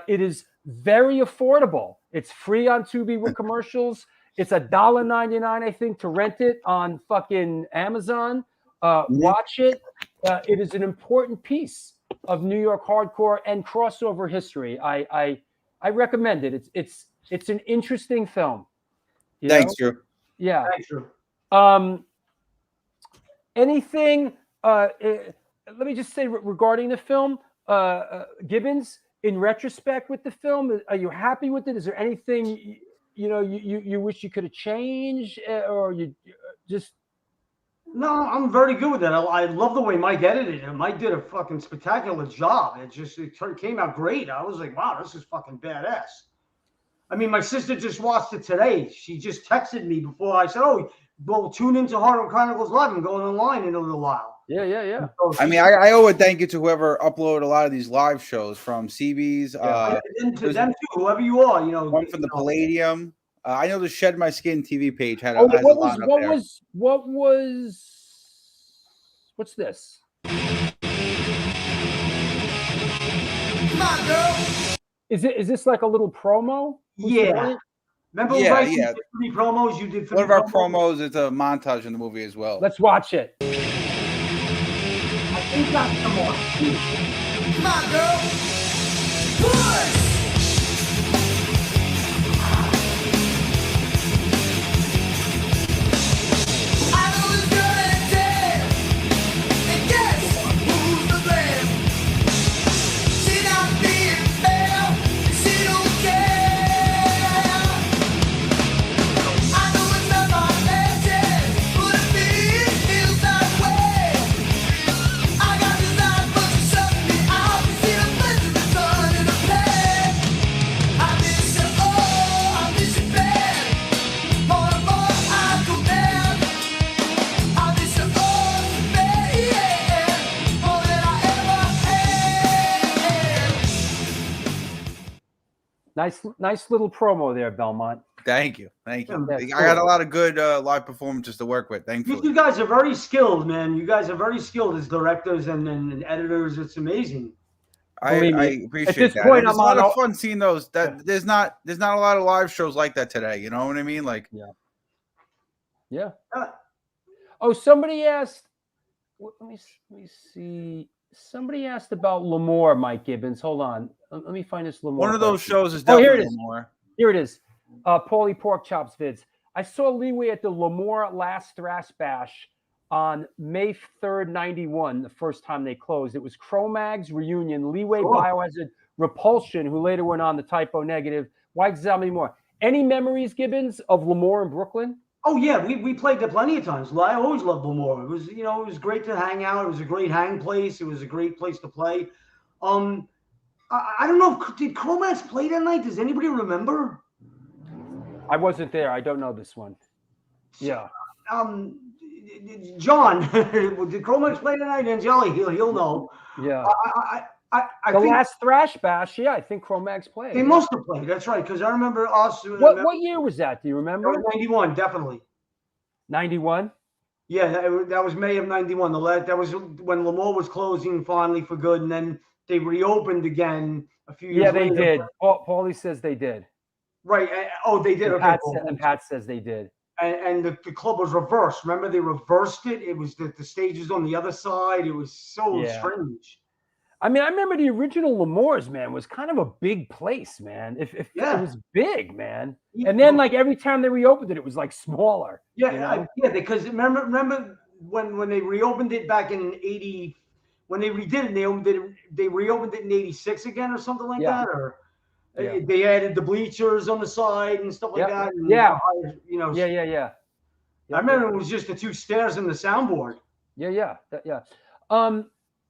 It is very affordable. It's free on Tubi with commercials. It's $1.99, I think, to rent it on fucking Amazon. Watch it. It is an important piece of New York hardcore and crossover history. I recommend it. It's an interesting film. Thanks, Drew. Yeah. Thanks, Drew. Anything? Let me just say regarding the film, Gibbons. In retrospect, with the film, are you happy with it? Is there anything you wish you could have changed, or you just? No, I'm very good with that. I love the way Mike edited it. Mike did a fucking spectacular job. It came out great. I was like, wow, this is fucking badass. I mean, my sister just watched it today. She just texted me before I said, oh, well, tune into Harlem Chronicles Live. I'm going online in a little while. Yeah. So I mean, I owe a thank you to whoever uploaded a lot of these live shows from CB's. And to them too, whoever you are, one from the Palladium. I know the Shed My Skin TV page had What's this? Come on, girl. Is this like a little promo? Yeah. Remember, Yeah, right? yeah. You did 3 promos. You did 3 One of our promos. promos is a montage in the movie as well. Let's watch it. I think that's some more. Come on, girl. Push. I know it's good and dead. And guess who's to blame? She not being fair. She don't care. I know it's not my legend, but it feels that way. I got designed, but you shut me out. You see the pleasure of turning to pain. I miss you, oh, I miss you bad. More and more I go mad. I miss you, oh, bad, yeah. More than I ever had. Nice little promo there, Belmont. Thank you. Thank you. That's I cool. got a lot of good live performances to work with. Thankfully. You guys are very skilled, man. You guys are very skilled as directors and editors. It's amazing. I Believe me, appreciate at this that. point, And it's I'm a lot on of fun seeing those. There's not a lot of live shows like that today. You know what I mean? Like, Yeah. Oh, somebody asked. Let me see. Somebody asked about L'Amour, Mike Gibbons. Hold on. Let me find this L'Amour. one of those question. shows is Oh, here definitely it is. more. Here it is. Paulie Pork Chops vids. I saw Leeway at the L'Amour Last Thrash Bash on May 3rd, 91, the first time they closed. It was Cro-Mag's reunion, Leeway, Cool. Biohazard, Repulsion, who later went on the Typo Negative, White Zombie more. Any memories, Gibbons, of L'Amour in Brooklyn? Oh yeah, we played there plenty of times. I always loved Lemoore. It was, it was great to hang out. It was a great hang place. It was a great place to play. I don't know. Did Chromax play that night? Does anybody remember? I wasn't there. I don't know this one. Yeah. John, did Chromax play that night? Angeli, he'll know. Yeah. I The think last Thrash Bash, yeah, I think Chromax played. they must have played. That's right, because I remember us. What year was that? Do you remember? 91, definitely. 91? Yeah, that was May of 91. That was when Lemoore was closing finally for good, and then they reopened again a few years later. Yeah, they did. Paulie says they did. Right. Oh, they did. And Okay. Pat says they did. And the club was reversed. Remember, they reversed it. It was the stages on the other side. It was so strange. I mean, I remember the original L'Amour's, man, was kind of a big place, man. If it was big, man. And then, like, every time they reopened it, it was like smaller. Yeah, you know? yeah. Because remember when they reopened it back in '80, when they redid it, they reopened it in '86 again or something like that, or they added the bleachers on the side and stuff like that. And Yeah. you know. Yeah. I remember it was just the two stairs and the soundboard. Yeah.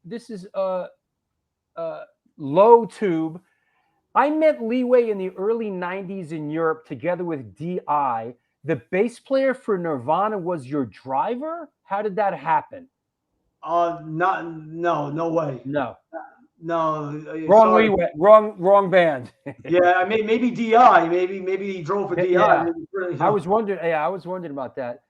This is Low Tube. I met Leeway in the early 90s in Europe together with D.I. The bass player for Nirvana was your driver? How did that happen? No way. No. Wrong Leeway. Wrong band. Yeah, maybe DI. Maybe he drove for DI. Yeah. I was wondering about that.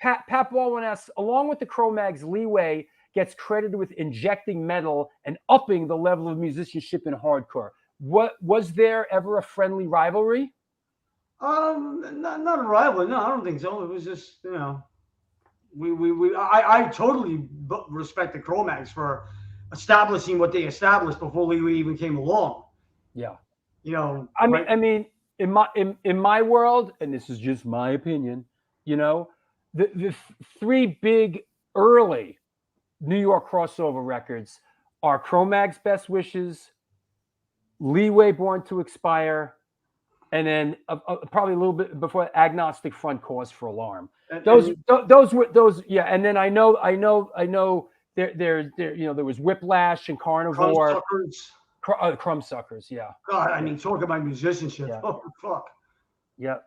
Pat Baldwin asks, along with the Cro-Mags, Leeway gets credited with injecting metal and upping the level of musicianship in hardcore. What was there ever a friendly rivalry? Not a rivalry. No, I don't think so. It was just, I totally respect the Cro-Mags for establishing what they established before Leeway even came along. Yeah. I mean, in my world, and this is just my opinion, the three big early New York crossover records are Cro-Mags' Best Wishes, Leeway, Born to Expire, and then probably a little bit before Agnostic Front, Cause for Alarm. Those were. And then I know there was Whiplash and Carnivore. Crumbsuckers, yeah. God, I mean, talk about musicianship. Yeah. Oh, fuck. Yeah.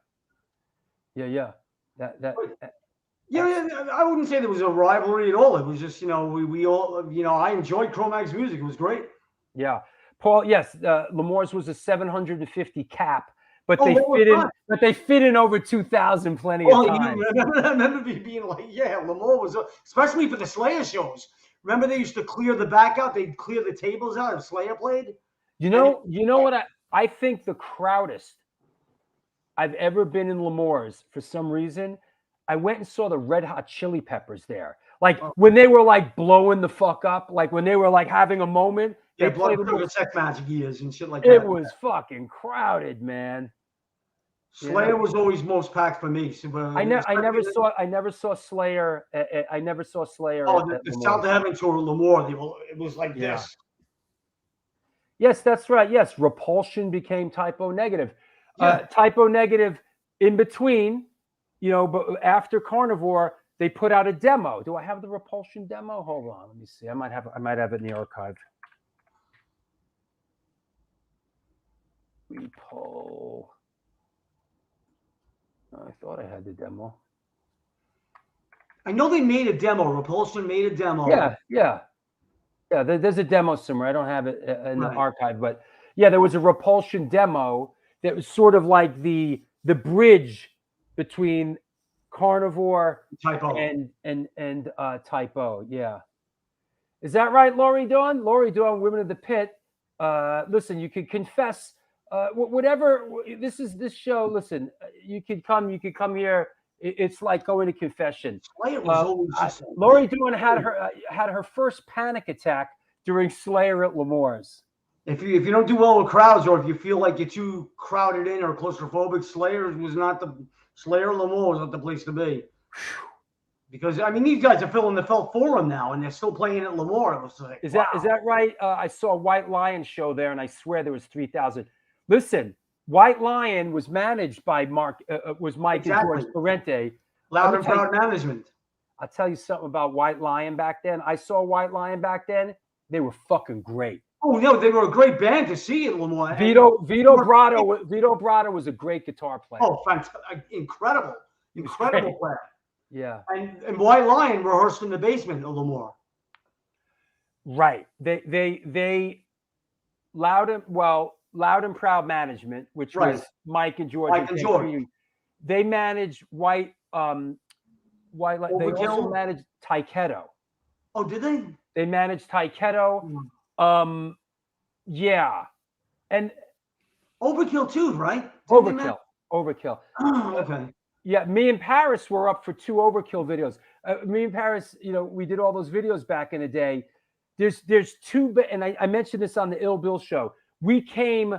I wouldn't say there was a rivalry at all. It was just, we all, I enjoyed Cro-Mags' music. It was great. Yeah. Paul, yes, L'Amour's was a 750 cap, but they fit in over 2,000 plenty of times. I remember being like, L'Amour was, especially for the Slayer shows. Remember they used to clear the back out? They'd clear the tables out if Slayer played? You know what? I think the crowdest I've ever been in L'Amour's, for some reason, I went and saw the Red Hot Chili Peppers there. Like when they were like blowing the fuck up, like when they were like having a moment. They played the Sex Magic years and shit like that. It was fucking crowded, man. Slayer was always most packed for me. I never saw Slayer. I never saw Slayer. The South of Heaven tour at L'Amour. It was like this. Yes, that's right. Yes, Repulsion became Typo Negative. Typo Negative in between, but after Carnivore, they put out a demo. Do I have the Repulsion demo? Hold on, let me see. I might have it in the archive. Repo. I thought I had the demo. I know they made a demo. Repulsion made a demo. Yeah. There's a demo somewhere. I don't have it in the archive, but there was a Repulsion demo that was sort of like the bridge between Carnivore and Typo. Yeah. Is that right, Laurie Dawn? Laurie Dawn, Women of the Pit. Listen, you could confess. Whatever this show. Listen, you could come here. It's like going to confession. Laurie Dawn had her first panic attack during Slayer at L'Amour's. If you don't do well with crowds, or if you feel like you're too crowded in or claustrophobic, Slayer was not the L'Amour was not the place to be. Because I mean, these guys are filling the Felt Forum now, and they're still playing at L'Amour. It was like, is that right? I saw a White Lion show there, and I swear there was 3,000. Listen, White Lion was managed by Mike and George Parente. Loud and Proud management. I'll tell you something about White Lion back then. I saw White Lion back then. They were fucking great. Oh no, they were a great band to see at L'Amour. Vito Brato was a great guitar player. Oh, fantastic! Incredible player. Yeah. And White Lion rehearsed in the basement of L'Amour. Right. They Loud and Proud management, which was Mike and George. They managed White Lion. They also managed Taiketo. Oh, did they? They managed Taiketo. Yeah. And Overkill too, right? Overkill. Oh, okay. Yeah, me and Paris were up for 2 Overkill videos. Me and Paris, we did all those videos back in the day. There's 2, and I mentioned this on the Ill Bill show. We came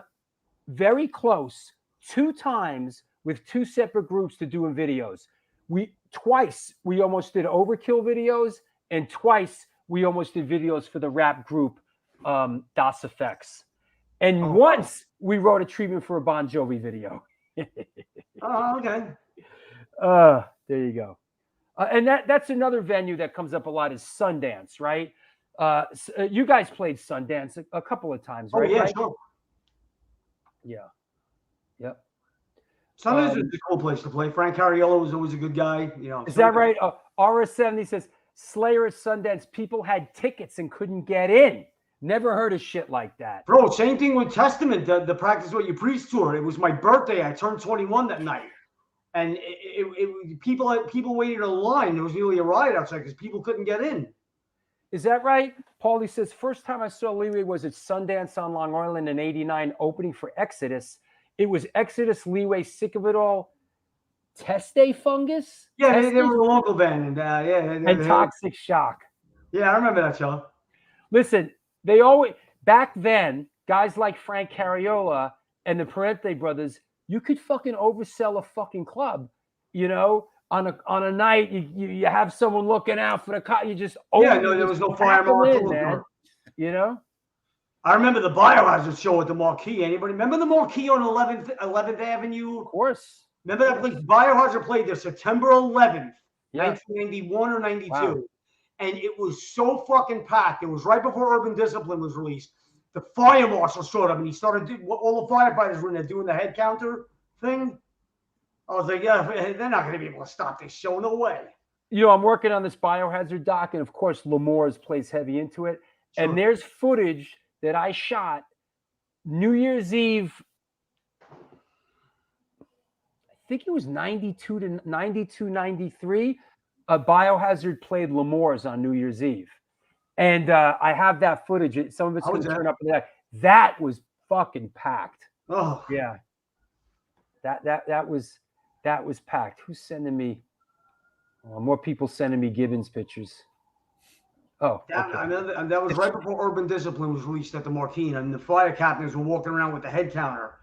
very close 2 times with 2 separate groups to doing videos. Twice we almost did Overkill videos, and twice we almost did videos for the rap group Das Effects. And once we wrote a treatment for a Bon Jovi video. Oh, okay. There you go. And that's another venue that comes up a lot is Sundance, right? You guys played Sundance a couple of times, right? Oh yeah, right? sure. Yeah. Yep. Sundance is a cool place to play. Frank Cariola was always a good guy. You know. Is that right? RS70 says Slayer at Sundance. People had tickets and couldn't get in. Never heard of shit like that. Bro, same thing with Testament, the Practice What You Preach tour. It was my birthday. I turned 21 that night. And people waited in a line. There was nearly a riot outside because people couldn't get in. Is that right? Paulie says, first time I saw Leeway was at Sundance on Long Island in '89, opening for Exodus. It was Exodus, Leeway, Sick of It All, Teste Fungus? Yeah, they were a local band. And Toxic Shock. Yeah, I remember that show. Listen, they always, back then, guys like Frank Cariola and the Parente brothers, you could fucking oversell a fucking club, you know, on a night. You have someone looking out for the cop. You just there was no fire marshal, man. You know. I remember the Biohazard show at the Marquee. Anybody remember the Marquee on 11th Avenue? Of course. Remember that place? Biohazard played there September 11th, 1991 or 92. Wow. And it was so fucking packed. It was right before Urban Discipline was released. The fire marshal showed up and he started all the firefighters were in there doing the head counter thing. I was like, yeah, they're not going to be able to stop this show. No way. You know, I'm working on this Biohazard doc, and of course, L'Amour's plays heavy into it. Sure. And there's footage that I shot New Year's Eve. I think it was 92 to 92, 93. Biohazard played L'Amour's on New Year's Eve. And I have that footage. Some of it's going to turn up in that. That was fucking packed. Oh yeah. That was packed. Who's sending me? More people sending me Gibbons pictures. Oh, that was right before Urban Discipline was released at the Marquee, and the fire captains were walking around with the head counter.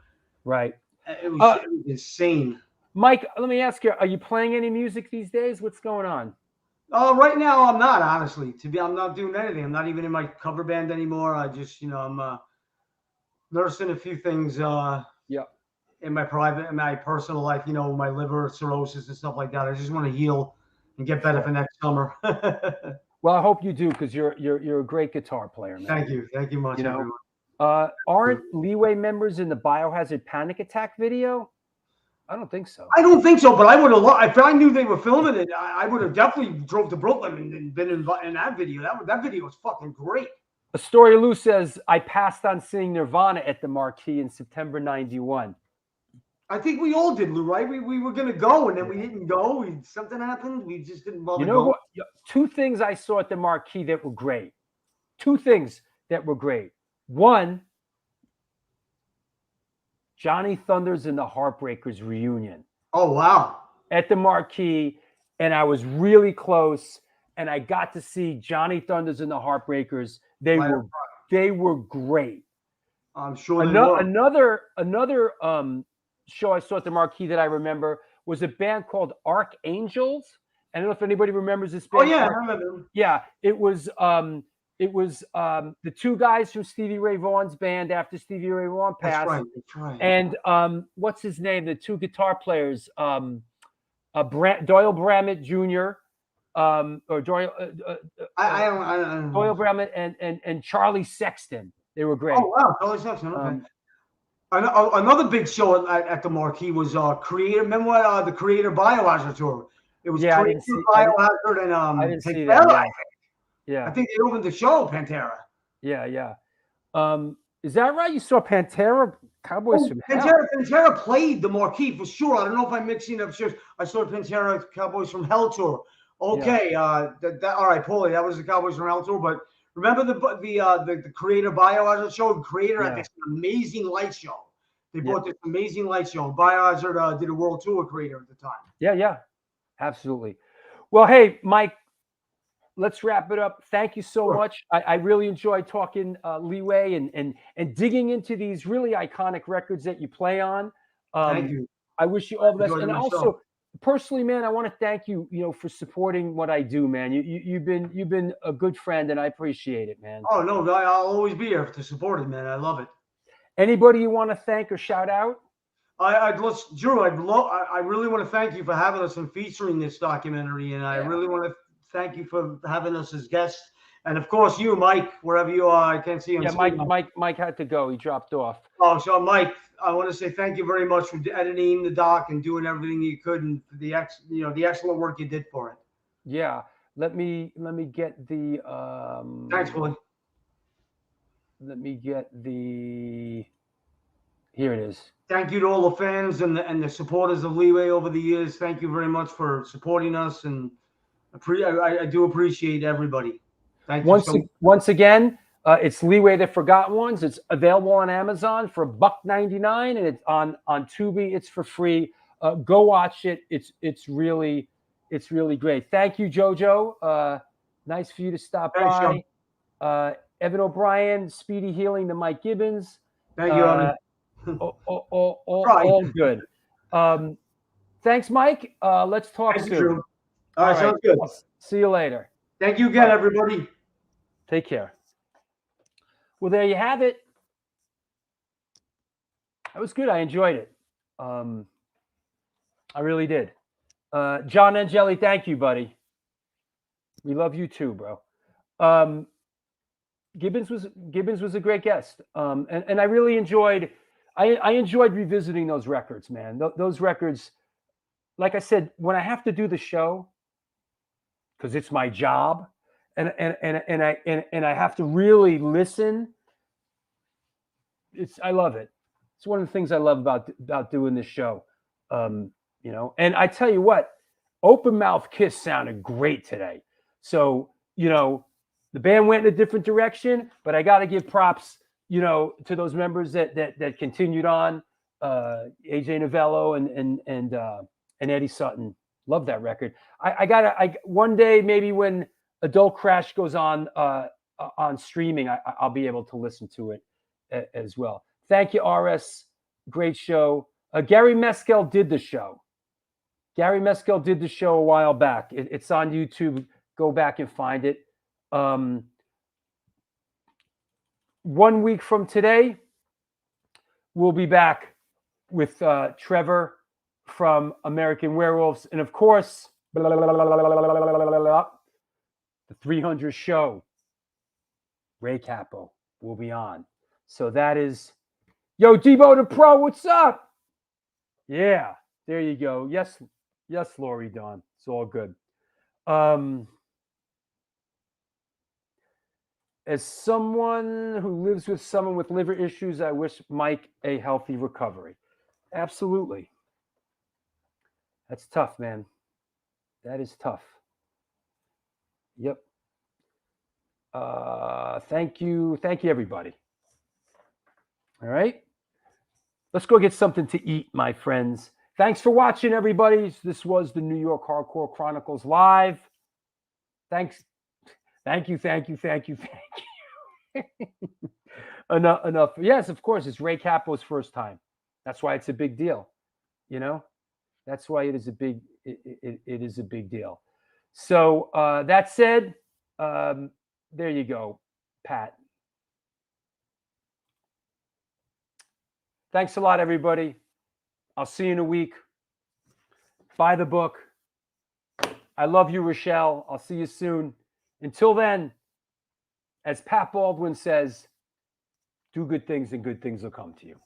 Right. It was insane. Mike, let me ask you: are you playing any music these days? What's going on? Right now, I'm not, honestly. I'm not doing anything. I'm not even in my cover band anymore. I just, I'm nursing a few things in my personal life, my liver cirrhosis and stuff like that. I just want to heal and get better for next summer. Well, I hope you do, because you're a great guitar player, man. Thank you much, everyone. Aren't Leeway members in the Biohazard Panic Attack video? I don't think so. I don't think so, but I would have. If I knew they were filming it, I would have definitely drove to Brooklyn and been in that video. That video was fucking great. Astoria Lou says, I passed on seeing Nirvana at the Marquee in September '91. I think we all did, Lou, right? We were going to go, and then we didn't go. Something happened. We just didn't bother going. What? Two things I saw at the Marquee that were great. One, Johnny Thunders and the Heartbreakers reunion. Oh, wow. At the Marquee, and I was really close, and I got to see Johnny Thunders and the Heartbreakers. They were great. I'm sure another show I saw at the Marquee that I remember was a band called Archangels. I don't know if anybody remembers this band. Oh yeah, I remember. Yeah, it was the two guys from Stevie Ray Vaughan's band after Stevie Ray Vaughan passed. That's right. And what's his name? The two guitar players, Doyle Bramett Jr. Or Doyle. I don't know. Doyle Bramett and Charlie Sexton. They were great. Oh wow, Charlie Sexton. Okay. Another big show at the Marquee was Creator. Remember the Creator Biohazard tour? It was Creator, Biohazard, and I didn't see Pantera. that. Yeah. I think they opened the show, Pantera. Yeah. Is that right? You saw Pantera, Cowboys from Hell? Pantera played the Marquee for sure. I don't know if I'm mixing up shows. I saw Pantera, Cowboys from Hell tour. Okay, all right, Paulie, that was the Cowboys from Hell tour. But remember the Creator Biohazard show? Creator had this amazing light show. They brought this amazing light show. Biohazard did a world tour with Creator at the time. Yeah, absolutely. Well, hey, Mike, let's wrap it up. Thank you so much. I really enjoyed talking Leeway and digging into these really iconic records that you play on. Thank you. I wish you all the best. And also, personally, man, I want to thank you, for supporting what I do, man. You've been a good friend, and I appreciate it, man. Oh no, I'll always be here to support it, man. I love it. Anybody you want to thank or shout out? Drew, I really want to thank you for having us and featuring this documentary, and I really want to thank you for having us as guests, and of course you, Mike, wherever you are. I can't see him. Yeah, Mike had to go. He dropped off. Oh, so Mike, I want to say thank you very much for editing the doc and doing everything you could, and for the excellent work you did for it. Yeah, let me get the. Thanks, Willie. Let me get the. Here it is. Thank you to all the fans and the supporters of Leeway over the years. Thank you very much for supporting us, and I do appreciate everybody. Thank you. Once again, it's Leeway: The Forgotten Ones. It's available on Amazon for $1.99, and it's on Tubi. It's for free. Go watch it. It's really great. Thank you, JoJo. Nice for you to stop by. Evan O'Brien, speedy healing to Mike Gibbons. Thank you, Evan. All good. Thanks, Mike. Let's talk soon. Drew. All right, sounds good. I'll see you later. Thank you again, everybody. Take care. Well, there you have it. That was good. I enjoyed it. I really did. John Angeli, thank you, buddy. We love you too, bro. Gibbons was a great guest, and I really enjoyed. I enjoyed revisiting those records, man. Those records, like I said, when I have to do the show, because it's my job, and I have to really listen. I love it. It's one of the things I love about doing this show. And I tell you what, Open Mouth Kiss sounded great today. So the band went in a different direction, but I got to give props, to those members that continued on. AJ Novello and Eddie Sutton. Love that record. I one day, maybe when Adult Crash goes on streaming, I'll be able to listen to it as well. Thank you, RS. Great show. Gary Mescal did the show. Gary Mescal did the show a while back. It's on YouTube. Go back and find it. 1 week from today, we'll be back with Trevor from American Werewolves. And of course, the 300 show, Ray Capo will be on. So that is, yo, Debo the Pro, what's up? Yeah, there you go. Yes, Lori Dawn. It's all good. As someone who lives with someone with liver issues, I wish Mike a healthy recovery. Absolutely. That's tough, man. That is tough. Yep. Thank you, everybody. All right. Let's go get something to eat, my friends. Thanks for watching, everybody. This was the New York Hardcore Chronicles Live. Thanks. Thank you. Enough. Yes, of course, it's Ray Capo's first time. That's why it's a big deal. That's why it is a big. It is a big deal. So that said, there you go, Pat. Thanks a lot, everybody. I'll see you in a week. Buy the book. I love you, Rochelle. I'll see you soon. Until then, as Pat Baldwin says, do good things and good things will come to you.